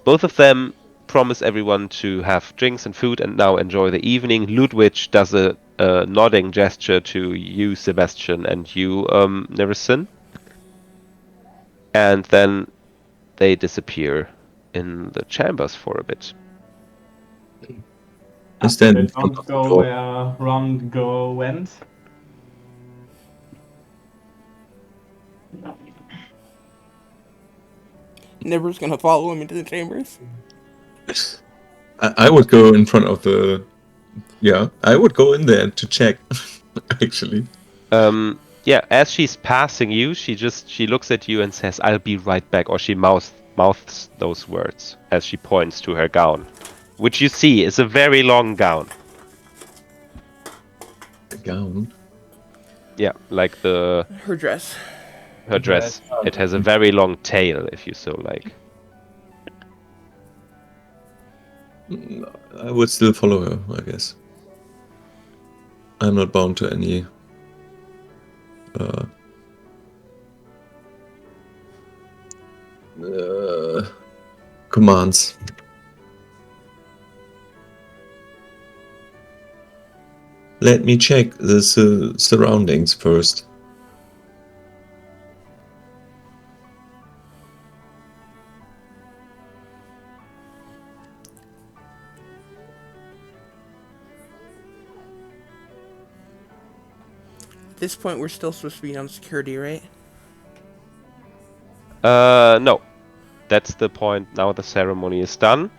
both of them promise everyone to have drinks and food and now enjoy the evening. Ludwig does a nodding gesture to you, Sebastian, and you, Nerison. And then they disappear in the chambers for a bit. I stand in They front don't of the go door. where Ron went. Never's gonna follow him into the chambers. I would go in front of the. Yeah, I would go in there to check. Actually. Yeah, as she's passing you, she looks at you and says, "I'll be right back," or she mouths those words as she points to her gown, which you see is a very long gown. The gown. Yeah, like Her dress. her dress. It has a very long tail, if you so like. I would still follow her, I guess. I'm not bound to any commands. Let me check the surroundings first. At this point, we're still supposed to be on security, right? No. That's the point. Now the ceremony is done.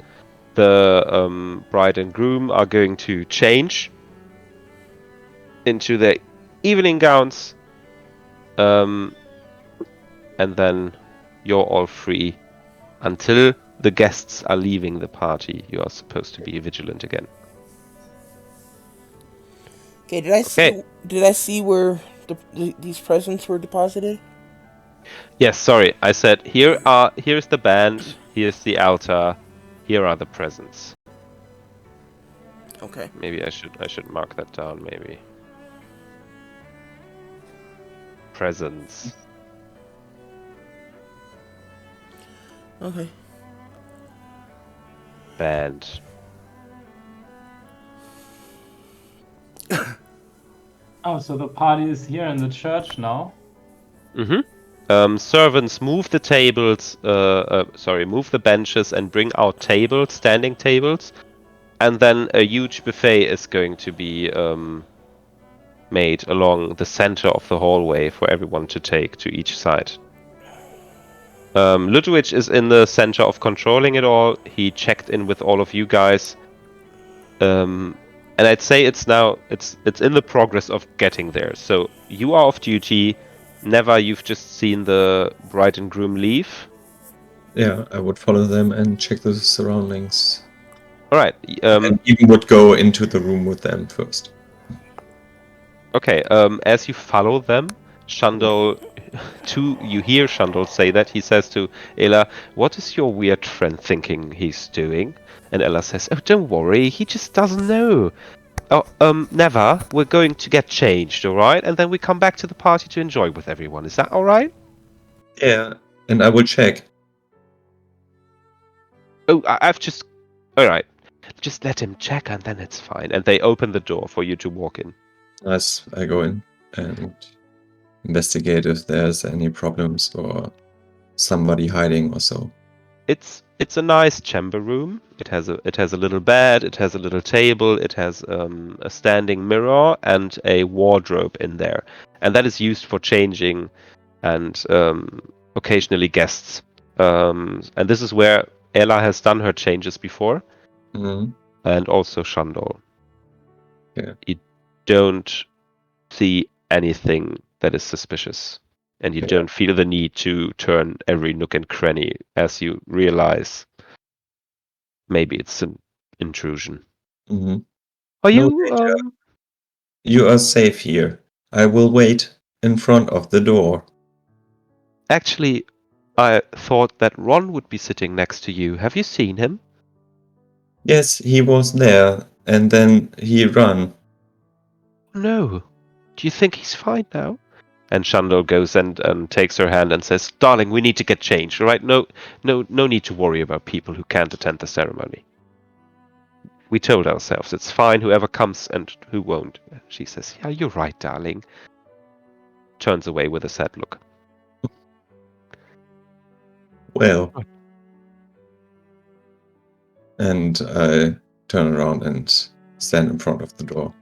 The bride and groom are going to change into their evening gowns. And then you're all free until the guests are leaving the party. You are supposed to be vigilant again. Okay, did I see where these presents were deposited? Yes, sorry. I said here's the band, here's the altar, here are the presents. Okay. Maybe I should mark that down, maybe. Presents. Okay. Band. Oh, so the party is here in the church now. Servants, move the tables. Move the benches and bring out tables, standing tables, and then a huge buffet is going to be made along the center of the hallway for everyone to take to each side. Ludwig is in the center of controlling it all. He checked in with all of you guys. And I'd say it's in the progress of getting there. So you are off duty. Never, you've just seen the bride and groom leave. Yeah, I would follow them and check the surroundings. All right. And even would go into the room with them first. Okay. As you follow them, Shandol, you hear Shandol say that. He says to Ella, "What is your weird friend thinking he's doing?" And Ella says, "Oh, don't worry. He just doesn't know. Oh, never. We're going to get changed, all right? And then we come back to the party to enjoy with everyone. Is that all right?" Yeah, and I will check. Oh, I've just... All right. Just let him check and then it's fine. And they open the door for you to walk in. As I go in and investigate if there's any problems or somebody hiding or so. It's a nice chamber room. It has a little bed. It has a little table. It has a standing mirror and a wardrobe in there, and that is used for changing and occasionally guests. And this is where Ella has done her changes before, and also Shandol. Yeah. You don't see anything that is suspicious, and you don't feel the need to turn every nook and cranny as you realize maybe it's an intrusion. Are No you danger. You are safe here. I will wait in front of the door. Actually, I thought that Ron would be sitting next to you. Have you seen him? Yes, he was there, and then he ran. No. Do you think he's fine now? And Shandor goes and takes her hand and says, "Darling, we need to get changed, all right? No need to worry about people who can't attend the ceremony. We told ourselves it's fine, whoever comes and who won't." She says, "Yeah, you're right, darling." Turns away with a sad look. Well. And I turn around and stand in front of the door.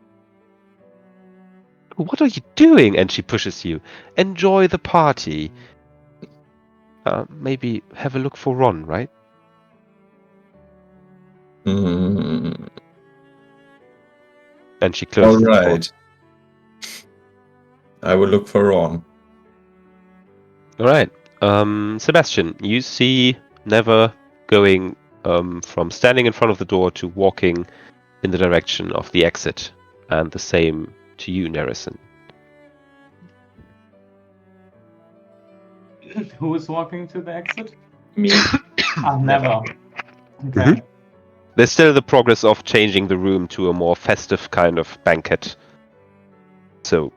"What are you doing?" And she pushes you. "Enjoy the party. Maybe have a look for Ron, right?" Mm. And she closes the door. Alright. I will look for Ron. Alright. Sebastian, you see Never going from standing in front of the door to walking in the direction of the exit. And the same to you, Nerison. Who is walking to the exit? Me. Never. Okay. There's still the progress of changing the room to a more festive kind of banquet. So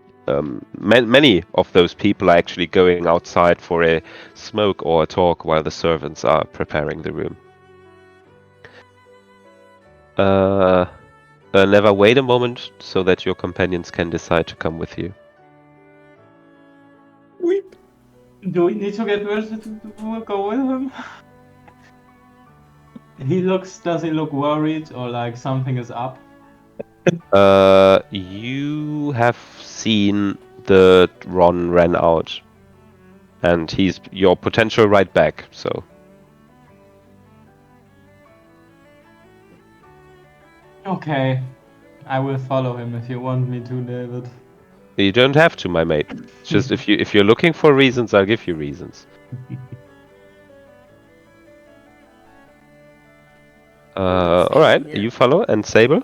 many of those people are actually going outside for a smoke or a talk while the servants are preparing the room. Never wait a moment so that your companions can decide to come with you. Weep. Do we need to get ready to go with him? Does he look worried or like something is up? You have seen the Ron ran out, and he's your potential right back. So Okay, I will follow him if you want me to, David. you don't have to, my mate. It's just if you're looking for reasons, I'll give you reasons. All right, you follow, and Sable.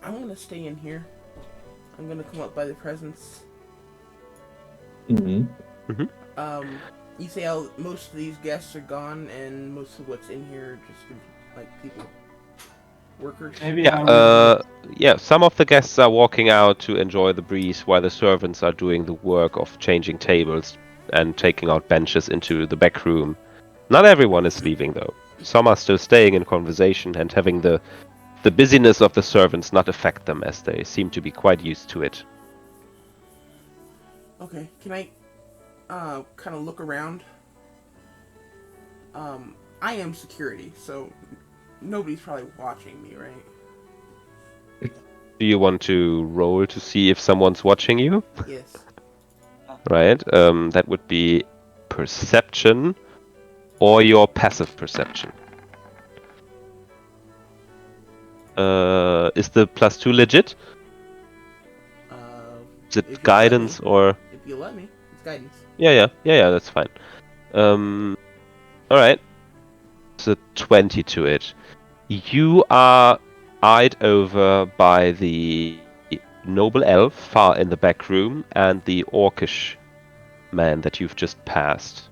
I'm gonna stay in here. I'm gonna come up by the presence. Mhm. You say most of these guests are gone, and most of what's in here are just like people, workers. Maybe Yeah, I will. yeah. Some of the guests are walking out to enjoy the breeze, while the servants are doing the work of changing tables and taking out benches into the back room. Not everyone is leaving though. Some are still staying in conversation and having the busyness of the servants not affect them, as they seem to be quite used to it. Okay, can I kind of look around? I am security, so nobody's probably watching me, right? Do you want to roll to see if someone's watching you? Yes. Right. That would be perception or your passive perception. Is the +2 legit? Uh, Is it if you'll let me. guidance or? If you'll let me, it's guidance. Yeah. That's fine. All right. It's a 20 to it. You are eyed over by the noble elf far in the back room and the orcish man that you've just passed.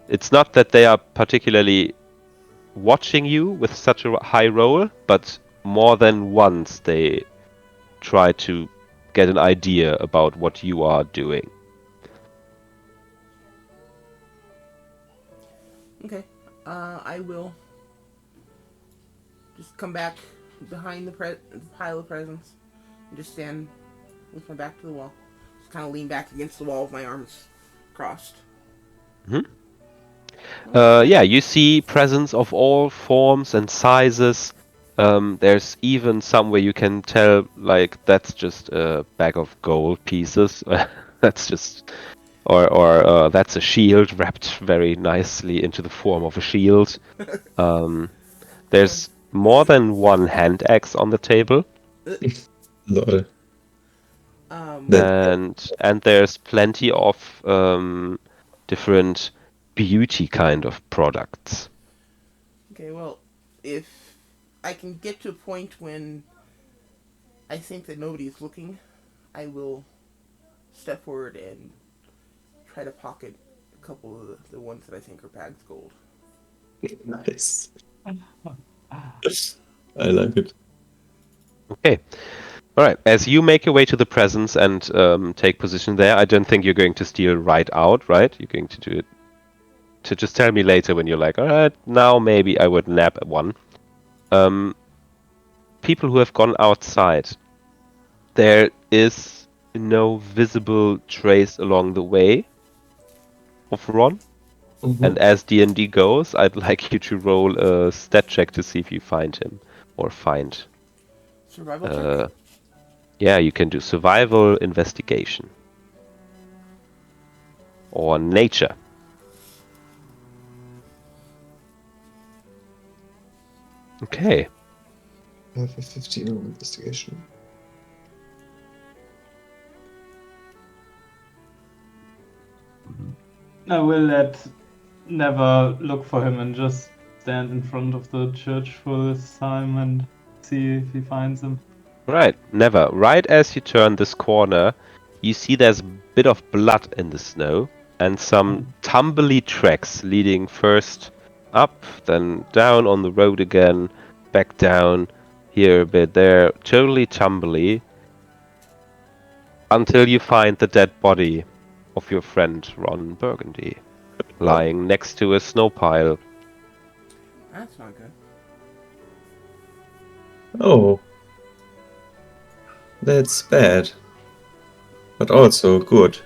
It's not that they are particularly watching you with such a high roll, but more than once they try to get an idea about what you are doing. Okay. I will just come back behind the pile of presents and just stand with my back to the wall. Just kind of lean back against the wall with my arms crossed. Yeah, you see presents of all forms and sizes. There's even some where you can tell, like, that's just a bag of gold pieces. That's just, or that's a shield wrapped very nicely into the form of a shield. There's more than one hand axe on the table, Lol. Um, That and there's plenty of different beauty kind of products. okay, well, if I can get to a point when I think that nobody's looking, I will step forward and try to pocket a couple of the ones that I think are bagged gold. nice. I like it. Okay. All right. As you make your way to the presence and take position there, I don't think you're going to steal right out, right? You're going to do it to just tell me later when you're like, all right, now maybe I would nab one. People who have gone outside, there is no visible trace along the way of Ron. And Mhm. as D&D goes, I'd like you to roll a stat check to see if you find him or find. Survival check? Uh, yeah, you can do survival, investigation, or nature. Okay. I have a 15 on investigation. I will never look for him and just stand in front of the church for this time and see if he finds him. Right, never. Right as you turn this corner, you see there's a bit of blood in the snow and some tumbly tracks leading first up, then down on the road again, back down, here a bit, there, totally tumbly, until you find the dead body of your friend Ron Burgundy, lying next to a snow pile. That's not good. Oh, that's bad. But also good.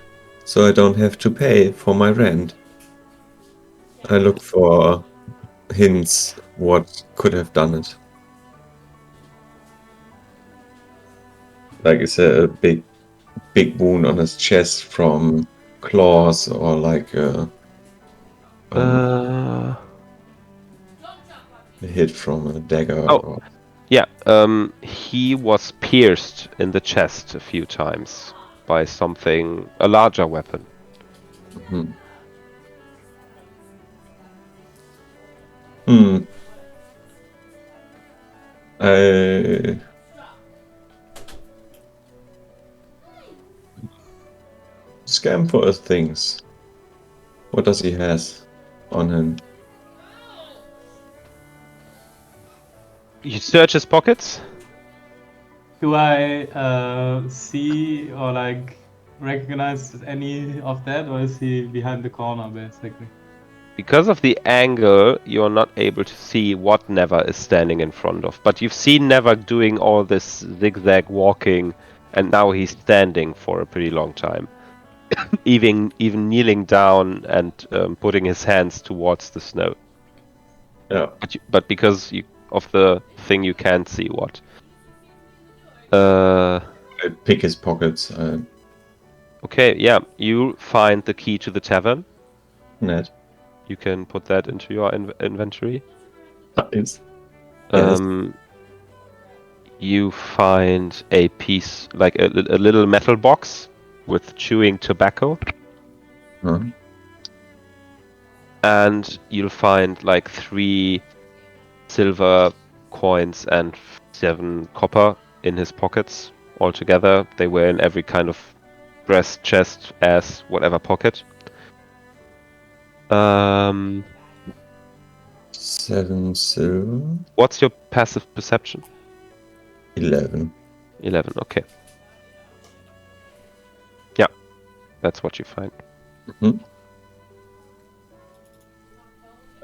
So I don't have to pay for my rent. I look for hints what could have done it. Like is a big wound on his chest from claws or like Uh, a hit from a dagger oh, or yeah, he was pierced in the chest a few times by something, a larger weapon. hmm. Hmm. I scam for things. What does he has on him? You search his pockets. Do I see or like recognize any of that, or is he behind the corner basically? Because of the angle, you're not able to see what Never is standing in front of. But you've seen Never doing all this zigzag walking, and now he's standing for a pretty long time. even kneeling down and putting his hands towards the snow. Yeah. But because of the thing, you can't see what. I pick his pockets. Okay, yeah. You find the key to the tavern. Net. You can put that into your inventory. Nice. Yes. You find a piece, like a little metal box with chewing tobacco. Huh. And you'll find like 3 silver coins and 7 copper in his pockets altogether. They were in every kind of breast, chest, ass, whatever pocket. 7 silver. What's your passive perception? 11. 11, okay. Yeah, that's what you find. Mm-hmm.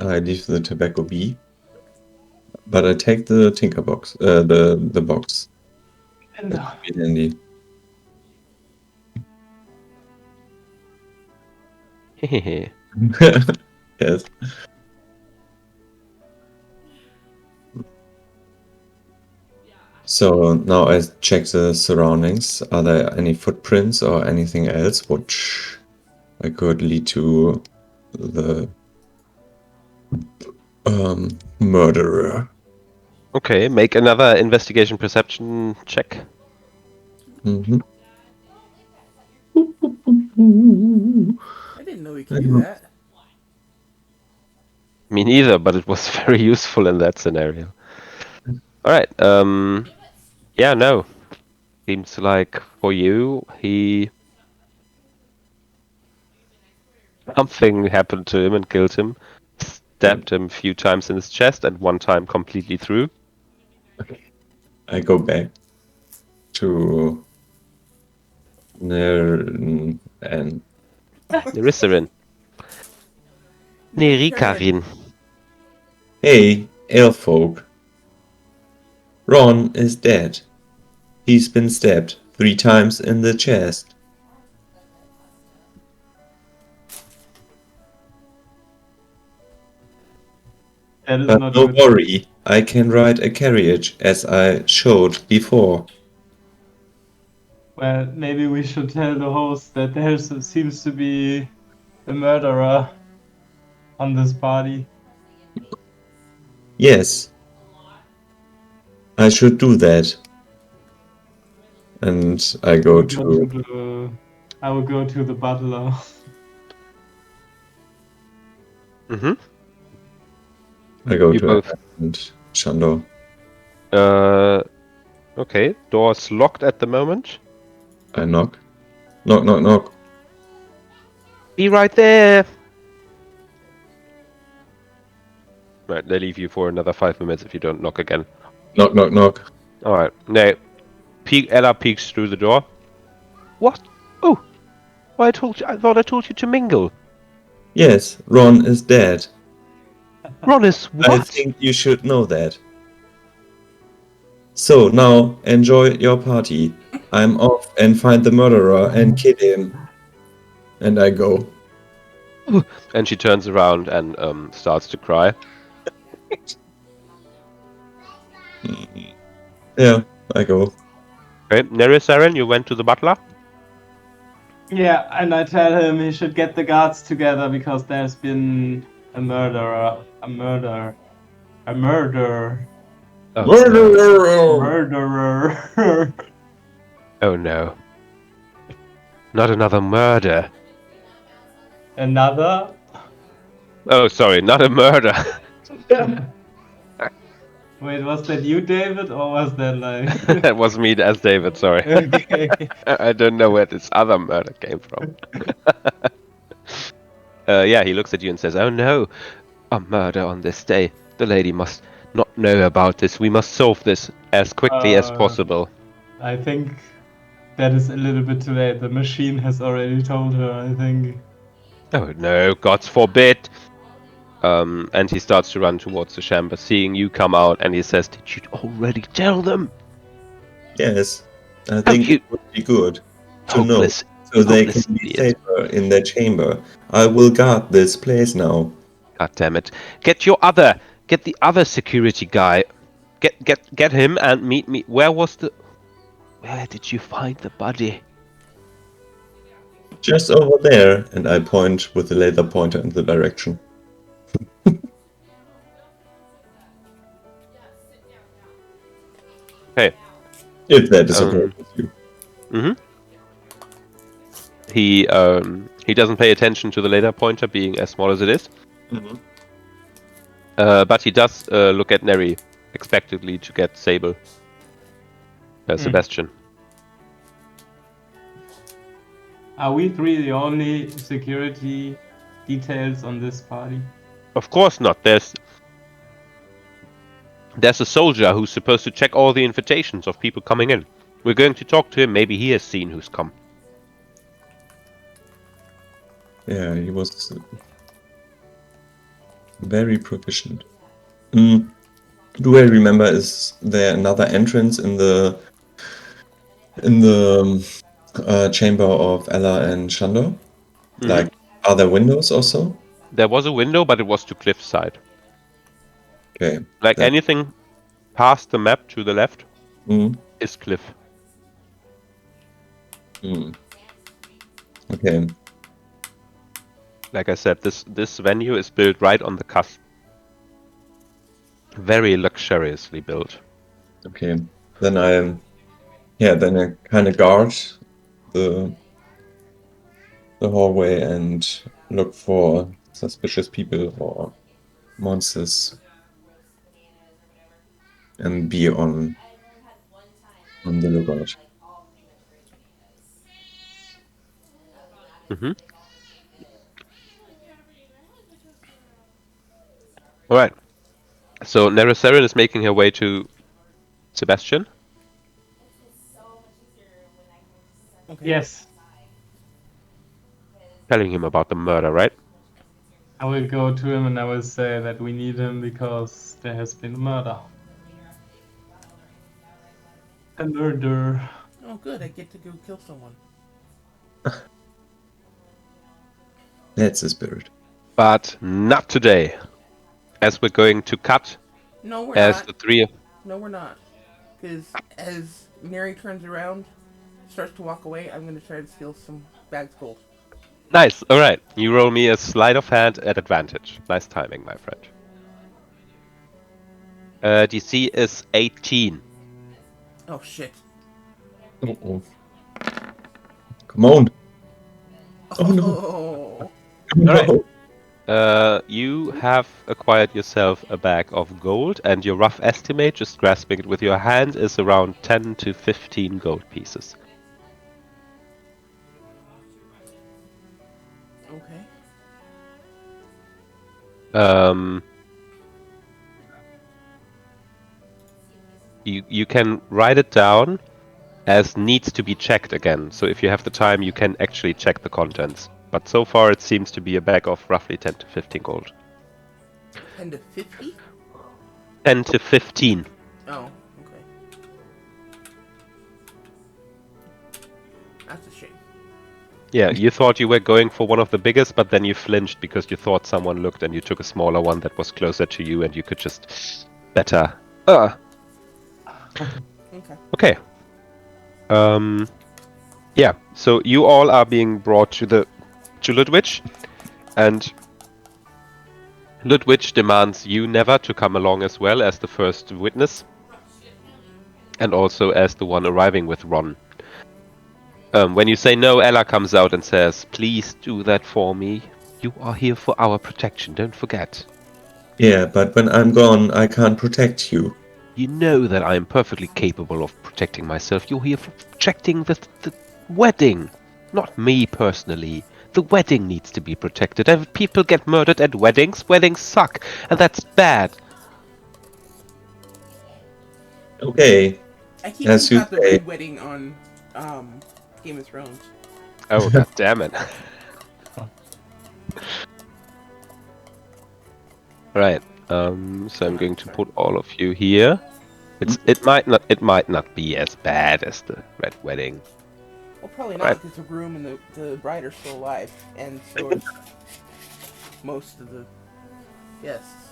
I leave the tobacco be, but I take the tinker box, the box. And That would be handy. Hehehe. Yes. So now I check the surroundings. Are there any footprints or anything else which I could lead to the murderer? Okay, make another investigation perception check. Mm-hmm. I didn't know we could do that. Me neither, but it was very useful in that scenario. Alright, yeah, no. Seems like for you, something happened to him and killed him. Stabbed him a few times in his chest and one time completely through. I go back to and Nerisarin. Nerikarin. hey, elffolk. Ron is dead. He's been stabbed 3 times in the chest. that is But not don't good. worry, I can ride a carriage as I showed before. Well, maybe we should tell the host that there seems to be a murderer on this party. Yes, I should do that. And I go to I will go to the butler. Mm-hmm. I go You to both. Anna and Shandor. Okay, door's locked at the moment. I knock. Knock, knock, knock. Be right there! Right, they leave you for another 5 minutes if you don't knock again. Knock, knock, knock. Alright, now, Ella peeks through the door. What? Oh! I thought I told you to mingle. Yes, Ron is dead. Ron is I what? think you should know that. So now enjoy your party. I'm off and find the murderer and kill him. And I go. And she turns around and starts to cry. Yeah, I go. Okay, Nerisaren, you went to the butler? Yeah, and I tell him he should get the guards together because there's been a murderer. A murder. A murder. Oh, Murderer. Oh no. Not another murder. Another? Oh, sorry, not a murder. Wait, was that you, David, or was that like? That was me as David, sorry. Okay. I don't know where this other murder came from. Yeah, he looks at you and says, "Oh no, a murder on this day. The lady must not know about this. We must solve this as quickly as possible." I think that is a little bit too late. The machine has already told her, I think. Oh no, God forbid! And he starts to run towards the chamber, seeing you come out, and he says, "Did you already tell them? Yes, I Have think you it would be good to know, hopeless, so they hopeless can be idiot. safer in their chamber. I will guard this place now. God damn it. Get the other security guy. Get him and meet me. Where did you find the body?" Just over there, and I point with the laser pointer in the direction. Okay. If that is okay with you. Mm-hmm. He doesn't pay attention to the laser pointer being as small as it is. Mm-hmm. But he does look at Neri expectantly to get Sable. Sebastian. Are we three the only security details on this party? Of course not. There's a soldier who's supposed to check all the invitations of people coming in. We're going to talk to him. Maybe he has seen who's come. Yeah, he was very proficient. Do I remember, is there another entrance in the chamber of Ella and Shandor? Mhm. Like, are there windows also? There was a window, but it was to Cliff's side. Okay. Like that- anything past the map to the left Mm, is Cliff. okay. Like I said, this venue is built right on the cusp. Very luxuriously built. Okay. Then I kind of guard the hallway and look for suspicious people or monsters and be on the lookout. Mm-hmm. All right. So Nerysaren is making her way to Sebastian. Okay. Yes. Telling him about the murder, right? I will go to him and I will say that we need him because there has been a murder. A murder. Oh, good. I get to go kill someone. That's the spirit. But not today. As we're going to cut No, we're as not. the three. No, we're not. Because as Mary turns around, starts to walk away, I'm going to try to steal some bags of gold. Nice. All right. You roll me a sleight of hand at advantage. Nice timing, my friend. DC is 18. Oh, shit. Uh-oh. Come on. Oh no. Oh. No. Alright. You have acquired yourself a bag of gold, and your rough estimate, just grasping it with your hand, is around 10 to 15 gold pieces. Okay. You can write it down as needs to be checked again. So if you have the time, you can actually check the contents. But so far, it seems to be a bag of roughly 10 to 15 gold. 10 to 50? 10 to 15. Oh, okay. That's a shame. Yeah, you thought you were going for one of the biggest, but then you flinched because you thought someone looked and you took a smaller one that was closer to you and you could just better. Okay. Okay. Yeah, so you all are being brought to Ludwig, and Ludwig demands you never to come along as well as the first witness, and also as the one arriving with Ron. When you say no, Ella comes out and says, "Please do that for me. You are here for our protection, don't forget." Yeah, but when I'm gone, I can't protect you. You know that I am perfectly capable of protecting myself. You're here for protecting the wedding, not me personally. The wedding needs to be protected. If people get murdered at weddings, weddings suck, and that's bad. Okay, I keep as thinking you about the say. Red Wedding on Game of Thrones. Oh, god damn it. Right. So I'm going to put all of you here. It might not be as bad as the Red Wedding. Well, probably Right. not, because the groom and the bride are still alive, and so is most of the guests.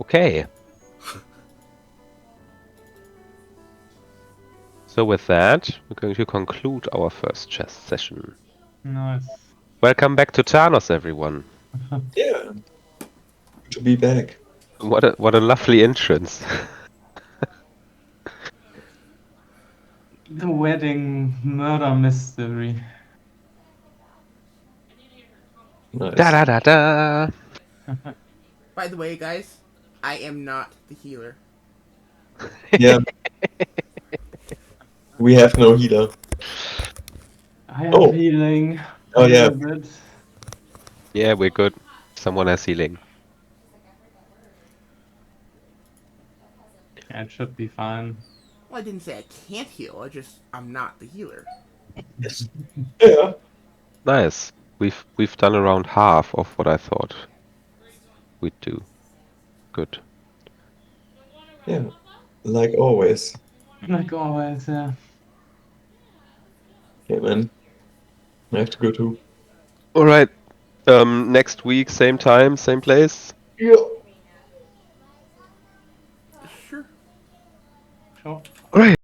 Okay. So with that, we're going to conclude our first chess session. Nice. Welcome back to Thanos, everyone. Yeah. To be back. What a lovely entrance. The wedding murder mystery. Nice. Da da da da. By the way, guys, I am not the healer. Yeah. We have no healer. I have Oh. healing. Oh, A yeah. little bit. Yeah, we're good. Someone has healing. Yeah, it should be fine. Well, I didn't say I can't heal. I'm not the healer. Yeah. Nice. We've done around half of what I thought we'd do. Good. Yeah. Like always. Like always, yeah. Okay, man. I have to go too. All right. Next week, same time, same place. Yeah. Sure. Sure. All right.